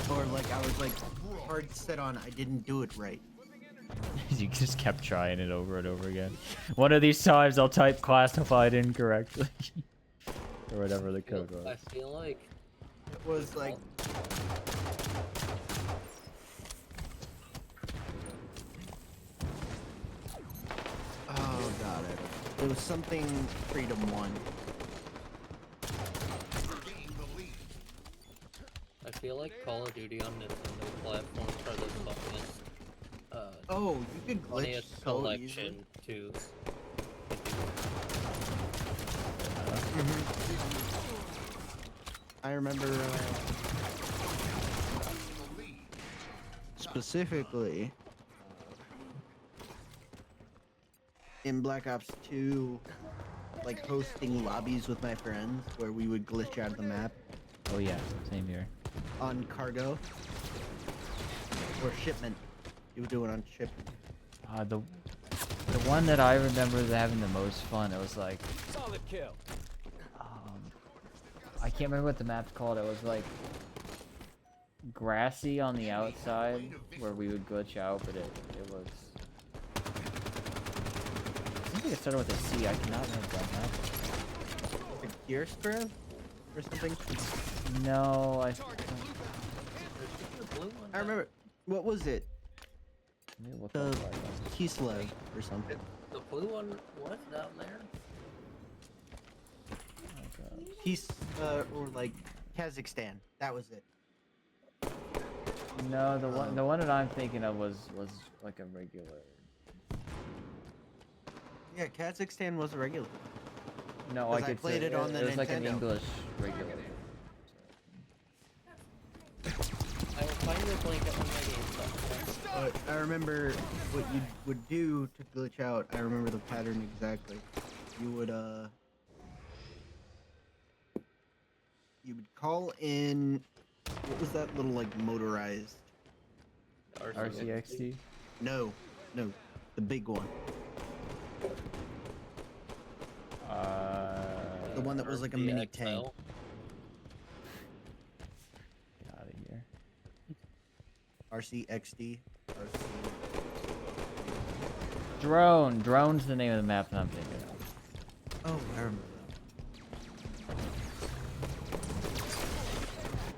Or like I was like hard set on I didn't do it right. You just kept trying it over and over again. One of these times I'll type classified incorrectly. Or whatever the code was. I feel like it was like oh god, it was something Freedom 1. I feel like Call of Duty on Nintendo platforms are the funniest. Oh, you could glitch funniest so collection too. I remember specifically in Black Ops 2, like hosting lobbies with my friends where we would glitch out of the map. Oh yeah, same here. On cargo or shipment. You would do it on shipment. The one that I remember having the most fun, it was like, Solid kill. I can't remember what the map's called. It was like grassy on the outside where we would glitch out, but it was. I think it started with a C. I cannot remember that map. Like Gear Spread or something? No, I remember. What was it? What The Kislev or something. The blue one was down there. Or like Kazakhstan. That was it. No, the one that I'm thinking of was like a regular. Yeah, Kazakhstan was a regular. No, 'Cause like I it's played it on the was like an Nintendo. English regular. I will find this link up on my game. But I remember what you would do to glitch out. I remember the pattern exactly. You would call in. What was that little like motorized? RCXD? No, the big one. The one that was like a mini tank. Get out of here. RCXD. Drone's the name of the map that I'm thinking of. Oh, I remember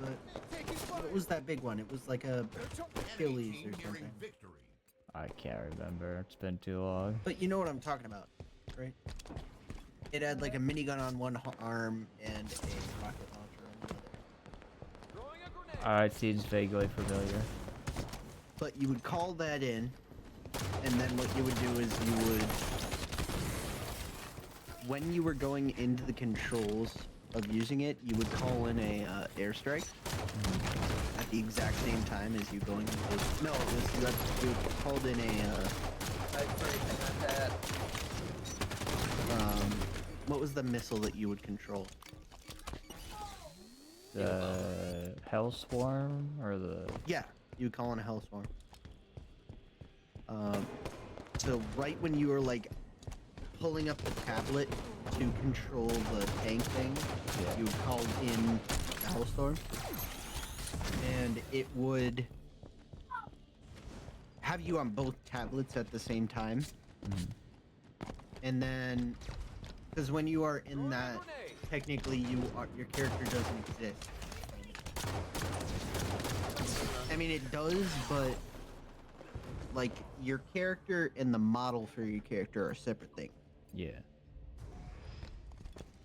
that. But what was that big one? It was like a Achilles or something. I can't remember. It's been too long. But you know what I'm talking about, right? It had like a minigun on one arm and a rocket launcher on the other. It seems vaguely familiar. But you would call that in, and then what you would do is you would, when you were going into the controls of using it, you would call in a airstrike at the exact same time as you going into. No, it was you called in a. What was the missile that you would control? The Hellswarm or the. Yeah, you would call in a Hellswarm. So right when you were like pulling up the tablet to control the tank thing, you would call in the Hellstorm, and it would have you on both tablets at the same time. And then, because when you are in that, technically your character doesn't exist. I mean, it does, but like your character and the model for your character are separate things. Yeah.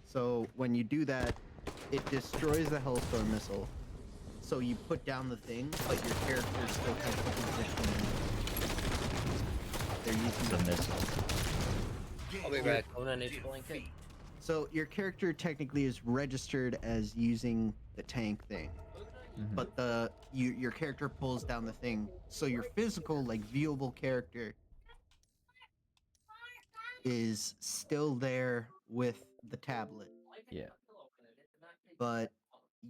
So when you do that, it destroys the Hellstorm missile. So you put down the thing, but your character still has the position. They're using the missile. I'll be back when I need to blink it. So your character technically is registered as using the tank thing, but your character pulls down the thing. So your physical, like viewable character, is still there with the tablet. Yeah. But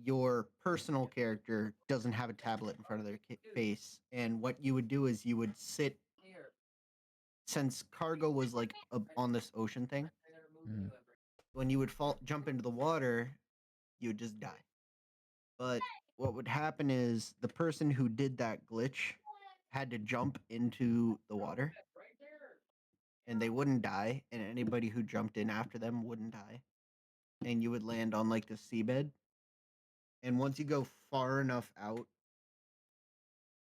your personal character doesn't have a tablet in front of their face, and what you would do is you would sit. Since cargo was like on this ocean thing, when you would jump into the water, you would just die. But what would happen is the person who did that glitch had to jump into the water, and they wouldn't die, and anybody who jumped in after them wouldn't die, and you would land on like the seabed. And once you go far enough out,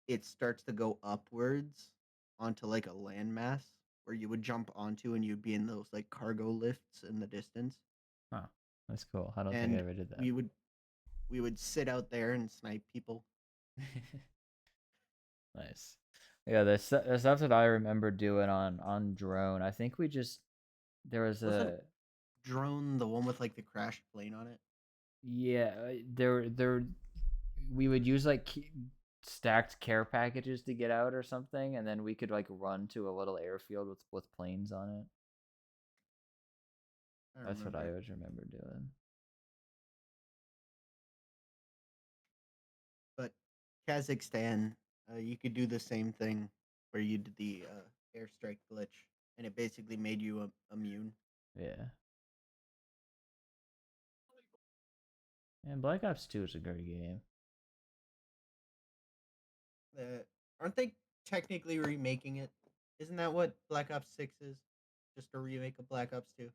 it starts to go upwards onto like a landmass where you would jump onto, and you'd be in those like cargo lifts in the distance. Huh. That's cool. I don't And think I ever did that. we would sit out there and snipe people. Nice. Yeah, there's stuff that I remember doing on drone. I think we just there was Wasn't drone the one with like the crashed plane on it? yeah, there we would use like stacked care packages to get out or something, and then we could like run to a little airfield with planes on it. That's what I always remember doing. But Kazakhstan, you could do the same thing where you did the airstrike glitch. and it basically made you immune. Yeah. And Black Ops 2 is a great game. Aren't they technically remaking it? Isn't that what Black Ops 6 is? Just a remake of Black Ops 2?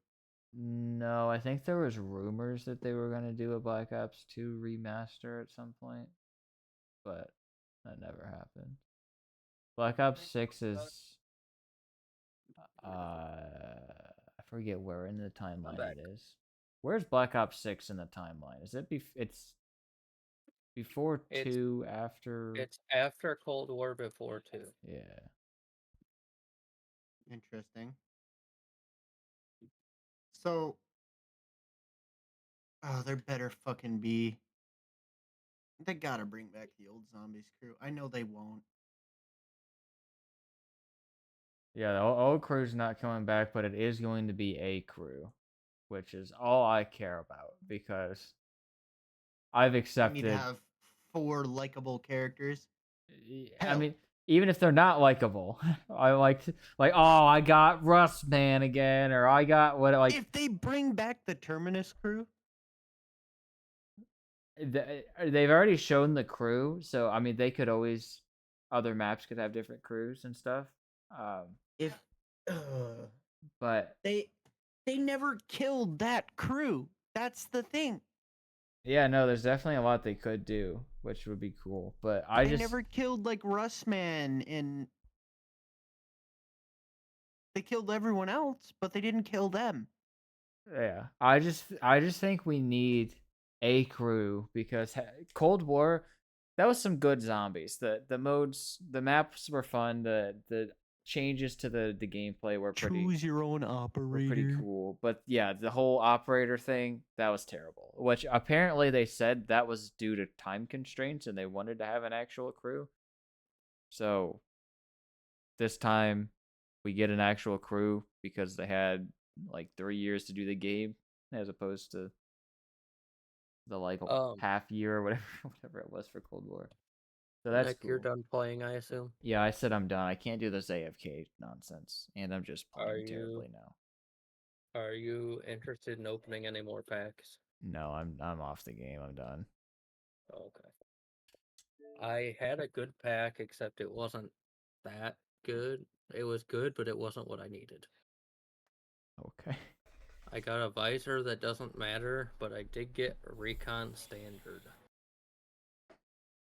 No, I think there was rumors that they were going to do a Black Ops 2 remaster at some point, but that never happened. Black Ops 6 is I forget where in the timeline it is. Where's Black Ops 6 in the timeline? Is it it's before 2, after? It's after Cold War, before 2. Yeah. Interesting. So, oh, there better fucking be. They gotta bring back the old Zombies crew. I know they won't. Yeah, the old crew's not coming back, but it is going to be a crew, which is all I care about because I've You need accepted. to have 4 likable characters. I mean, even if they're not likable, I like oh, I got Rust Man again, or I got what like. If they bring back the Terminus crew, they've already shown the crew, so I mean, they could always other maps could have different crews and stuff. But they never killed that crew. That's the thing. Yeah, no, there's definitely a lot they could do, which would be cool. But They never killed like Rustman, and they killed everyone else, but they didn't kill them. Yeah, I just think we need a crew because Cold War, that was some good zombies. The modes, the maps were fun. The changes to the gameplay were pretty. Choose your own operator. Pretty cool, but yeah, the whole operator thing, that was terrible. Which apparently they said that was due to time constraints, and they wanted to have an actual crew. So this time we get an actual crew because they had like 3 years to do the game, as opposed to the half year or whatever it was for Cold War. So that's Nick, cool. you're done playing, I assume. Yeah, I said I'm done. I can't do this AFK nonsense, and I'm just playing terribly now. Are you interested in opening any more packs? No, I'm off the game. I'm done. Okay. I had a good pack, except it wasn't that good. It was good, but it wasn't what I needed. Okay. I got a visor that doesn't matter, but I did get a Recon Standard.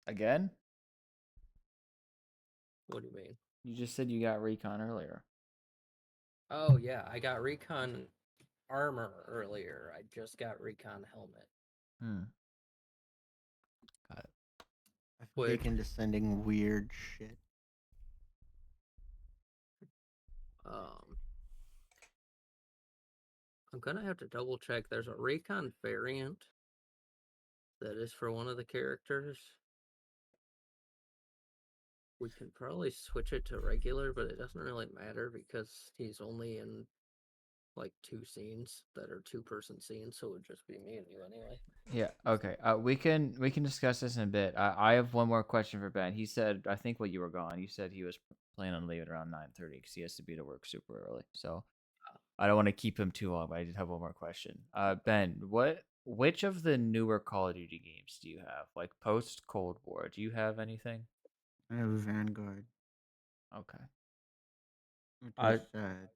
Again? What do you mean? You just said you got Recon earlier. Oh, yeah, I got Recon Armor earlier. I just got Recon Helmet. Got it. I've taken to sending weird shit. I'm gonna have to double check. There's a Recon variant that is for one of the characters. We can probably switch it to regular, but it doesn't really matter because he's only in like 2 scenes that are 2-person scenes, so it would just be me and you anyway. Yeah. Okay. We can discuss this in a bit. I have one more question for Ben. He said, I think while you were gone, he said he was planning on leaving around 9:30 because he has to be to work super early. So I don't want to keep him too long. But I did have one more question. Ben, which of the newer Call of Duty games do you have? Like post Cold War, do you have anything? I have Vanguard. Okay. Which is sad.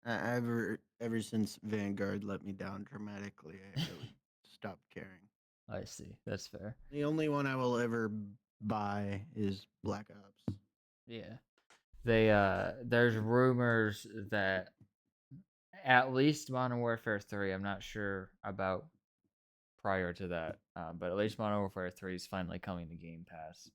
Ever since Vanguard let me down dramatically, I really stopped caring. I see. That's fair. The only one I will ever buy is Black Ops. Yeah. There's rumors that at least Modern Warfare 3, I'm not sure about prior to that, but at least Modern Warfare 3 is finally coming to Game Pass.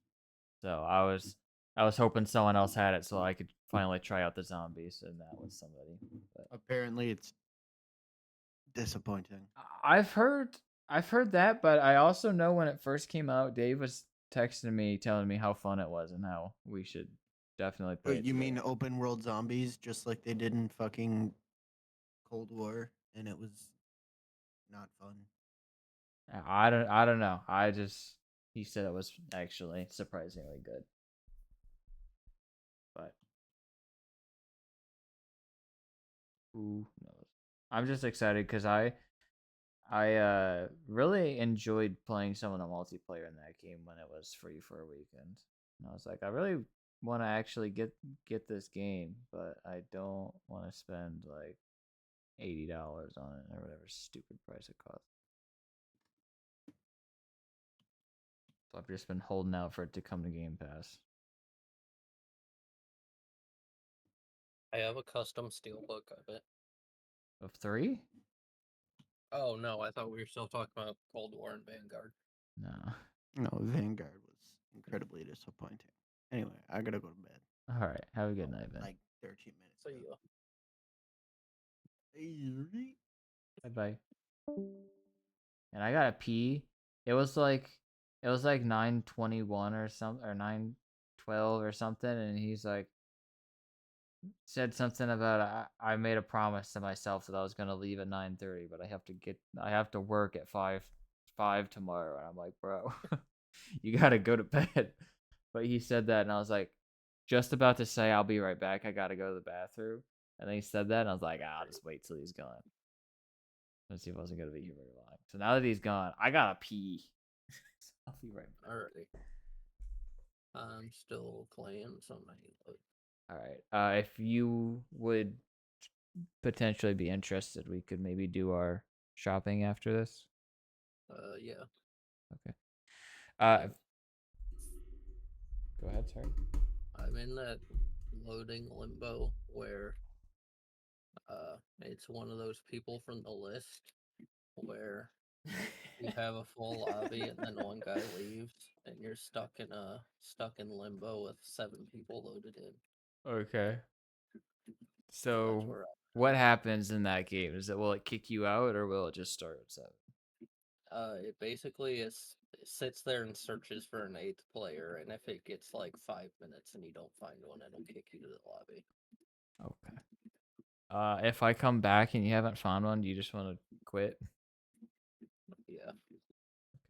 So I was hoping someone else had it so I could finally try out the zombies, and that was somebody. But apparently it's disappointing. I've heard that, but I also know when it first came out, Dave was texting me telling me how fun it was and how we should definitely play it. You mean open world zombies just like they did in fucking Cold War, and it was not fun. I don't know. He said it was actually surprisingly good. But Who knows? I'm just excited because I really enjoyed playing some of the multiplayer in that game when it was free for a weekend. And I was like, I really want to actually get this game, but I don't want to spend like $80 on it or whatever stupid price it costs. So I've just been holding out for it to come to Game Pass. I have a custom steelbook of it. Of 3? Oh no, I thought we were still talking about Cold War and Vanguard. No. No, Vanguard was incredibly disappointing. Anyway, I gotta go to bed. All right. Have a good night, Ben. Like 13 minutes. So you. Bye bye. And I gotta pee. It was like 9:21 or something, or 9:12 or something, and he's like said something about I made a promise to myself that I was gonna leave at 9:30, but I have to work at 5 tomorrow, and I'm like, bro, you gotta go to bed. But he said that, and I was like, just about to say I'll be right back. I gotta go to the bathroom, and then he said that, and I was like, I'll just wait till he's gone. Let's see if I wasn't gonna be here very long. So now that he's gone, I gotta pee. So I'll be right back. Alrighty. I'm still playing some Halo. All right. If you would potentially be interested, we could maybe do our shopping after this. Yeah. Okay. Go ahead. Sorry. I'm in that loading limbo where it's one of those people from the list where you have a full lobby and then one guy leaves and you're stuck in limbo with 7 people loaded in. Okay. So what happens in that game? Will it kick you out or will it just start at 7? It basically it sits there and searches for an 8th player, and if it gets like 5 minutes and you don't find one, it'll kick you to the lobby. Okay. If I come back and you haven't found one, do you just want to quit? Yeah.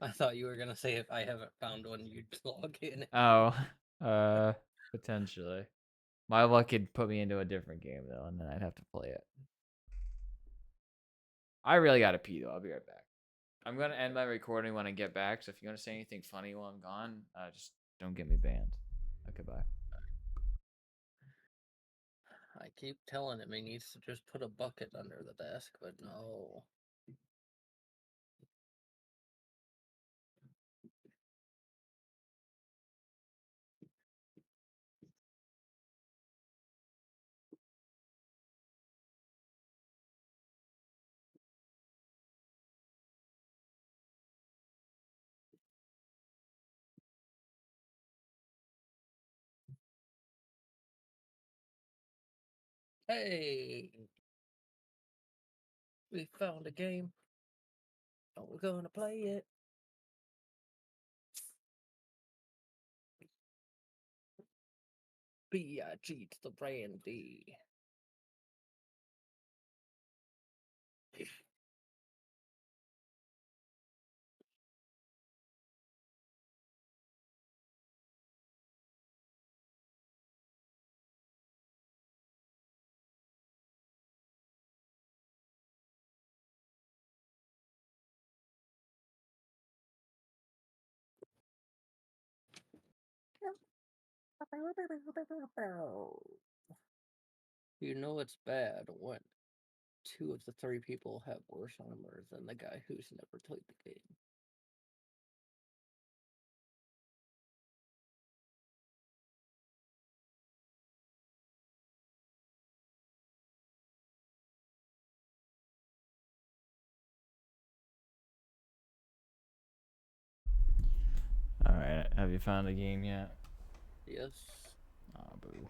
I thought you were gonna say if I haven't found one, you'd log in. Oh, potentially. My luck could put me into a different game though, and then I'd have to play it. I really gotta pee though. I'll be right back. I'm gonna end my recording when I get back. So if you want to say anything funny while I'm gone, just don't get me banned. Okay, bye. I keep telling him he needs to just put a bucket under the desk, but no. Hey, we found a game. And we're gonna play it. B.I.G. to the Randy. You know it's bad when 2 of the 3 people have worse armor than the guy who's never played the game. All right. Have you found a game yet? Yes. Oh, boo.